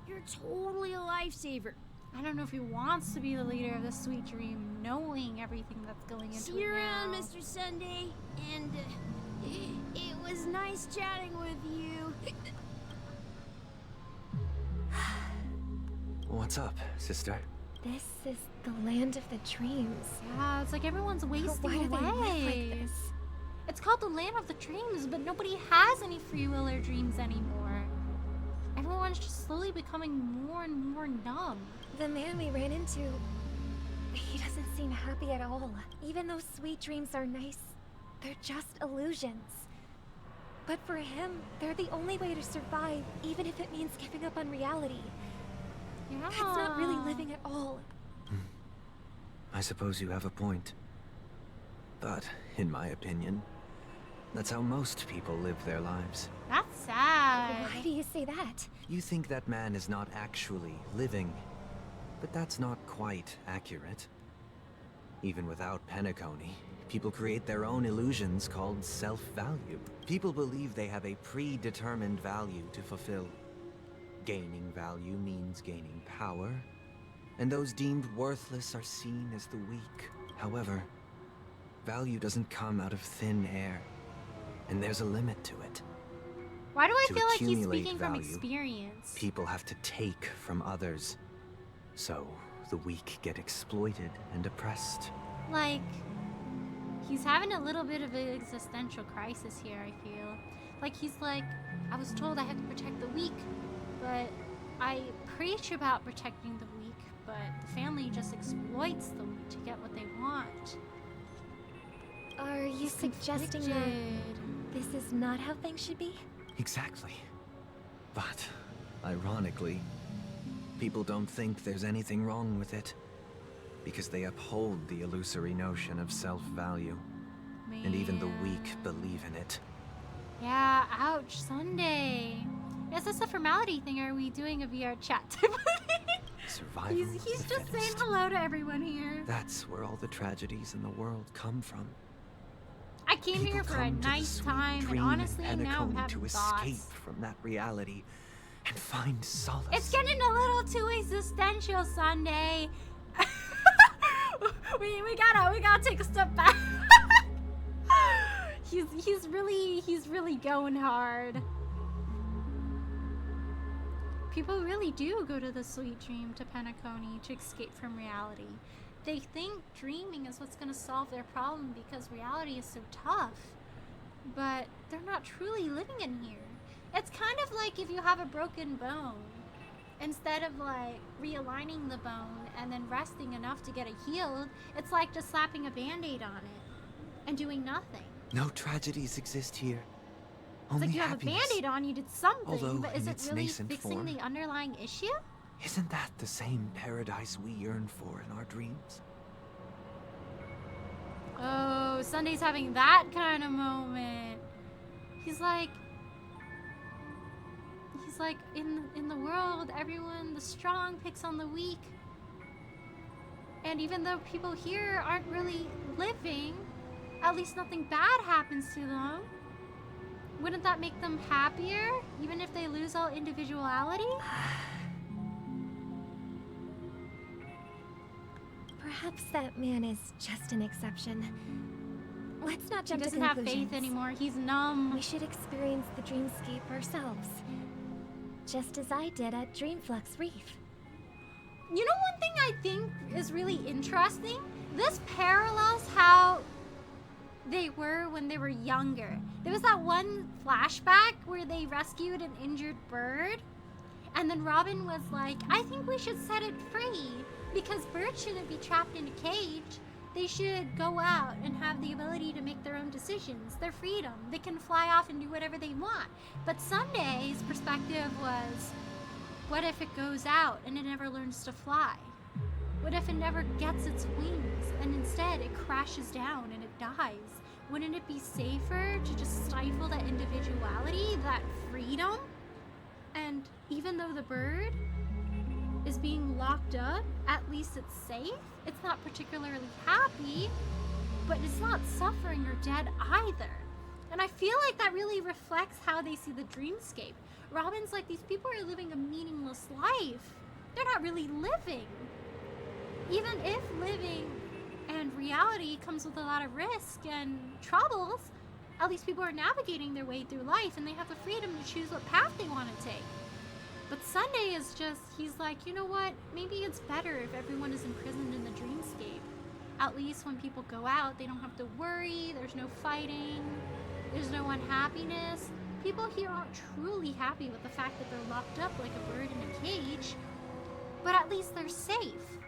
M: You're totally a lifesaver.
A: I don't know if he wants to be the leader of the Sweet Dream, knowing everything that's going into
M: See
A: it
M: you around,
A: now.
M: Mr. Sunday. And it was nice chatting with you.
B: What's up, sister?
G: This is the land of the dreams.
A: Yeah, it's like everyone's wasting
G: Why do they live
A: away.
G: like this?
A: It's called the land of the dreams, but nobody has any free will or dreams anymore. Everyone's just slowly becoming more and more numb.
G: The man we ran into, he doesn't seem happy at all. Even though sweet dreams are nice, they're just illusions. But for him, they're the only way to survive, even if it means giving up on reality.
A: Yeah.
G: That's not really living at all.
B: I suppose you have a point. But, in my opinion, that's how most people live their lives.
A: That's sad.
G: Why do you say that?
B: You think that man is not actually living, but that's not quite accurate. Even without Penacony, people create their own illusions called self-value. People believe they have a predetermined value to fulfill. Gaining value means gaining power, and those deemed worthless are seen as the weak. However, value doesn't come out of thin air, and there's a limit to it.
A: Why do I
B: To
A: feel like he's
B: accumulate
A: speaking from
B: value,
A: experience?
B: People have to take from others. So, the weak get exploited and oppressed.
A: Like, he's having a little bit of an existential crisis here, I feel. Like, he's like, I was told I had to protect the weak, but I preach about protecting the weak, but the family just exploits the weak to get what they want.
G: Are you suggesting that this is not how things should be?
B: Exactly. But, ironically, people don't think there's anything wrong with it, because they uphold the illusory notion of self-value. And even the weak believe in it.
A: Yeah, ouch, Sunday. Is this a formality thing, or are we doing a VR chat type of thing?
B: Survival
A: He's
B: of
A: just
B: the
A: saying
B: fittest.
A: hello to everyone here.
B: That's where all the tragedies in the world come from.
A: I came here for a
B: Come to the
A: nice
B: sweet
A: time, and
B: dream in
A: honestly, now I'm
B: Penacony
A: having
B: to
A: thoughts.
B: escape from that reality and find solace.
A: It's getting a little too existential, Sunday. we gotta take a step back. he's really going hard. People really do go to the sweet dream to Penacony to escape from reality. They think dreaming is what's gonna solve their problem because reality is so tough. But they're not truly living in here. It's kind of like if you have a broken bone. Instead of like realigning the bone and then resting enough to get it healed, it's like just slapping a band-aid on it and doing nothing.
B: No tragedies exist here.
A: It's
B: Only
A: like you have
B: happiness.
A: a band-aid on, you did something,
B: Although
A: but is
B: in
A: it
B: its
A: really
B: nascent
A: fixing
B: form.
A: the underlying issue?
B: Isn't that the same paradise we yearn for in our dreams?
A: Oh, Sunday's having that kind of moment. He's like in the world, everyone, the strong picks on the weak. And even though people here aren't really living, at least nothing bad happens to them. Wouldn't that make them happier, even if they lose all individuality?
G: Perhaps that man is just an exception. Let's not
A: He
G: jump to
A: doesn't have
G: conclusions.
A: faith anymore. He's numb.
G: We should experience the dreamscape ourselves. Just as I did at Dreamflux Reef.
A: You know one thing I think is really interesting? This parallels how they were when they were younger. There was that one flashback where they rescued an injured bird, and then Robin was like, I think we should set it free because birds shouldn't be trapped in a cage. They should go out and have the ability to make their own decisions, their freedom. They can fly off and do whatever they want. But Sunday's perspective was, what if it goes out and it never learns to fly? What if it never gets its wings and instead it crashes down and it dies? Wouldn't it be safer to just stifle that individuality, that freedom? And even though the bird is being locked up, at least it's safe. It's not particularly happy, but it's not suffering or dead either. And I feel like that really reflects how they see the dreamscape. Robin's like, these people are living a meaningless life. they're not really living. Even if living and reality comes with a lot of risk and troubles, at least people are navigating their way through life and they have the freedom to choose what path they want to take. But Sunday is just, he's like, you know what? Maybe it's better if everyone is imprisoned in the dreamscape. At least when people go out, they don't have to worry, there's no fighting, there's no unhappiness. People here aren't truly happy with the fact that they're locked up like a bird in a cage, but at least they're safe.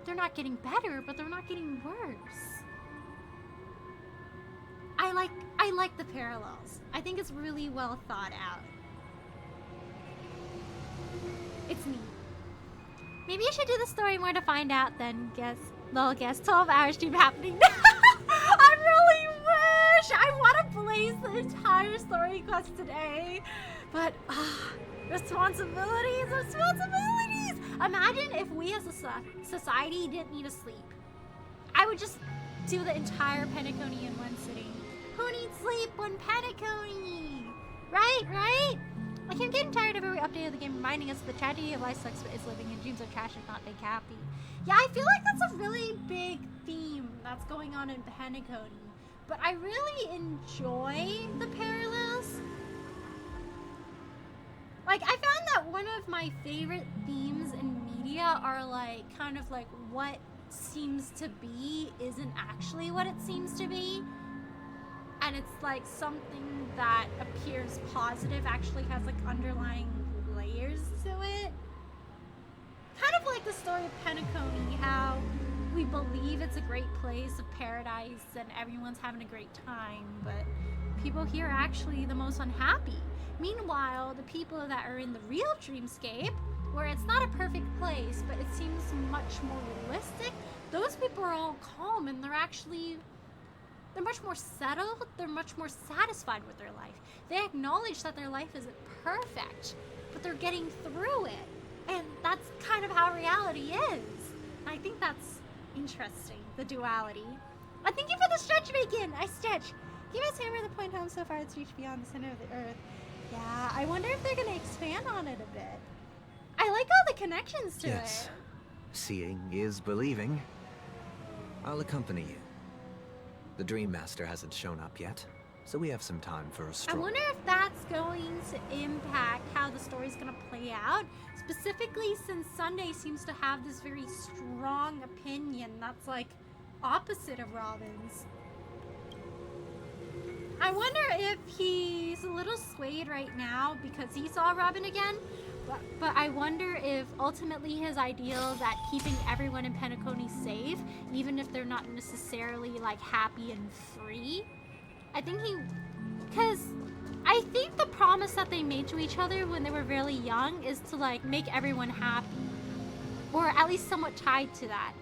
A: They're not getting better, but they're not getting worse. I like the parallels. I think it's really well thought out. It's neat. Maybe you should do the story more to find out then guess 12-hour stream happening. I really wish! I want to blaze the entire story quest today. But, responsibilities. Imagine if we as a society didn't need to sleep. I would just do the entire Penacony in one sitting. Who needs sleep when Penacony? Right? Like, I'm getting tired of every update of the game reminding us the tragedy of life sucks is living and dreams are trash and not make happy. Yeah, I feel like that's a really big theme that's going on in Penacony. But I really enjoy the parallels. Like, I found that one of my favorite themes in media are like, kind of like what seems to be isn't actually what it seems to be. And it's like something that appears positive actually has like underlying layers to it. Kind of like the story of Penacony, how we believe it's a great place of paradise and everyone's having a great time, but people here are actually the most unhappy. Meanwhile, the people that are in the real dreamscape, where it's not a perfect place, but it seems much more realistic, those people are all calm and they're much more settled, they're much more satisfied with their life. They acknowledge that their life isn't perfect, but they're getting through it. And that's kind of how reality is. And I think that's interesting, the duality. And thank you for the stretch bacon! I stretch. Give us hammer the point home so far it's reached beyond the center of the earth. Yeah, I wonder if they're gonna expand on it a bit. I like all the connections to it.
B: Seeing is believing. I'll accompany you. The Dream Master hasn't shown up yet, so we have some time for a stroll.
A: I wonder if that's going to impact how the story's gonna play out, specifically since Sunday seems to have this very strong opinion that's like opposite of Robin's. I wonder if he's a little swayed right now because he saw Robin again, but I wonder if ultimately his ideal that keeping everyone in Penacony safe, even if they're not necessarily like happy and free, because I think the promise that they made to each other when they were really young is to like make everyone happy, or at least somewhat tied to that.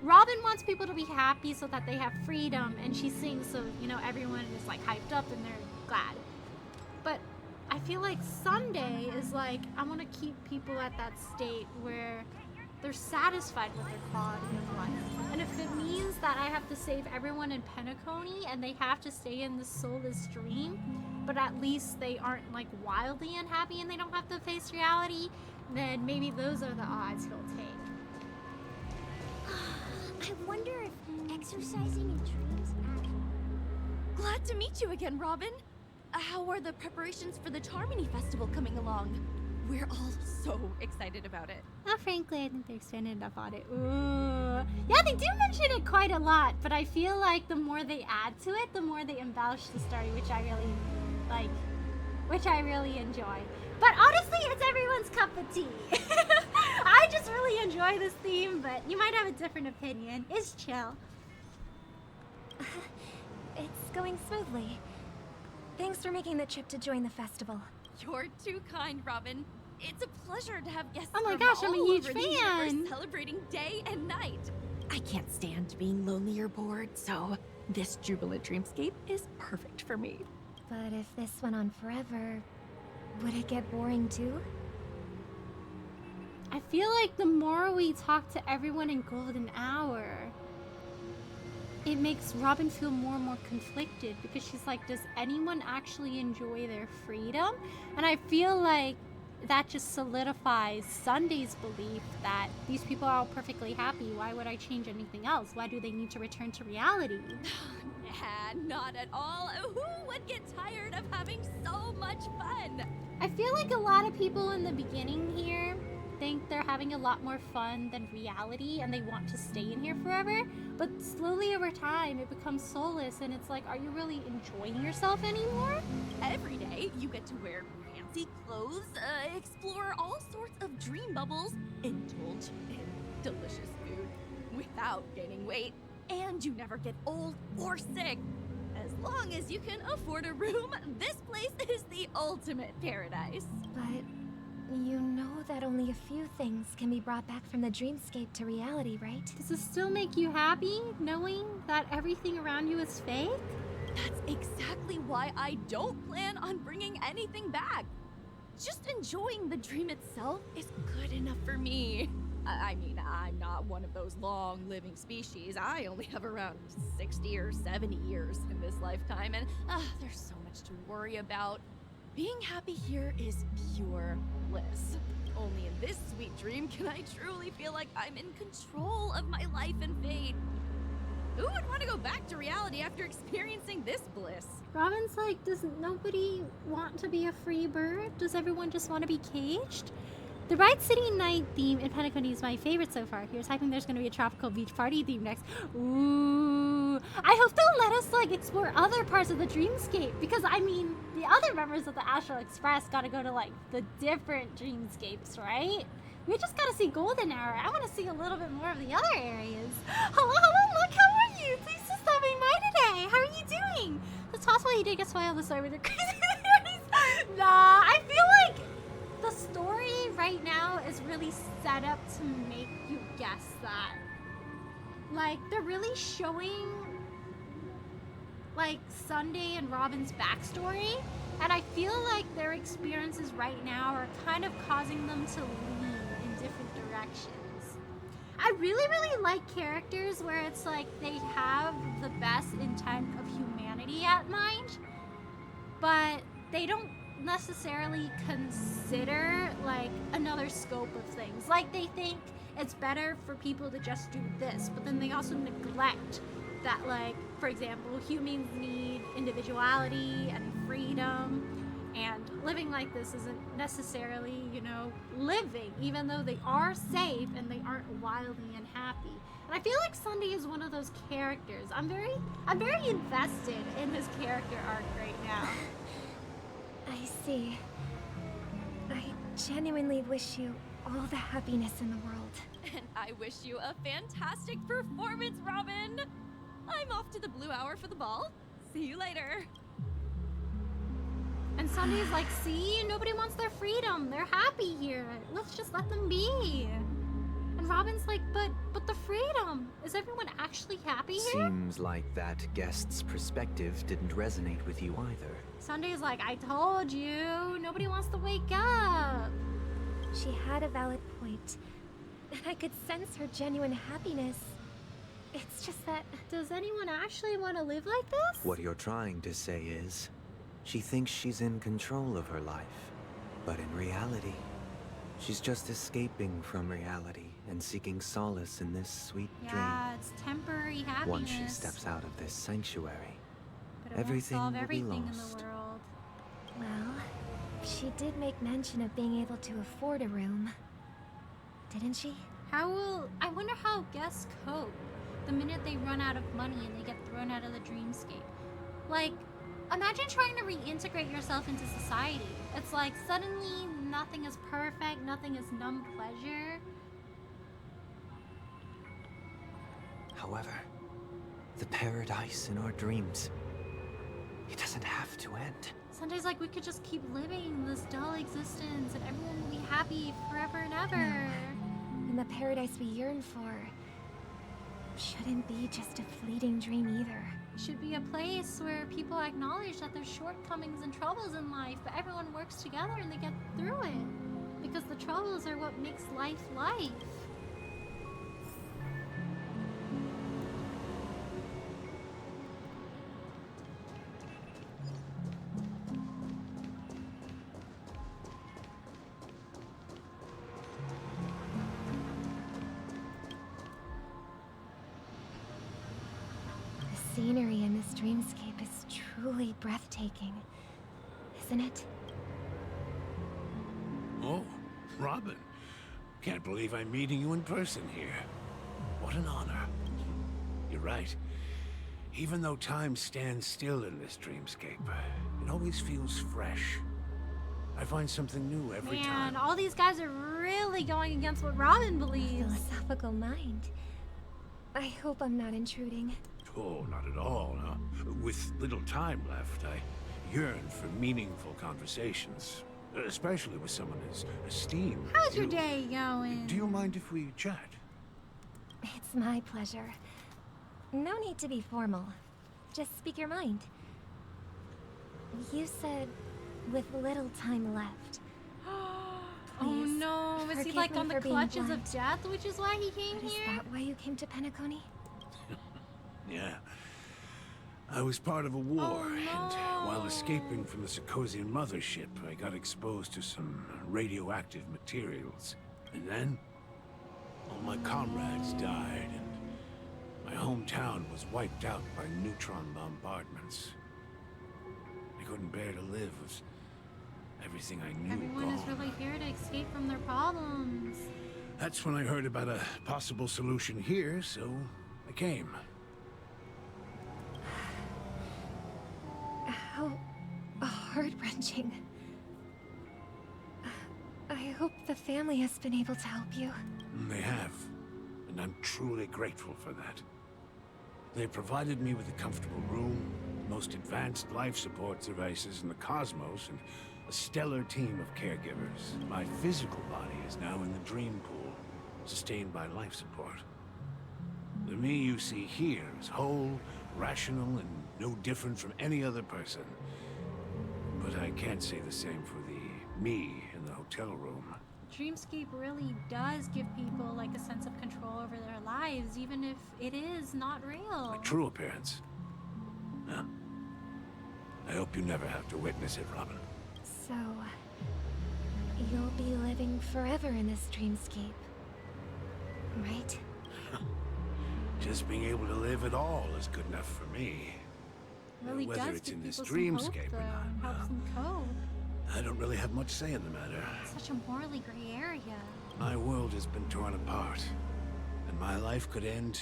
A: Robin wants people to be happy so that they have freedom, and she sings so, you know, everyone is like hyped up and they're glad. But I feel like Sunday is like, I want to keep people at that state where they're satisfied with their quality of life. And if it means that I have to save everyone in Penacony and they have to stay in the soulless dream, but at least they aren't like wildly unhappy and they don't have to face reality, then maybe those are the odds he'll take.
M: I wonder if exercising in dreams Glad to meet you again, Robin. How are the preparations for the Harmony Festival coming along? We're all so excited about it.
A: Frankly, I think they expanded enough on it. Ooh. Yeah, they do mention it quite a lot, but I feel like the more they add to it, the more they embellish the story, which I really like, which I really enjoy. But honestly, it's everyone's cup of tea. I just really enjoy this theme, but you might have a different opinion. It's chill.
G: It's going smoothly. Thanks for making the trip to join the festival.
M: You're too kind, Robin. It's a pleasure to have guests
A: Oh my
M: from
A: gosh, I'm a
M: all
A: huge
M: over the
A: fan.
M: universe celebrating day and night.
C: I can't stand being lonely or bored, so this jubilant dreamscape is perfect for me.
G: But if this went on forever, would it get boring too?
A: I feel like the more we talk to everyone in Golden Hour, it makes Robin feel more and more conflicted because she's like, does anyone actually enjoy their freedom? And I feel like that just solidifies Sunday's belief that these people are all perfectly happy. Why would I change anything else? Why do they need to return to reality?
C: Nah, not at all. Who would get tired of having so much fun?
A: I feel like a lot of people in the beginning here think they're having a lot more fun than reality and they want to stay in here forever, but slowly over time it becomes soulless and it's like, are you really enjoying yourself anymore?
C: Every day you get to wear fancy clothes, explore all sorts of dream bubbles, indulge in delicious food without gaining weight, and you never get old or sick. As long as you can afford a room, this place is the ultimate paradise.
G: But you know that only a few things can be brought back from the dreamscape to reality, right?
A: Does this still make you happy, knowing that everything around you is fake?
C: That's exactly why I don't plan on bringing anything back. Just enjoying the dream itself is good enough for me. I mean, I'm not one of those long-living species. I only have around 60 or 70 years in this lifetime, and there's so much to worry about. Being happy here is pure bliss. Only in this sweet dream can I truly feel like I'm in control of my life and fate. Who would want to go back to reality after experiencing this bliss?
A: Robin's like, does nobody want to be a free bird? Does everyone just want to be caged? The Ride City Night theme in Penacony is my favorite so far. Here's hoping there's going to be a tropical beach party theme next. Ooh. I hope they'll let us, like, explore other parts of the dreamscape. Because, I mean, the other members of the Astral Express got to go to, like, the different dreamscapes, right? We just got to see Golden Hour. I want to see a little bit more of the other areas. Hello, look, how are you? Please just stopping by today. How are you doing? It's possible you did get spoiled the story with your crazy theories. Nah, I feel like the story right now is really set up to make you guess that. Like, they're really showing, like, Sunday and Robin's backstory, and I feel like their experiences right now are kind of causing them to lean in different directions. I really like characters where it's like they have the best intent of humanity at mind, but they don't necessarily consider like another scope of things. Like they think it's better for people to just do this, but then they also neglect that, like, for example, humans need individuality and freedom, and living like this isn't necessarily, you know, living, even though they are safe and they aren't wildly unhappy. And I feel like Sunday is one of those characters. I'm very invested in his character arc right now.
G: I see. I genuinely wish you all the happiness in the world.
C: And I wish you a fantastic performance, Robin! I'm off to the Blue Hour for the ball. See you later.
A: And Sunday's like, see, nobody wants their freedom. They're happy here. Let's just let them be. And Robin's like, but the freedom. Is everyone actually happy here?
B: Seems like that guest's perspective didn't resonate with you either.
A: Sunday's like, I told you, nobody wants to wake up.
G: She had a valid point, and I could sense her genuine happiness. It's just that...
A: Does anyone actually want to live like this?
B: What you're trying to say is, she thinks she's in control of her life. But in reality, she's just escaping from reality and seeking solace in this sweet dream.
A: Yeah, it's temporary happiness.
B: Once she steps out of this sanctuary,
A: but it
B: everything
A: won't solve
B: will
A: everything
B: be lost.
A: in the world.
G: Well, she did make mention of being able to afford a room. Didn't she?
A: I wonder how guests cope the minute they run out of money and they get thrown out of the dreamscape. Like, imagine trying to reintegrate yourself into society. It's like suddenly nothing is perfect, nothing is numb pleasure.
B: However, the paradise in our dreams, it doesn't have to end.
A: Sunday's like, we could just keep living this dull existence and everyone will be happy forever and ever.
G: And the paradise we yearn for shouldn't be just a fleeting dream either.
A: It should be a place where people acknowledge that there's shortcomings and troubles in life, but everyone works together and they get through it. Because the troubles are what makes life life.
G: scenery in this dreamscape is truly breathtaking, isn't it?
E: Oh, Robin. Can't believe I'm meeting you in person here. What an honor. You're right. Even though time stands still in this dreamscape, it always feels fresh. I find something new every time.
A: Man, all these guys are really going against what Robin believes.
G: Philosophical mind. I hope I'm not intruding.
E: Oh, not at all, no. With little time left, I yearn for meaningful conversations. Especially with someone as esteemed.
A: How's your day going?
E: Do you mind if we chat?
G: It's my pleasure. No need to be formal. Just speak your mind. You said with little time left.
A: Oh no, is he
G: forgive
A: like
G: me
A: on the
G: for being
A: clutches of
G: blunt.
A: death, which is why he came
G: But
A: here?
G: Is that why you came to Penacony?
E: Yeah. I was part of a war, and while escaping from the Sarkosian mothership, I got exposed to some radioactive materials. And then, all my comrades died, and my hometown was wiped out by neutron bombardments. I couldn't bear to live with everything I knew
A: Everyone
E: gone.
A: is really here to escape from their problems.
E: That's when I heard about a possible solution here, so I came.
G: How heart-wrenching. I hope the family has been able to help you.
E: They have, and I'm truly grateful for that. They provided me with a comfortable room, the most advanced life support devices in the cosmos, and a stellar team of caregivers. My physical body is now in the dream pool, sustained by life support. The me you see here is whole, rational, and no different from any other person. But I can't say the same for the me in the hotel room.
A: Dreamscape really does give people like a sense of control over their lives, even if it is not real.
E: My true appearance. Huh. I hope you never have to witness it, Robin.
G: So, you'll be living forever in this dreamscape, right?
E: Just being able to live at all is good enough for me.
A: Really
E: Whether
A: does
E: it's
A: give
E: in this
A: people some hope,
E: dreamscape
A: though,
E: or not,
A: and helps them cope.
E: I don't really have much say in the matter.
A: Such a morally gray area.
E: My world has been torn apart, and my life could end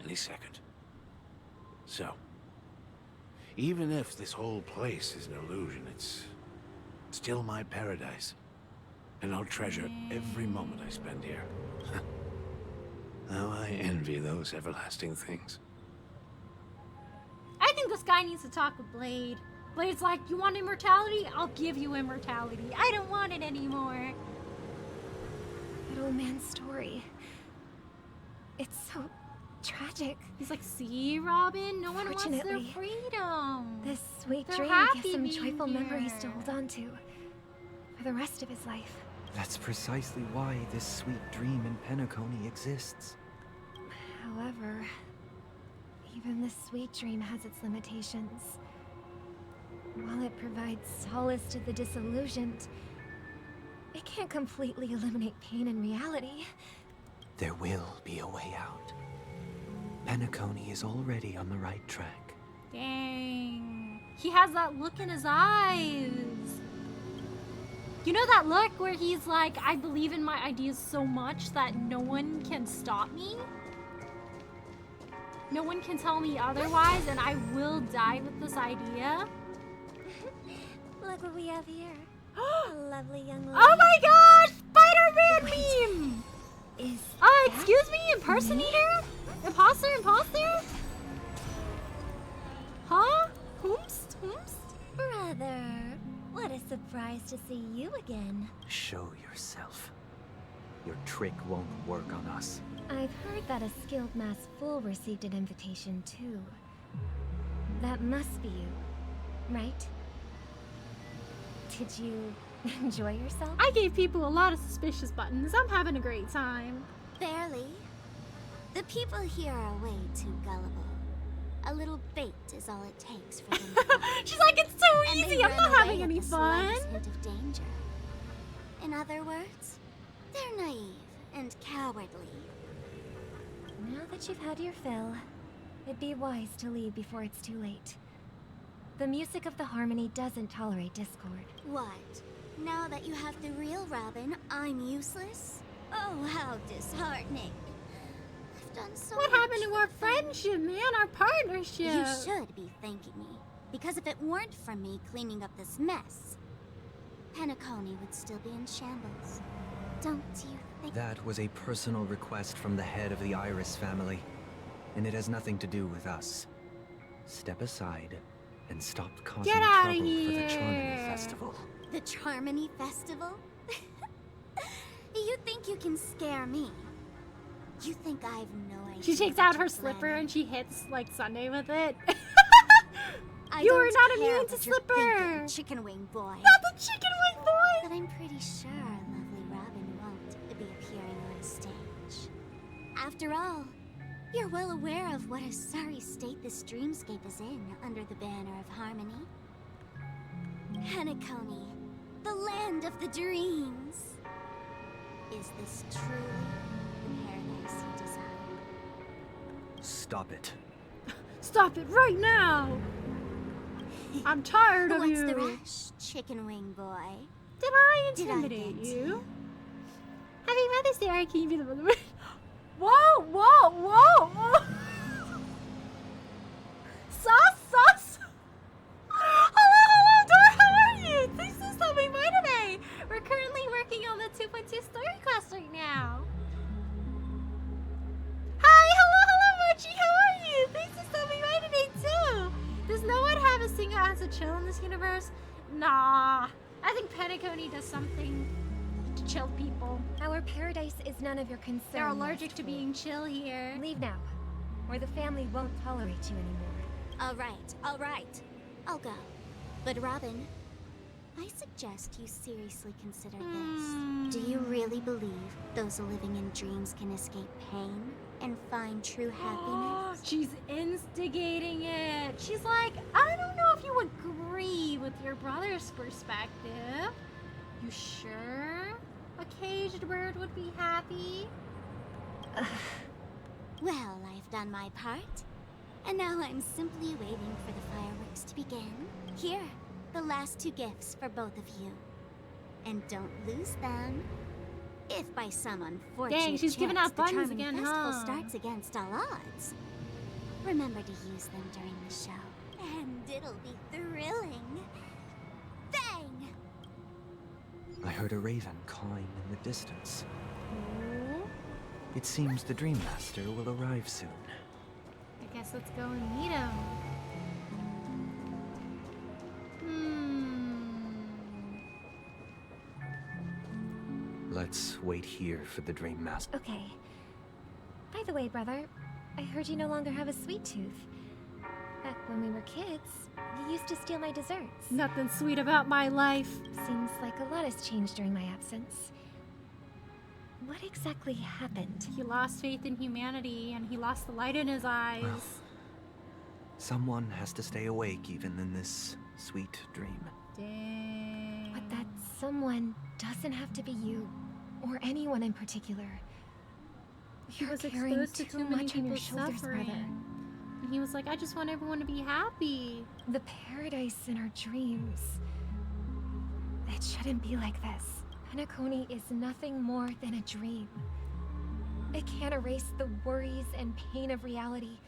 E: any second. So, even if this whole place is an illusion, it's still my paradise. And I'll treasure every moment I spend here. How I envy those everlasting things.
A: I think this guy needs to talk with Blade. Blade's like, you want immortality? I'll give you immortality. I don't want it anymore.
G: That old man's story. It's so tragic.
A: He's like, see, Robin? No one wants their
G: Fortunately,
A: freedom.
G: This sweet
A: They're
G: dream
A: happy
G: gives him
A: being
G: joyful memories to
A: here.
G: hold on to for the rest of his life.
B: That's precisely why this sweet dream in Penacony exists.
G: However, even this sweet dream has its limitations. While it provides solace to the disillusioned, it can't completely eliminate pain in reality.
B: There will be a way out. Penacony is already on the right track.
A: Dang. He has that look in his eyes. You know that look where he's like, I believe in my ideas so much that no one can stop me? No one can tell me otherwise, and I will die with this idea.
M: Look what we have here. A lovely young lady.
A: Oh my gosh! Spider-Man meme!
M: Is
A: excuse me? Impersonator? Imposter? Huh? Whomst?
M: Brother, what a surprise to see you again.
B: Show yourself. Your trick won't work on us.
G: I've heard that a skilled mass fool received an invitation too. That must be you, right? Did you enjoy yourself?
A: I gave people a lot of suspicious buttons. I'm having a great time.
M: Barely. The people here are way too gullible. A little bait is all it takes for them to fall.
A: She's like, it's so
M: And they
A: easy. I'm
M: run
A: not
M: away
A: having
M: at
A: any
M: the
A: fun.
M: slightest hint of danger. In other words, they're naive and cowardly.
G: Now that you've had your fill, It'd be wise to leave before it's too late. The music of the Harmony doesn't tolerate discord.
M: What? Now that you have the real Robin, I'm useless? Oh, how disheartening. I've done so
A: What
M: much
A: happened to our friendship, man? Our partnership?
M: You should be thanking me. Because if it weren't for me cleaning up this mess, Penacony would still be in shambles. Don't you think?
B: That was a personal request from the head of the Iris family, and it has nothing to do with us. Step aside and stop causing
A: Get outta
B: trouble for the
A: here.
B: Charmony Festival.
M: The Charmony Festival? You think you can scare me? You think I have no idea?
A: She takes
M: what
A: out her
M: you're
A: slipper
M: planning?
A: and she hits like Sunday with it.
M: I
A: You
M: don't
A: are not
M: care
A: immune to
M: what you're
A: slipper.
M: thinking, chicken wing boy.
A: Not the chicken wing boy.
M: But I'm pretty sure lovely Robin won't be appearing on stage. After all, you're well aware of what a sorry state this dreamscape is in under the banner of Harmony. Penacony, the land of the dreams. Is this truly the paradise you desire?
B: Stop it.
A: Stop it right now. I'm tired of
M: What's
A: you.
M: the rush, chicken wing boy?
A: Did I
M: Did I
A: intimidate
M: get
A: you? Happy Mother's Day, I can't be the mother. Whoa, whoa, whoa, whoa. Sauce. Hello, Dora, how are you? Thanks for stopping by today. We're currently working on the 2.2 story quest right now. Hi, hello, Mochi, how are you? Thanks for stopping by today too. Does no one have a single ounce of chill in this universe? Nah. I think Penacony does something to chill people.
G: Our paradise is none of your concern.
A: They're allergic
G: Lost
A: to
G: Boy.
A: being chill here.
G: Leave now, or the family won't tolerate you anymore.
M: All right. I'll go. But Robin, I suggest you seriously consider this. Do you really believe those living in dreams can escape pain and find true happiness?
A: She's instigating it. She's like, I don't know if you agree with your brother's perspective. You sure a caged bird would be happy?
M: Well, I've done my part. And now I'm simply waiting for the fireworks to begin. Here, the last 2 gifts for both of you. And don't lose them. If by some unfortunate
A: Dang, she's giving
M: chance
A: out
M: the
A: buttons
M: Charming
A: again,
M: Festival
A: huh?
M: starts against all odds, remember to use them during the show. And it'll be thrilling. Bang!
B: I heard a raven cawing in the distance. It seems the Dream Master will arrive soon.
A: I guess let's go and meet him.
B: Let's wait here for the Dream Master.
G: Okay. By the way, brother, I heard you no longer have a sweet tooth. Back when we were kids, you used to steal my desserts.
A: Nothing sweet about my life.
G: Seems like a lot has changed during my absence. What exactly happened?
A: He lost faith in humanity and he lost the light in his eyes.
B: Someone has to stay awake even in this sweet dream.
A: Dang.
G: But that someone doesn't have to be you, or anyone in particular.
A: He
G: You're
A: was
G: carrying
A: exposed to
G: too
A: too many
G: much on your
A: people
G: shoulders,
A: suffering.
G: brother.
A: And he was like, I just want everyone to be happy.
G: The paradise in our dreams. It shouldn't be like this. Penacony is nothing more than a dream. It can't erase the worries and pain of reality,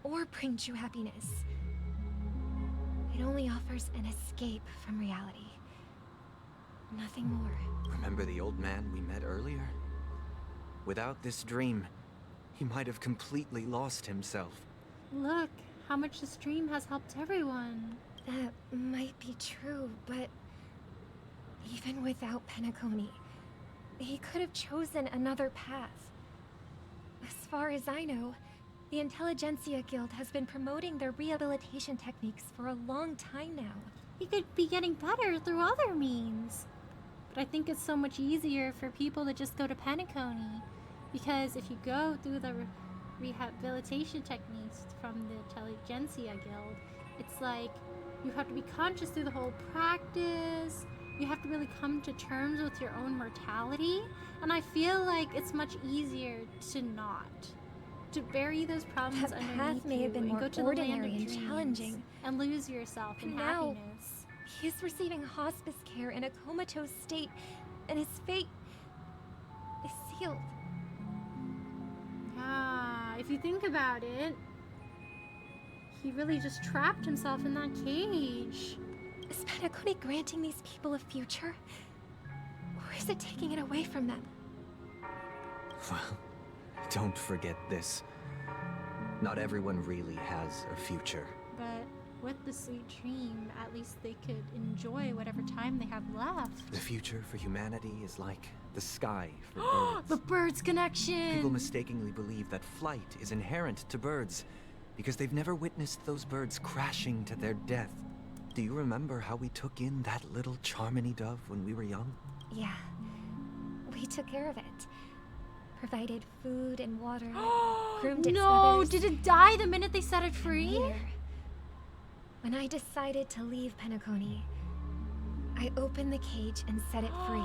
G: or bring true happiness. It only offers an escape from reality. Nothing more.
B: Remember the old man we met earlier? Without this dream, he might have completely lost himself.
A: Look, how much this dream has helped everyone.
G: That might be true, but even without Penacony, he could have chosen another path. As far as I know, the Intelligentsia Guild has been promoting their rehabilitation techniques for a long time now.
A: He could be getting better through other means. But I think it's so much easier for people to just go to Penacony. Because if you go through the rehabilitation techniques from the Intelligentsia Guild, it's like you have to be conscious through the whole practice. You have to really come to terms with your own mortality. And I feel like it's much easier to not. to bury those problems
G: That
A: underneath
G: path may have been
A: you
G: more
A: and go to the land
G: ordinary
A: of
G: and
A: dreams
G: challenging.
A: and lose yourself in
G: Now,
A: happiness.
G: he is receiving hospice care in a comatose state, and his fate is sealed.
A: Ah, if you think about it, he really just trapped himself in that cage.
G: Is Penacony granting these people a future? Or is it taking it away from them?
B: Well, don't forget this. Not everyone really has a future.
A: But with the sweet dream, at least they could enjoy whatever time they have left.
B: The future for humanity is like the sky for birds.
A: The birds connection!
B: People mistakenly believe that flight is inherent to birds because they've never witnessed those birds crashing to their death. Do you remember how we took in that little Charmony dove when we were young?
G: Yeah. We took care of it. Provided food and water. Groomed its
A: No!
G: feathers.
A: Did it die the minute they set it free?
G: Later, when I decided to leave Penacony, I opened the cage and set it free.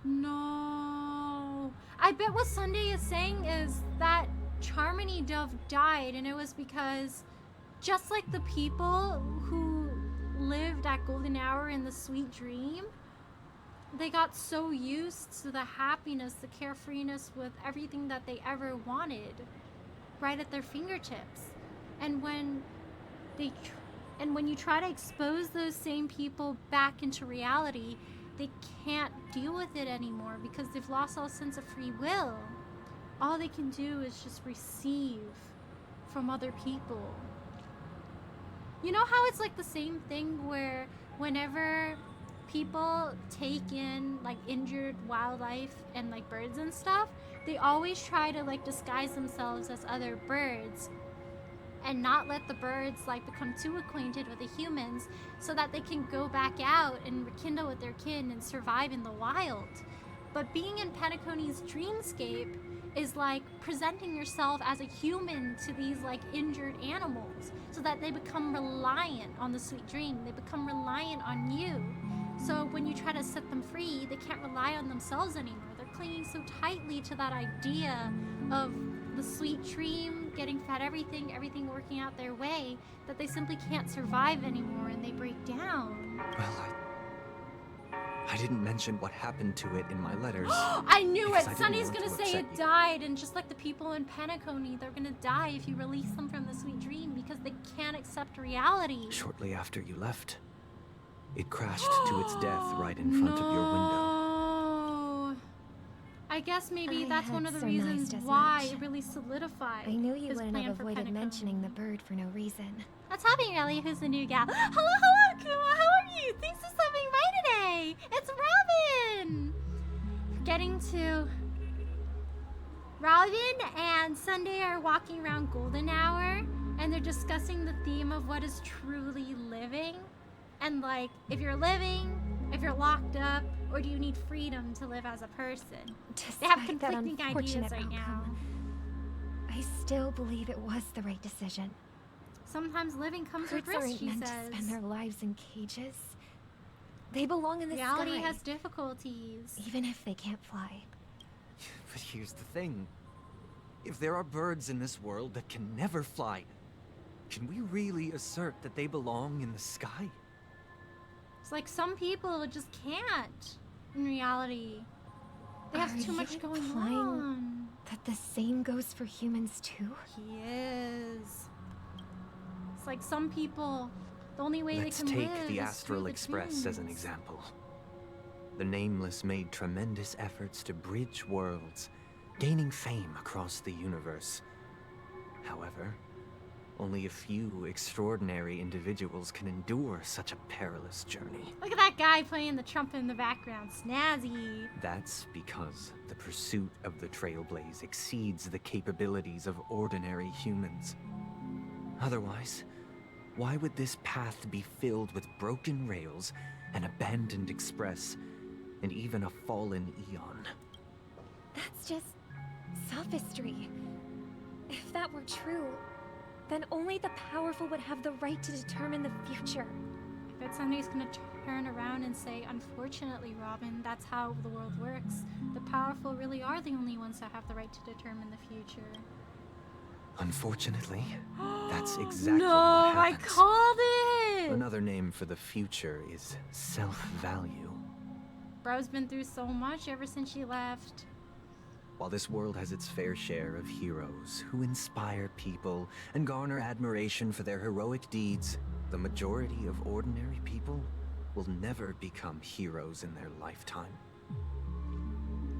A: No. I bet what Sunday is saying is that Charmony dove died, and it was because just like the people who lived at Golden Hour in the sweet dream, they got so used to the happiness, the carefreeness with everything that they ever wanted right at their fingertips. And when you try to expose those same people back into reality, they can't deal with it anymore because they've lost all sense of free will. All they can do is just receive from other people. You know how it's like the same thing where whenever people take in like injured wildlife and like birds and stuff, they always try to like disguise themselves as other birds and not let the birds like become too acquainted with the humans so that they can go back out and rekindle with their kin and survive in the wild. But being in Penacony's dreamscape is like presenting yourself as a human to these like injured animals so that they become reliant on the sweet dream. They become reliant on you. So when you try to set them free, they can't rely on themselves anymore. They're clinging so tightly to that idea of the sweet dream, getting fed everything working out their way, that they simply can't survive anymore and they break down.
B: Well, I didn't mention what happened to it in my letters.
A: I knew
B: because
A: it!
B: I didn't
A: Sunny's
B: want
A: gonna
B: to
A: say
B: upset
A: it
B: you.
A: died, and just like the people in Penacony, they're gonna die if you release them from the sweet dream because they can't accept reality.
B: Shortly after you left, it crashed to its death right in front of your window.
A: Oh, I guess maybe
G: I
A: that's one of the
G: had
A: reasons
G: surmised as
A: why
G: much.
A: it really solidified.
G: I knew you
A: his
G: wouldn't
A: plan
G: have
A: for
G: avoided
A: Penacony.
G: mentioning the bird for no reason.
A: What's happening, Ellie? Who's the new gal? Hello, Kuma. How are you? Thanks for stopping by today. It's Robin. Getting to Robin and Sunday are walking around Golden Hour, and they're discussing the theme of what is truly living, and like if you're living, if you're locked up, or do you need freedom to live as a person? They have
G: Despite that
A: conflicting ideas
G: unfortunate
A: right now.
G: outcome, I still believe it was the right decision.
A: Sometimes living comes with
G: Birds
A: risk,
G: aren't
A: she
G: meant
A: says.
G: to spend their lives in cages. They belong in the
A: Reality
G: sky.
A: has difficulties.
G: Even if they can't fly.
B: But here's the thing. If there are birds in this world that can never fly, can we really assert that they belong in the sky?
A: It's like some people just can't in reality. They have
G: Are
A: too much
G: you
A: going
G: implying
A: on.
G: That the same goes for humans too?
A: He is. It's like some people, the only way
B: Let's
A: they can
B: take
A: live
B: the
A: is
B: Astral
A: through the
B: Express as an
A: dreams.
B: example. The Nameless made tremendous efforts to bridge worlds, gaining fame across the universe. However, only a few extraordinary individuals can endure such a perilous journey.
A: Look at that guy playing the trumpet in the background. Snazzy.
B: That's because the pursuit of the Trailblaze exceeds the capabilities of ordinary humans. Otherwise, why would this path be filled with broken rails, an abandoned express, and even a fallen eon?
G: That's just sophistry. If that were true, then only the powerful would have the right to determine the future.
A: I bet somebody's gonna turn around and say, unfortunately, Robin, that's how the world works. The powerful really are the only ones that have the right to determine the future.
B: Unfortunately, that's exactly
A: No,
B: what
A: I
B: happens.
A: called it!
B: Another name for the future is self-value.
A: Bro's been through so much ever since she left.
B: While this world has its fair share of heroes who inspire people and garner admiration for their heroic deeds, the majority of ordinary people will never become heroes in their lifetime.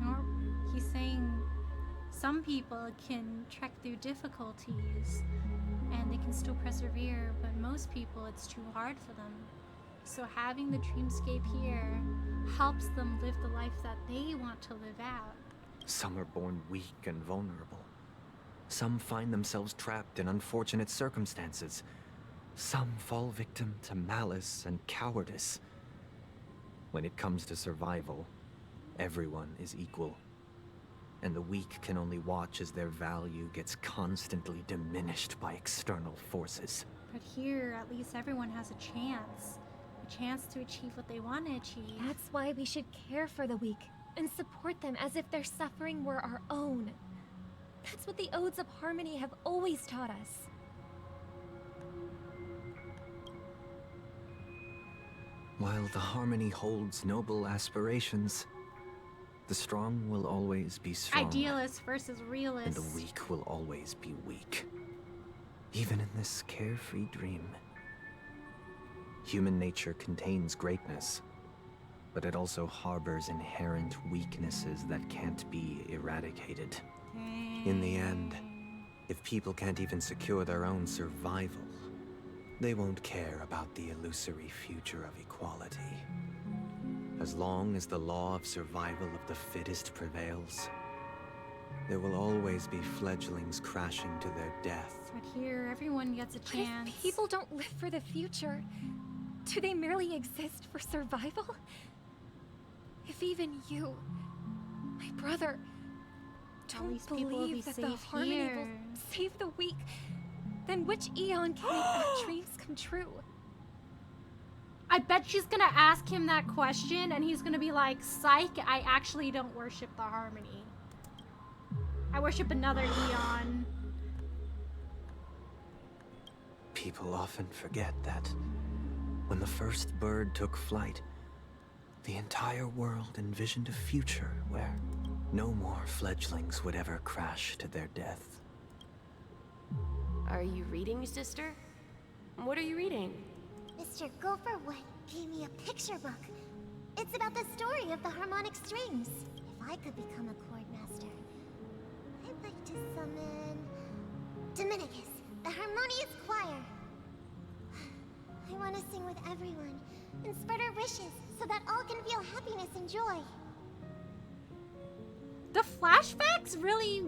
A: Or he's saying some people can trek through difficulties and they can still persevere, but most people it's too hard for them. So having the dreamscape here helps them live the life that they want to live out.
B: Some are born weak and vulnerable. Some find themselves trapped in unfortunate circumstances. Some fall victim to malice and cowardice. When it comes to survival, everyone is equal. And the weak can only watch as their value gets constantly diminished by external forces.
A: But here, at least everyone has a chance to achieve what they want to achieve.
G: That's why we should care for the weak and support them as if their suffering were our own. That's what the Odes of Harmony have always taught us.
B: While the Harmony holds noble aspirations, the strong will always be strong.
A: Idealist versus realist.
B: And the weak will always be weak. Even in this carefree dream. Human nature contains greatness, but it also harbors inherent weaknesses that can't be eradicated. In the end, if people can't even secure their own survival, they won't care about the illusory future of equality. As long as the law of survival of the fittest prevails, there will always be fledglings crashing to their death.
A: But here, everyone gets a chance.
G: If people don't live for the future, do they merely exist for survival? If even you, my brother, don't believe that the Harmony will save the weak, then which eon can make our dreams come true?
A: I bet she's gonna ask him that question and he's gonna be like, psych, I actually don't worship the Harmony. I worship another eon.
B: People often forget that when the first bird took flight, the entire world envisioned a future where no more fledglings would ever crash to their death.
F: Are you reading, sister? What are you reading?
J: Mr. Gopherwood gave me a picture book. It's about the story of the harmonic strings. If I could become a chord master, I'd like to summon Dominicus, the harmonious choir. I want to sing with everyone and spread our wishes so that all can feel happiness and joy.
A: The flashbacks really,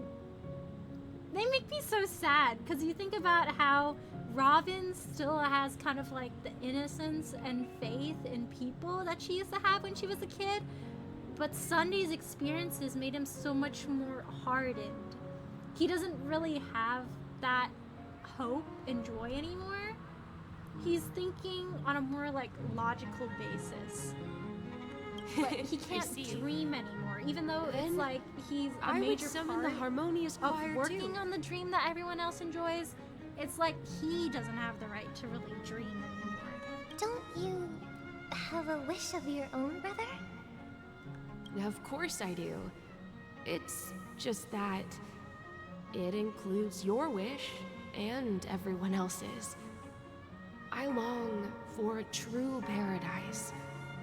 A: they make me so sad because you think about how Robin still has kind of like the innocence and faith in people that she used to have when she was a kid, but Sunday's experiences made him so much more hardened. He doesn't really have that hope and joy anymore. He's thinking on a more like logical basis. But he can't dream anymore, even though it's like he's a major part
F: the harmonious
A: of
F: choir
A: working
F: too.
A: on the dream that everyone else enjoys. It's like he doesn't have the right to really dream anymore.
J: Don't you have a wish of your own, brother?
F: Of course I do. It's just that it includes your wish and everyone else's. I long for a true paradise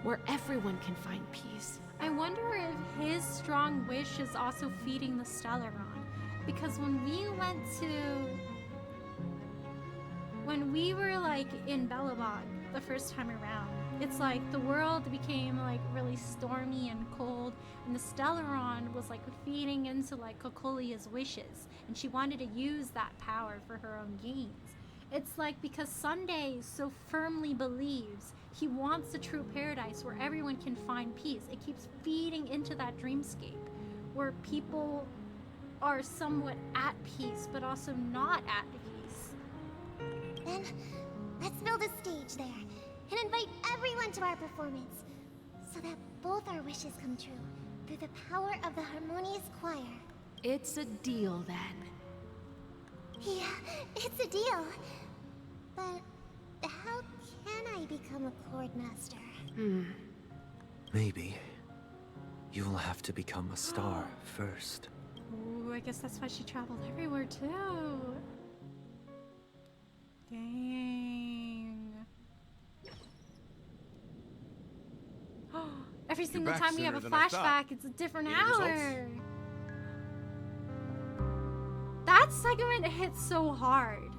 F: where everyone can find peace.
A: I wonder if his strong wish is also feeding the Stellaron. Because when we were like in Belobog the first time around, it's like the world became like really stormy and cold, and the Stellaron was like feeding into like Kokolia's wishes, and she wanted to use that power for her own gains. It's like because Sunday so firmly believes he wants a true paradise where everyone can find peace. It keeps feeding into that dreamscape where people are somewhat at peace but also not at peace.
J: Then, let's build a stage there and invite everyone to our performance so that both our wishes come true through the power of the harmonious choir.
F: It's a deal then.
J: Yeah, it's a deal. But how can I become a Cordmaster?
B: Maybe you'll have to become a star first.
A: Ooh, I guess that's why she traveled everywhere too. Dang. Every single time we have a flashback, it's a different hour. That segment hits so hard.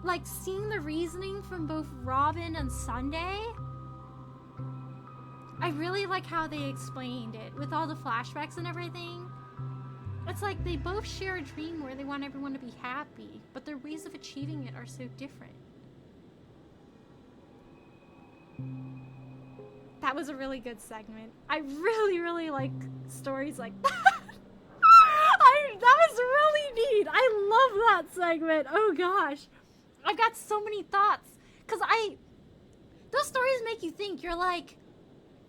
A: Like, seeing the reasoning from both Robin and Sunday, I really like how they explained it with all the flashbacks and everything. It's like they both share a dream where they want everyone to be happy, but their ways of achieving it are so different. That was a really good segment. I really, really like stories like that. That was really neat. I love that segment. Oh gosh. I've got so many thoughts. Because those stories make you think. You're like,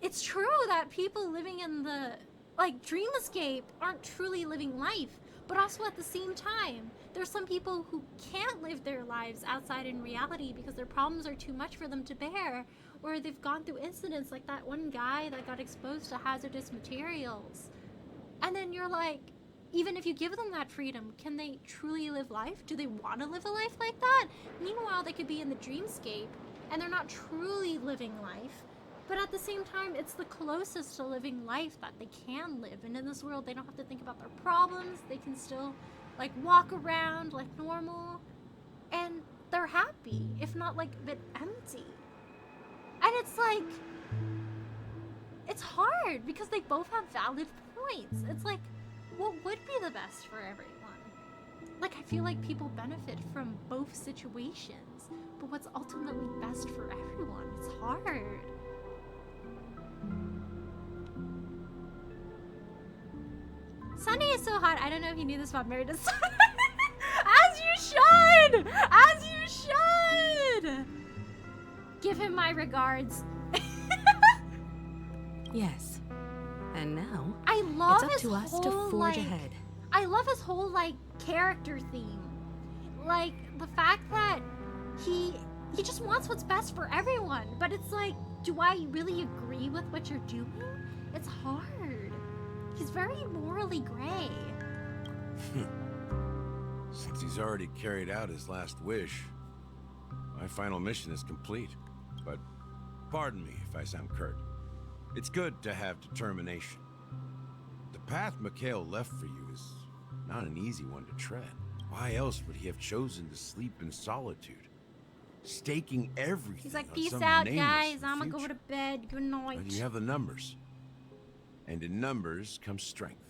A: it's true that people living in the, like, dreamscape aren't truly living life. But also at the same time, there's some people who can't live their lives outside in reality because their problems are too much for them to bear. Or they've gone through incidents like that one guy that got exposed to hazardous materials. And then you're like, even if you give them that freedom, can they truly live life? Do they want to live a life like that? Meanwhile, they could be in the dreamscape and they're not truly living life. But at the same time, it's the closest to living life that they can live. And in this world, they don't have to think about their problems. They can still, like, walk around like normal. And they're happy, if not, like, a bit empty. And it's like, it's hard because they both have valid points. It's like, what would be the best for everyone? Like, I feel like people benefit from both situations, but what's ultimately best for everyone? It's hard. Sunday is so hot. I don't know if you knew this about Married to Sunday. As you should! As you should! Give him my regards.
S: Yes. And now,
A: I love
S: it's up
A: his
S: to us
A: whole,
S: to forge
A: like,
S: ahead.
A: I love his whole, like, character theme. Like, the fact that he just wants what's best for everyone. But it's like, do I really agree with what you're doing? It's hard. He's very morally gray.
I: Since he's already carried out his last wish, my final mission is complete. But pardon me if I sound curt. It's good to have determination. The path Mikhail left for you is not an easy one to tread. Why else would he have chosen to sleep in solitude? Staking everything.
A: He's like,
I: on
A: peace
I: some
A: out,
I: nameless
A: guys. I'm gonna go
I: future.
A: to bed. Good night.
I: But you have the numbers. And in numbers comes strength.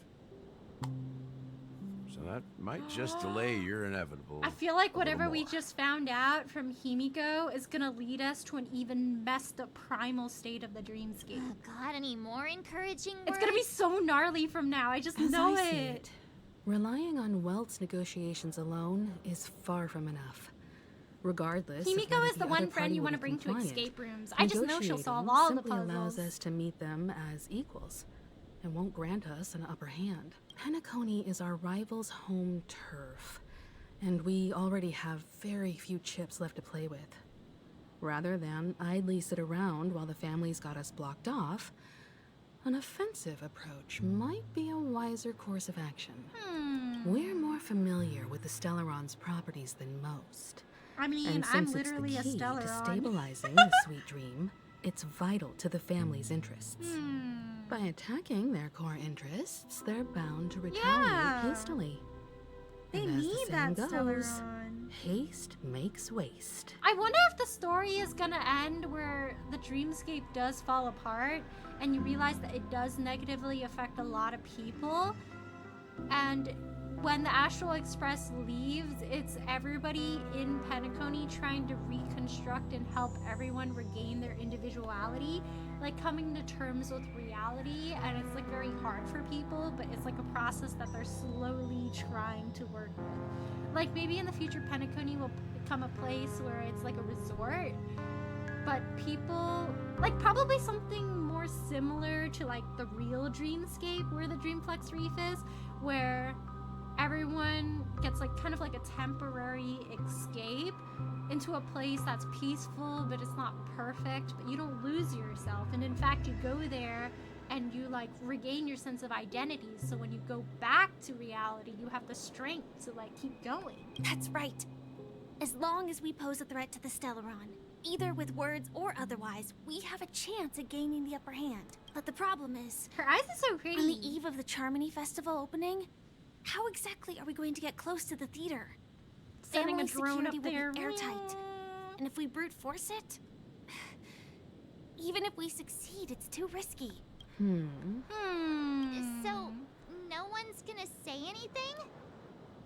I: So that might just delay your inevitable.
A: I feel like
I: a little
A: whatever we
I: more.
A: just found out from Himiko is gonna lead us to an even messed up primal state of the dreamscape.
J: Got any more encouraging words?
A: It's gonna be so gnarly from now. I just
S: As
A: know
S: I see
A: it.
S: Relying on Welt's negotiations alone is far from enough. Regardless, of
A: Himiko
S: whether
A: is the
S: other
A: one
S: party
A: friend you
S: will
A: want to
S: be
A: bring to
S: compliant.
A: escape rooms. I just know she'll solve
S: Negotiating
A: all the
S: simply allows
A: puzzles.
S: us to meet them as equals and won't grant us an upper hand. Penacony is our rival's home turf, and we already have very few chips left to play with. Rather than idly sit around while the family's got us blocked off, an offensive approach might be a wiser course of action. We're more familiar with the Stellaron's properties than most.
A: I mean,
S: And
A: I'm
S: since it's the
A: literally a
S: key to
A: Stellaron.
S: stabilizing the sweet dream, it's vital to the family's interests. By attacking their core interests, they're bound to retaliate
A: Yeah.
S: hastily.
A: They
S: And as the
A: need
S: saying
A: that
S: goes,
A: Stellaron.
S: haste makes waste.
A: I wonder if the story is gonna end where the dreamscape does fall apart and you realize that it does negatively affect a lot of people. And when the Astral Express leaves, it's everybody in Penacony trying to reconstruct and help everyone regain their individuality, like coming to terms with reality. And it's like very hard for people, but it's like a process that they're slowly trying to work with. Like maybe in the future Penacony will become a place where it's like a resort, but people, like probably something more similar to like the real dreamscape where the Dreamflex Reef is, where everyone gets like kind of like a temporary escape into a place that's peaceful, but it's not perfect, but you don't lose yourself. And in fact, you go there and you like regain your sense of identity. So when you go back to reality, you have the strength to like keep going.
M: That's right. As long as we pose a threat to the Stellaron, either with words or otherwise, we have a chance at gaining the upper hand. But the problem is,
A: her eyes are so pretty.
M: On the eve of the Charmony Festival opening, how exactly are we going to get close to the theater?
A: Sending a
M: Family
A: drone
M: security
A: up there.
M: will be airtight. And if we brute force it, even if we succeed, it's too risky.
J: So, no one's gonna say anything?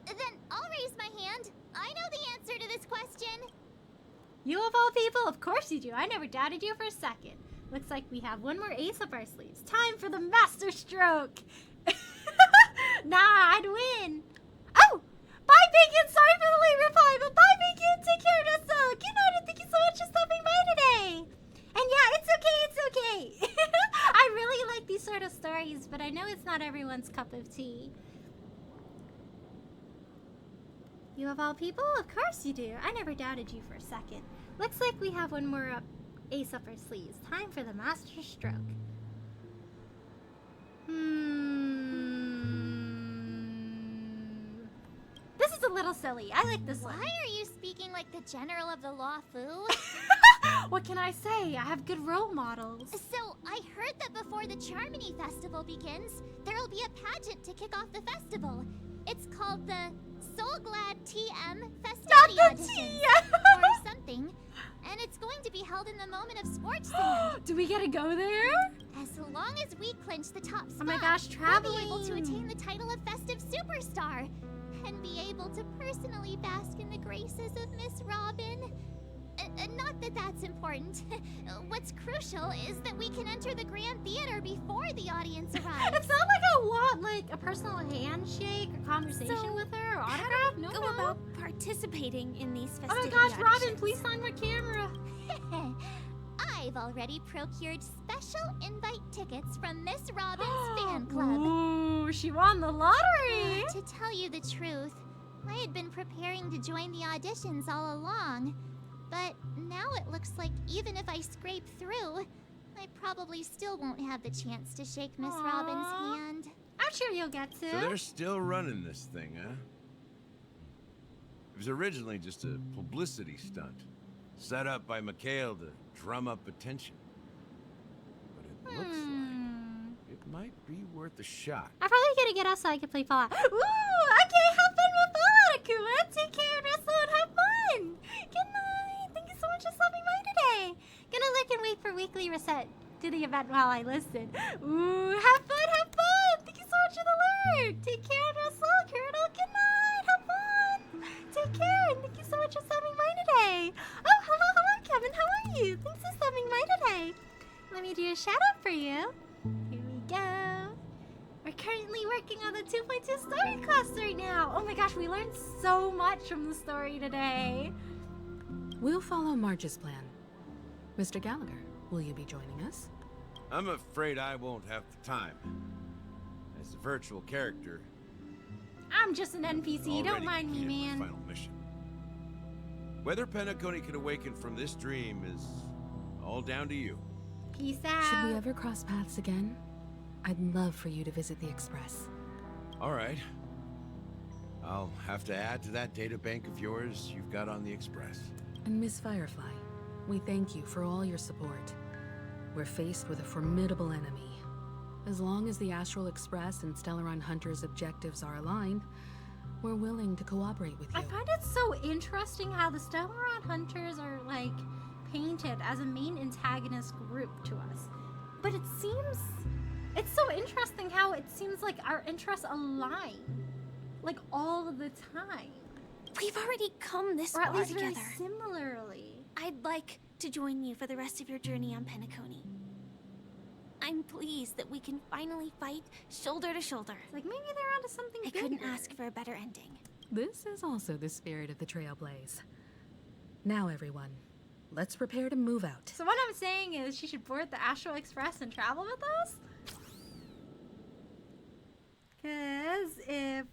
J: Then I'll raise my hand. I know the answer to this question.
A: You of all people, of course you do. I never doubted you for a second. Looks like we have one more ace up our sleeves. Time for the master stroke. Nah, I'd win. Oh, bye, Bacon. Sorry for the late reply, but bye, Bacon. Take care of yourself. Good night, and thank you so much for stopping by today. And yeah, it's okay. It's okay. I really like these sort of stories, but I know it's not everyone's cup of tea. You of all people? Of course you do. I never doubted you for a second. Looks like we have one more ace up our sleeves. Time for the master stroke. This is a little silly. I like this one.
J: Why are you speaking like the general of the Law Fu?
A: What can I say? I have good role models.
J: So, I heard that before the Charmony Festival begins, there'll be a pageant to kick off the festival. It's called the Soul Glad TM Festivity Audition or something, and it's going to be held in the Moment of Sports Stand.
A: Do we get to go there?
J: As long as we clinch the top spot,
A: oh my gosh,
J: we'll be able to attain the title of Festive Superstar and be able to personally bask in the graces of Miss Robin. Not that that's important. What's crucial is that we can enter the Grand Theater before the audience arrives.
A: It's not like I want like a personal handshake or conversation with her or autograph.
M: How do we go about participating in these festivity
A: Oh my gosh, Robin,
M: auditions?
A: please sign my camera.
J: I've already procured special invite tickets from Miss Robin's fan club.
A: Ooh, she won the lottery.
J: To tell you the truth, I had been preparing to join the auditions all along. But now it looks like even if I scrape through, I probably still won't have the chance to shake Miss Robin's hand.
A: I'm sure you'll get to.
I: So they're still running this thing, huh? It was originally just a publicity stunt, set up by Mikhail to drum up attention. But it looks like it might be worth a shot.
A: I'm probably gonna get out so I can play Fallout. Ooh, okay, have fun with Fallout, Akuma. Take care, wrestle, and have fun. Good night. Thank you so much for stopping by today. Gonna look and wait for weekly reset to the event while I listen. Ooh, have fun, have fun. Thank you so much for the alert. Take care, wrestle, Colonel. Good night. Have fun. Take care, and thank you so much for stopping by today. Oh, hello, Kevin. How are you? Thanks for stopping by today. Let me do a shout out for you. Here we go. We're currently working on the 2.2 story class right now. Oh my gosh, we learned so much from the story today.
N: We'll follow Marge's plan. Mr. Gallagher, will you be joining us?
I: I'm afraid I won't have the time. As a virtual character,
A: I'm just an NPC. Don't
I: already
A: mind me,
I: completed my
A: man.
I: final mission. Whether Penacony can awaken from this dream is all down to you.
A: Peace out.
N: Should we ever cross paths again? I'd love for you to visit the Express.
I: All right. I'll have to add to that data bank of yours you've got on the Express.
N: And Miss Firefly, we thank you for all your support. We're faced with a formidable enemy. As long as the Astral Express and Stellaron Hunters' objectives are aligned, we're willing to cooperate with you.
A: I find it so interesting how the Stellaron Hunters are, like, painted as a main antagonist group to us. But it seems... It's so interesting how it seems like our interests align. Like, all the time.
M: We've already come this
A: or at
M: far
A: least
M: together.
A: very similarly.
M: I'd like to join you for the rest of your journey on Penacony. I'm pleased that we can finally fight shoulder to shoulder.
A: Like, maybe they're onto something
M: I
A: bigger.
M: couldn't ask for a better ending.
N: This is also the spirit of the Trailblaze. Now, everyone, let's prepare to move out.
A: So what I'm saying is she should board the Astral Express and travel with us? Because if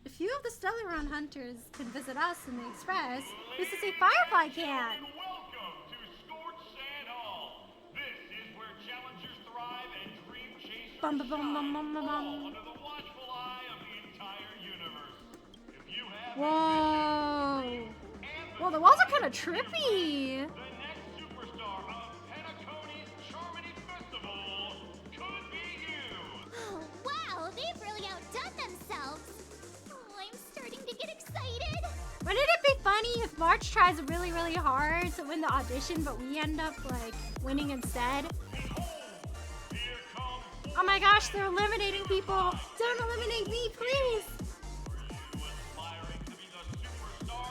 A: A few of the Stellaron hunters can visit us in the Express. Who's to say Firefly can't?
O: Welcome to Scorched Sand Hall. This is where challengers thrive and dream chasers
A: Bum, bum, bum, bum, bum, bum,
O: all
A: bum.
O: under the watchful eye of the entire universe. If you have
A: Whoa. Whoa, the walls are kind of trippy.
O: the next superstar of Penacony's Charmony Festival could be you.
J: Oh, wow, they've really outdone themselves. Oh, I'm starting to get excited.
A: Wouldn't it be funny if March tries really, really hard to win the audition, but we end up, like, winning instead? Oh my gosh, they're eliminating people. Don't eliminate me, please.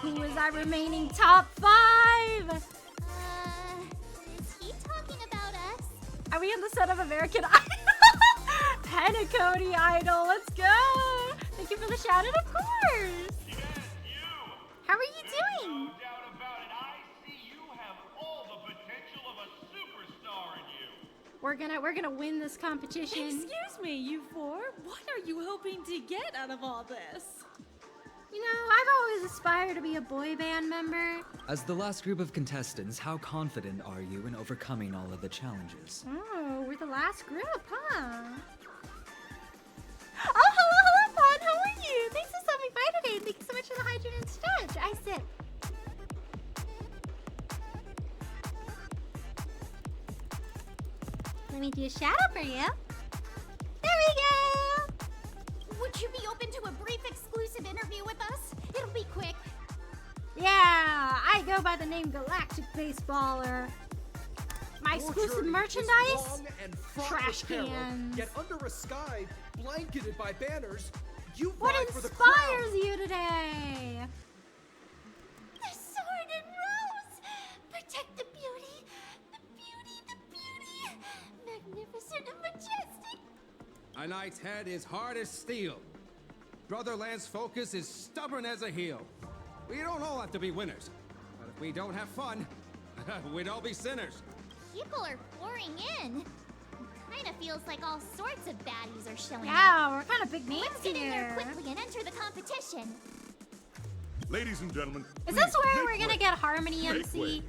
A: Who is our remaining top 5?
J: Is he talking about us?
A: Are we on the set of American Idol? Penacony Idol, let's go. Thank you for the shout out, of course. How are you doing?
O: No doubt about it. I see you have all the potential of a superstar in you.
A: We're gonna win this competition.
C: Excuse me, you four. What are you hoping to get out of all this?
A: You know, I've always aspired to be a boy band member.
P: As the last group of contestants, how confident are you in overcoming all of the challenges?
A: Oh, we're the last group, huh? Oh, hello, Fawn. How are you? Thanks for stopping by today. Thank you so much for the hydrant and stretch. I sit. Let me do a shout out for you. There we go.
J: Would you be open to a brief exclusive interview with us? It'll be quick.
A: Yeah, I go by the name Galactic Baseballer. My exclusive merchandise? Trash cans.
W: Yet under a sky blanketed by banners, you
A: What
W: vie for the
A: inspires you today?
J: The sword and rose! Protect the beauty! The beauty, the beauty! Magnificent and majestic!
X: A knight's head is hard as steel. Brother Lance Focus is stubborn as a heel. We don't all have to be winners. But if we don't have fun, we'd all be sinners.
J: People are pouring in. Kinda feels like all sorts of baddies are showing
A: Yeah,
J: up.
A: we're kind of big names
J: Let's get in there
A: here.
J: quickly and enter the competition.
O: Ladies and gentlemen,
A: Is this
O: please
A: where
O: make
A: we're gonna
O: way.
A: get Harmony
O: Make
A: MC?
O: way.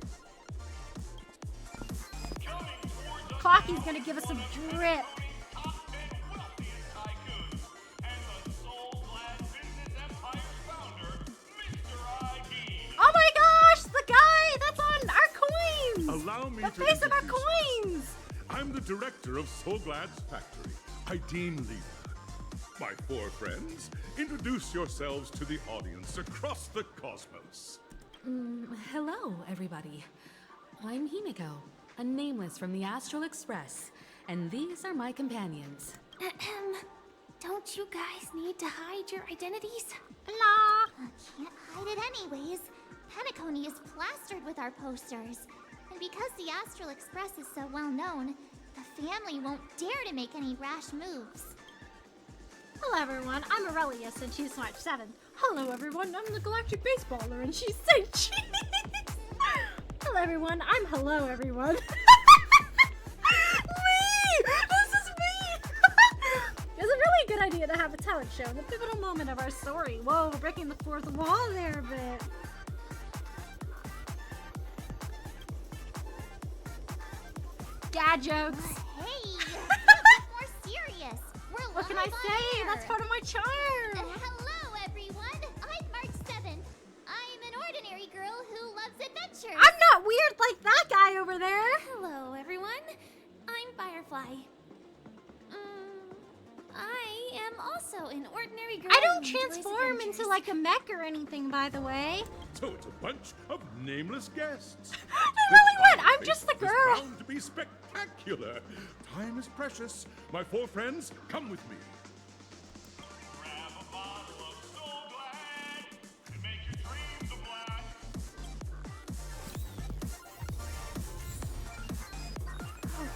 A: Clocky's gonna give us some drip. Oh my gosh, the guy that's on our coins!
O: Allow me
A: the
O: to
A: face of our
O: introduce
A: coins!
O: I'm the director of So Glad's factory, Ideen Leader. My four friends, introduce yourselves to the audience across the cosmos.
N: Hello, everybody. I'm Himiko, a nameless from the Astral Express, and these are my companions.
J: Don't you guys need to hide your identities?
A: La!
J: Can't hide it anyways. Penacony is plastered with our posters. And because the Astral Express is so well known, the family won't dare to make any rash moves.
A: Hello everyone, I'm Aurelius and she's March 7th. Hello everyone, I'm the Galactic Baseballer and she's Saint Cheese. Hello everyone, I'm Hello everyone. Me! This is me! It's a really good idea to have a talent show in the pivotal moment of our story. Whoa, we're breaking the fourth wall there a bit. Dad jokes.
J: Hey, a bit more serious. We're
A: What can I
J: live on
A: say?
J: air.
A: That's part of my charm.
J: Hello, everyone. I'm March 7th. I'm an ordinary girl who loves adventures.
A: I'm not weird like that guy over there.
J: Hello, everyone. I'm Firefly. I am also an ordinary girl.
A: I don't
J: who enjoys
A: transform
J: adventures.
A: into like a mech or anything, by the way.
O: So it's a bunch of nameless guests.
A: I really would. I'm just the
O: It's
A: girl.
O: bound to be spectacular. Time is precious. My four friends, come with me. Grab a bottle of Soul Glad and make your dreams a blast.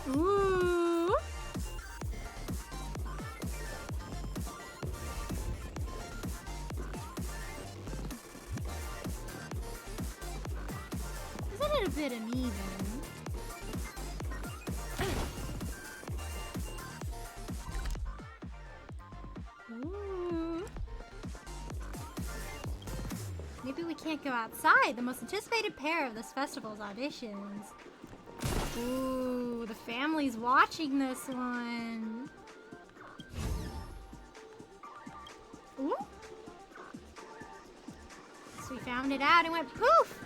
A: Ooh. Isn't it a bit uneven? Ooh. can't go outside. The most anticipated pair of this festival's auditions. Ooh, the family's watching this one. Ooh. So we found it out and went poof!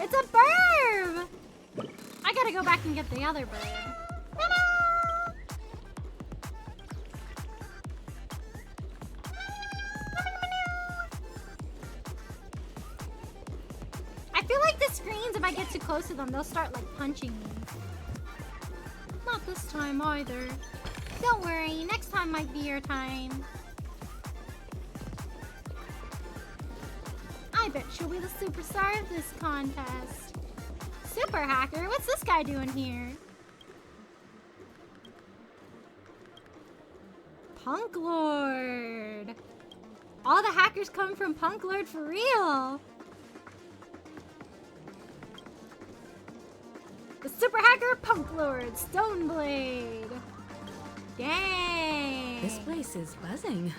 A: It's a bird! I gotta go back and get the other bird. I feel like the screens, if I get too close to them, they'll start like punching me. Not this time either. Don't worry, next time might be your time. I bet she'll be the superstar of this contest. Super hacker? What's this guy doing here? Punk Lord. All the hackers come from Punk Lord for real. The super hacker Punk Lord Stoneblade. Dang.
N: This place is buzzing.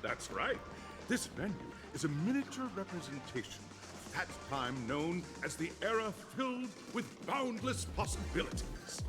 O: That's right. This venue is a miniature representation of that time known as the era filled with boundless possibilities.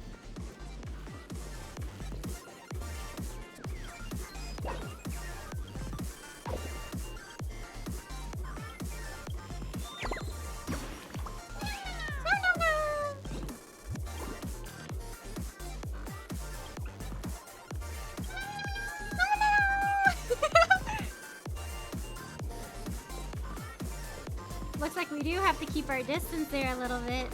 A: Looks like we do have to keep our distance there a little bit.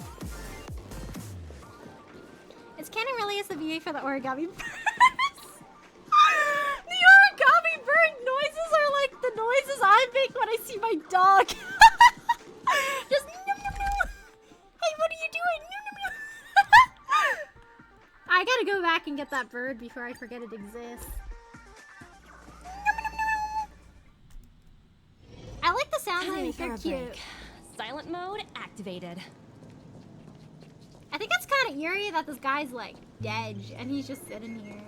A: Is Canon really as the VA for the origami birds? The origami bird noises are like the noises I make when I see my dog. Just nom, nom, nom. Hey, what are you doing? Nom, nom, nom. I gotta go back and get that bird before I forget it exists. I like the sounds they make. They're cute.
C: Silent mode activated.
A: I think it's kind of eerie that this guy's like dead and he's just sitting here.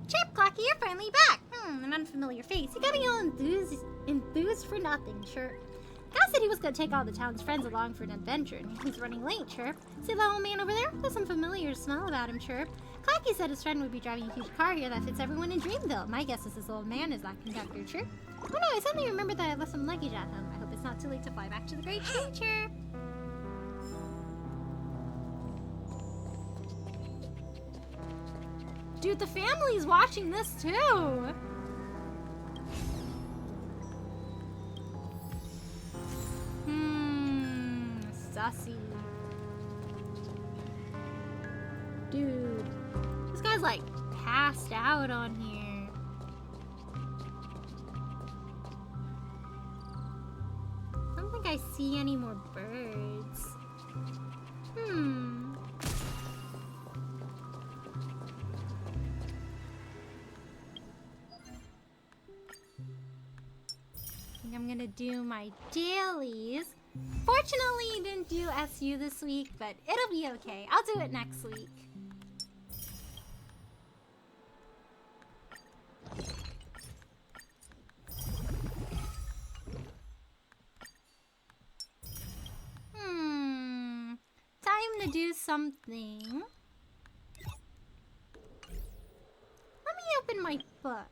A: Chip Clocky, you're finally back. An unfamiliar face. You got me all enthused for nothing, Chirp. Guy said he was gonna take all the town's friends along for an adventure, and he's running late, Chirp. See that old man over there? There's some familiar smell about him, Chirp. Clocky said his friend would be driving a huge car here that fits everyone in Dreamville. My guess is this old man is that conductor, Chirp. Oh no, I suddenly remembered that I left some luggage at home. I hope it's not too late to fly back to the Great Tree, Chirp. Dude, the family's watching this too. Sussy. Dude, this guy's like passed out on here. I don't think I see any more birds. I think I'm gonna do my dailies. Fortunately, you didn't do SU this week, but it'll be okay. I'll do it next week. Time to do something. Let me open my book.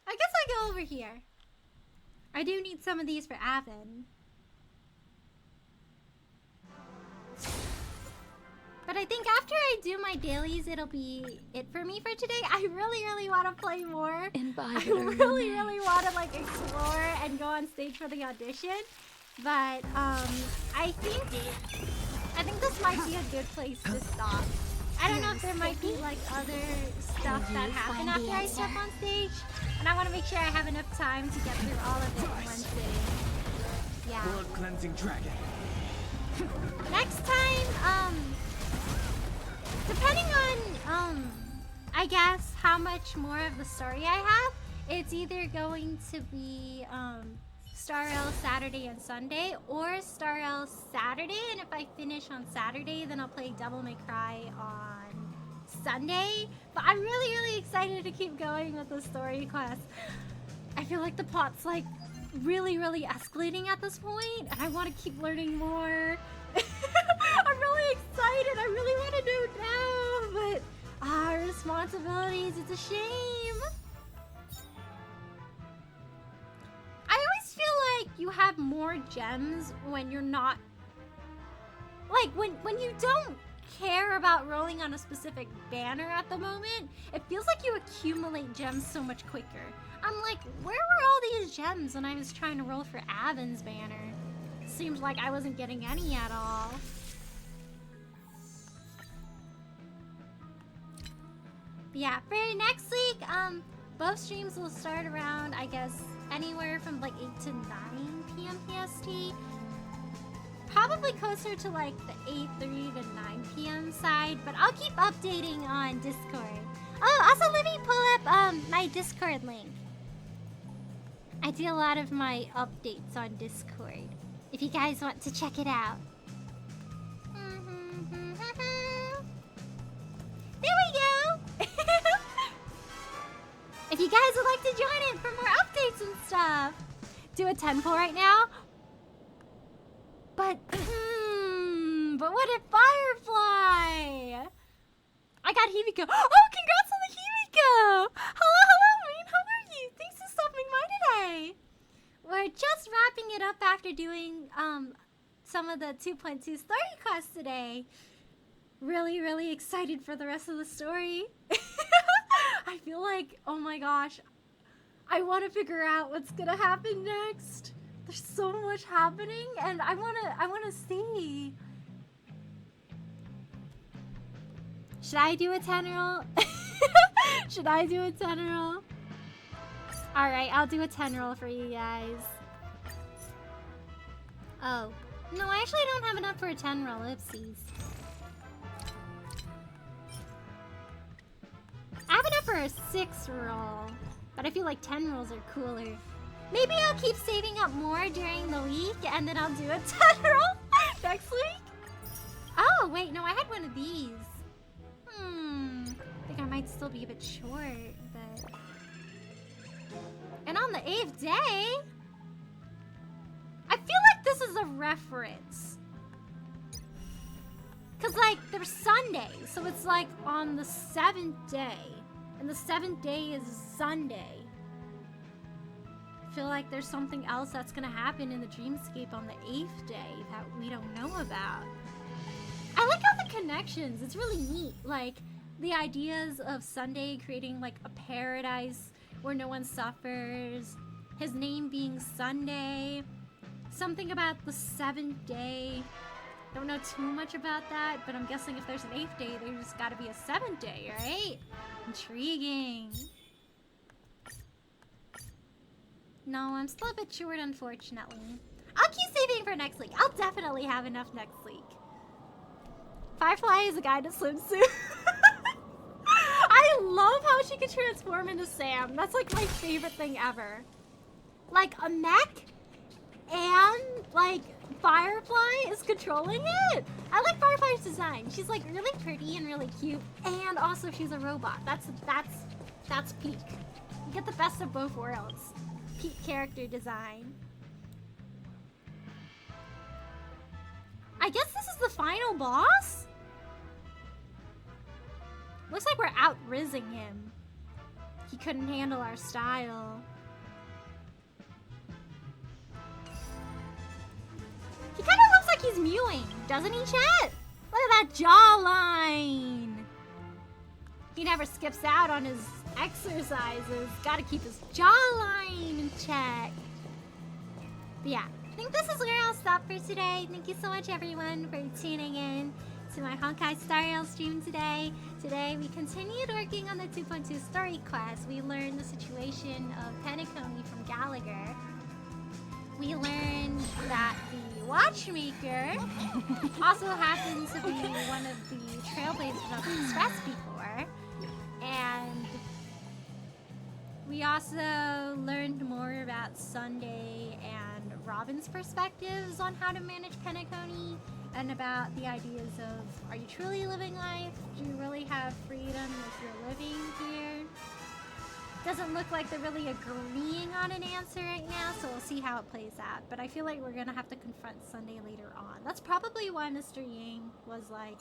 A: I guess I'll go over here. I do need some of these for Avon. But I think after I do my dailies, it'll be it for me for today. I really want to play more. I really want to like explore and go on stage for the audition. But I think this might be a good place to stop. I don't know if there might be like other stuff that happen after I step on stage, and I want to make sure I have enough time to get through all of it in one sitting. Yeah.
B: Blood cleansing dragon.
A: Next time, depending on, I guess how much more of the story I have, it's either going to be, Star L Saturday and Sunday, or Star L Saturday, and if I finish on Saturday, then I'll play Devil May Cry on Sunday. But I'm really, really excited to keep going with the story quest. I feel like the plot's like really, really escalating at this point, and I want to keep learning more. I'm really excited. I really want to know now, but responsibilities, it's a shame. I always feel like you have more gems when you're not, like when you don't care about rolling on a specific banner at the moment. It feels like you accumulate gems so much quicker. I'm like, where were all these gems when I was trying to roll for Avon's banner? Seems like I wasn't getting any at all. But yeah, for next week, both streams will start around, I guess, anywhere from like 8 to 9 p.m. PST. Probably closer to like the 8:30 to 9 p.m. side, but I'll keep updating on Discord. Oh, also let me pull up my Discord link. I do a lot of my updates on Discord, if you guys want to check it out. There we go! If you guys would like to join in for more updates and stuff, do a 10 pull right now. But what if Firefly? I got Himiko. Oh, congrats on the Himiko! Hello, Rain, how are you? Thanks for stopping by today. We're just wrapping it up after doing some of the 2.2 story quests today. Really, really excited for the rest of the story. I feel like, oh my gosh, I want to figure out what's gonna happen next. There's so much happening, and I wanna see. Should I do a 10 roll? Should I do a 10 roll? Alright, I'll do a 10 roll for you guys. Oh. No, I actually don't have enough for a 10 roll. Oopsies. I have enough for a 6 roll, but I feel like 10 rolls are cooler. Maybe I'll keep saving up more during the week, and then I'll do a 10 roll next week. Oh, wait, no, I had one of these. I think I might still be a bit short, but... And on the 8th day... I feel like this is a reference. Cause like, there's Sunday, so it's like on the 7th day. And the 7th day is Sunday. I feel like there's something else that's gonna happen in the dreamscape on the 8th day that we don't know about. I like all the connections. It's really neat. Like, the ideas of Sunday creating like a paradise where no one suffers. His name being Sunday. Something about the 7th day. Don't know too much about that, but I'm guessing if there's an 8th day, there's gotta be a 7th day, right? Intriguing. No, I'm still a bit short, unfortunately. I'll keep saving for next week. I'll definitely have enough next week. Firefly is a guy in a swimsuit. I love how she can transform into Sam. That's like my favorite thing ever. Like a mech and like Firefly is controlling it. I like Firefly's design. She's like really pretty and really cute, and also she's a robot. That's peak. You get the best of both worlds. Peak character design. I guess this is the final boss? Looks like we're out-rizzing him. He couldn't handle our style. He kind of looks like he's mewing, doesn't he, chat? Look at that jawline. He never skips out on his exercises. Gotta keep his jawline in check. But yeah, I think this is where I'll stop for today. Thank you so much, everyone, for tuning in to my Honkai Star Rail stream today. Today we continued working on the 2.2 story quest. We learned the situation of Penacony from Gallagher. We learned that the Watchmaker also happened to be one of the trailblazers of the Express before. And we also learned more about Sunday and Robin's perspectives on how to manage Penacony, and about the ideas of, are you truly living life? Do you really have freedom if you're living here? Doesn't look like they're really agreeing on an answer right now, so we'll see how it plays out. But I feel like we're gonna have to confront Sunday later on. That's probably why Mr. Yang was like,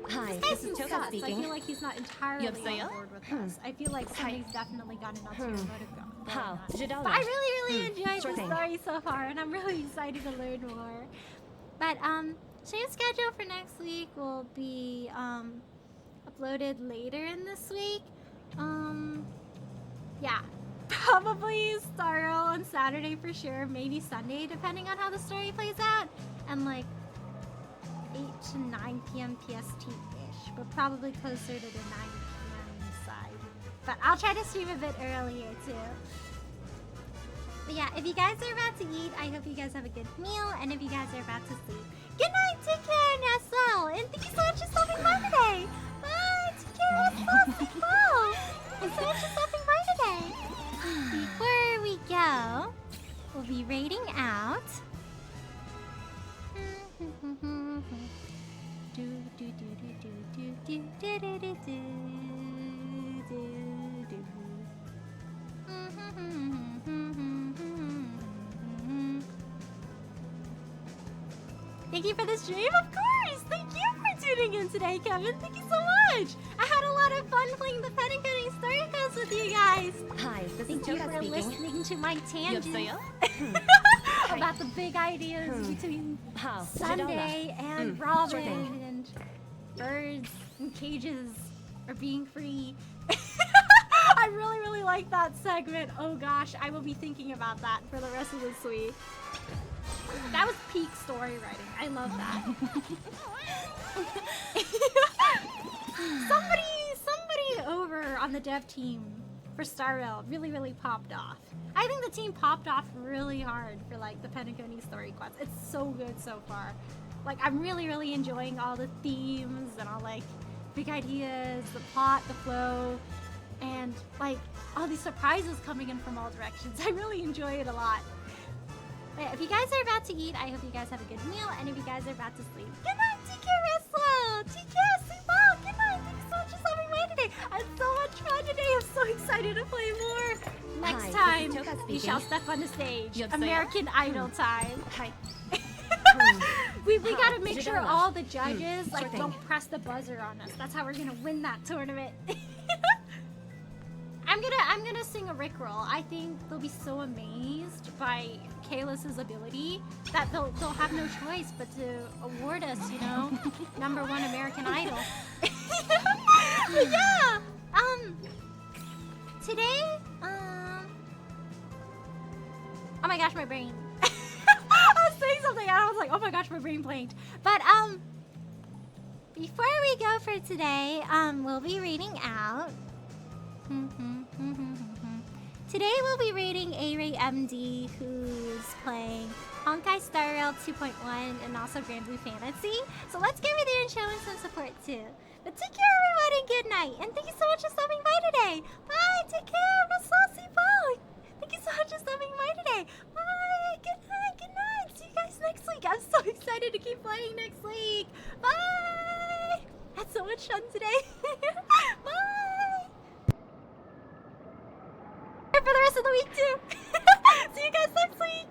K: Hi,
A: this
K: this is
A: guy's
K: Choka
A: sus.
K: speaking.
A: I feel like he's not entirely on
K: 여보세요?
A: board with us. I feel like Sunday's definitely got an ulterior motive going
K: 好，on. 知道了。
A: But I really enjoyed
K: Sure
A: the
K: thing.
A: story so far, and I'm really excited to learn more. But stream schedule for next week will be uploaded later in this week. Yeah, probably Starro on Saturday for sure, maybe Sunday depending on how the story plays out, and like 8 to 9 p.m. PST-ish, but probably closer to the 9 p.m. side. But I'll try to stream a bit earlier too. But yeah, if you guys are about to eat, I hope you guys have a good meal, and if you guys are about to sleep, good night, take care, Nestle, and thank you so much for stopping by today. Bye, take care, Nestle, sleep well. Thanks so much for stopping by today. Before we go, we'll be rating out. Thank you for the stream, of course! Thank you for tuning in today, Kevin. Thank you so much! I had a lot of fun playing the Penacony story quest with you guys.
K: Hi, this
A: Thank
K: is
A: you
K: Choka
A: for
K: speaking.
A: listening to my tangents
K: 여보세요?
A: about the big ideas between
K: 好,
A: Sunday
K: 知道了.
A: and Robin
K: sure thing.
A: and birds and cages or being free. I really like that segment. Oh gosh, I will be thinking about that for the rest of this week. That was peak story writing. I love that. somebody over on the dev team for Star Rail really popped off. I think the team popped off really hard for like the Penacony story quest. It's so good so far. Like I'm really enjoying all the themes and all like big ideas, the plot, the flow, and like all these surprises coming in from all directions. I really enjoy it a lot. But yeah, if you guys are about to eat, I hope you guys have a good meal, and if you guys are about to sleep, good night, take care, rest well, take care, sleep well, good night, thank you so much for stopping by today. I had so much fun today, I'm so excited to play more. Next
K: Hi, this is
A: time,
K: Choka
A: you
K: speaking.
A: shall step on the stage.
K: 여보세요?
A: American Idol time.
K: Hi.
A: We gotta make sure
K: 지달라.
A: all the judges
K: sure
A: like
K: thing.
A: don't press the buzzer on us. That's how we're gonna win that tournament. I'm gonna sing a Rickroll. I think they'll be so amazed by Kalis's ability that they'll have no choice but to award us, you know, #1 American Idol. But yeah, today, oh my gosh, my brain. I was saying something and I was like, oh my gosh, my brain blanked. But before we go for today, we'll be reading out. Today we'll be rating A-Ray MD, who's playing Honkai Star Rail 2.1 and also Grand Blue Fantasy. So let's get over there and show him some support too. But take care, everyone, and good night. And thank you so much for stopping by today. Bye. Take care. Bye. Thank you so much for stopping by today. Bye. Good night. Good night. See you guys next week. I'm so excited to keep playing next week. Bye. Had so much fun today. Bye. For the rest of the week too. See you guys next week.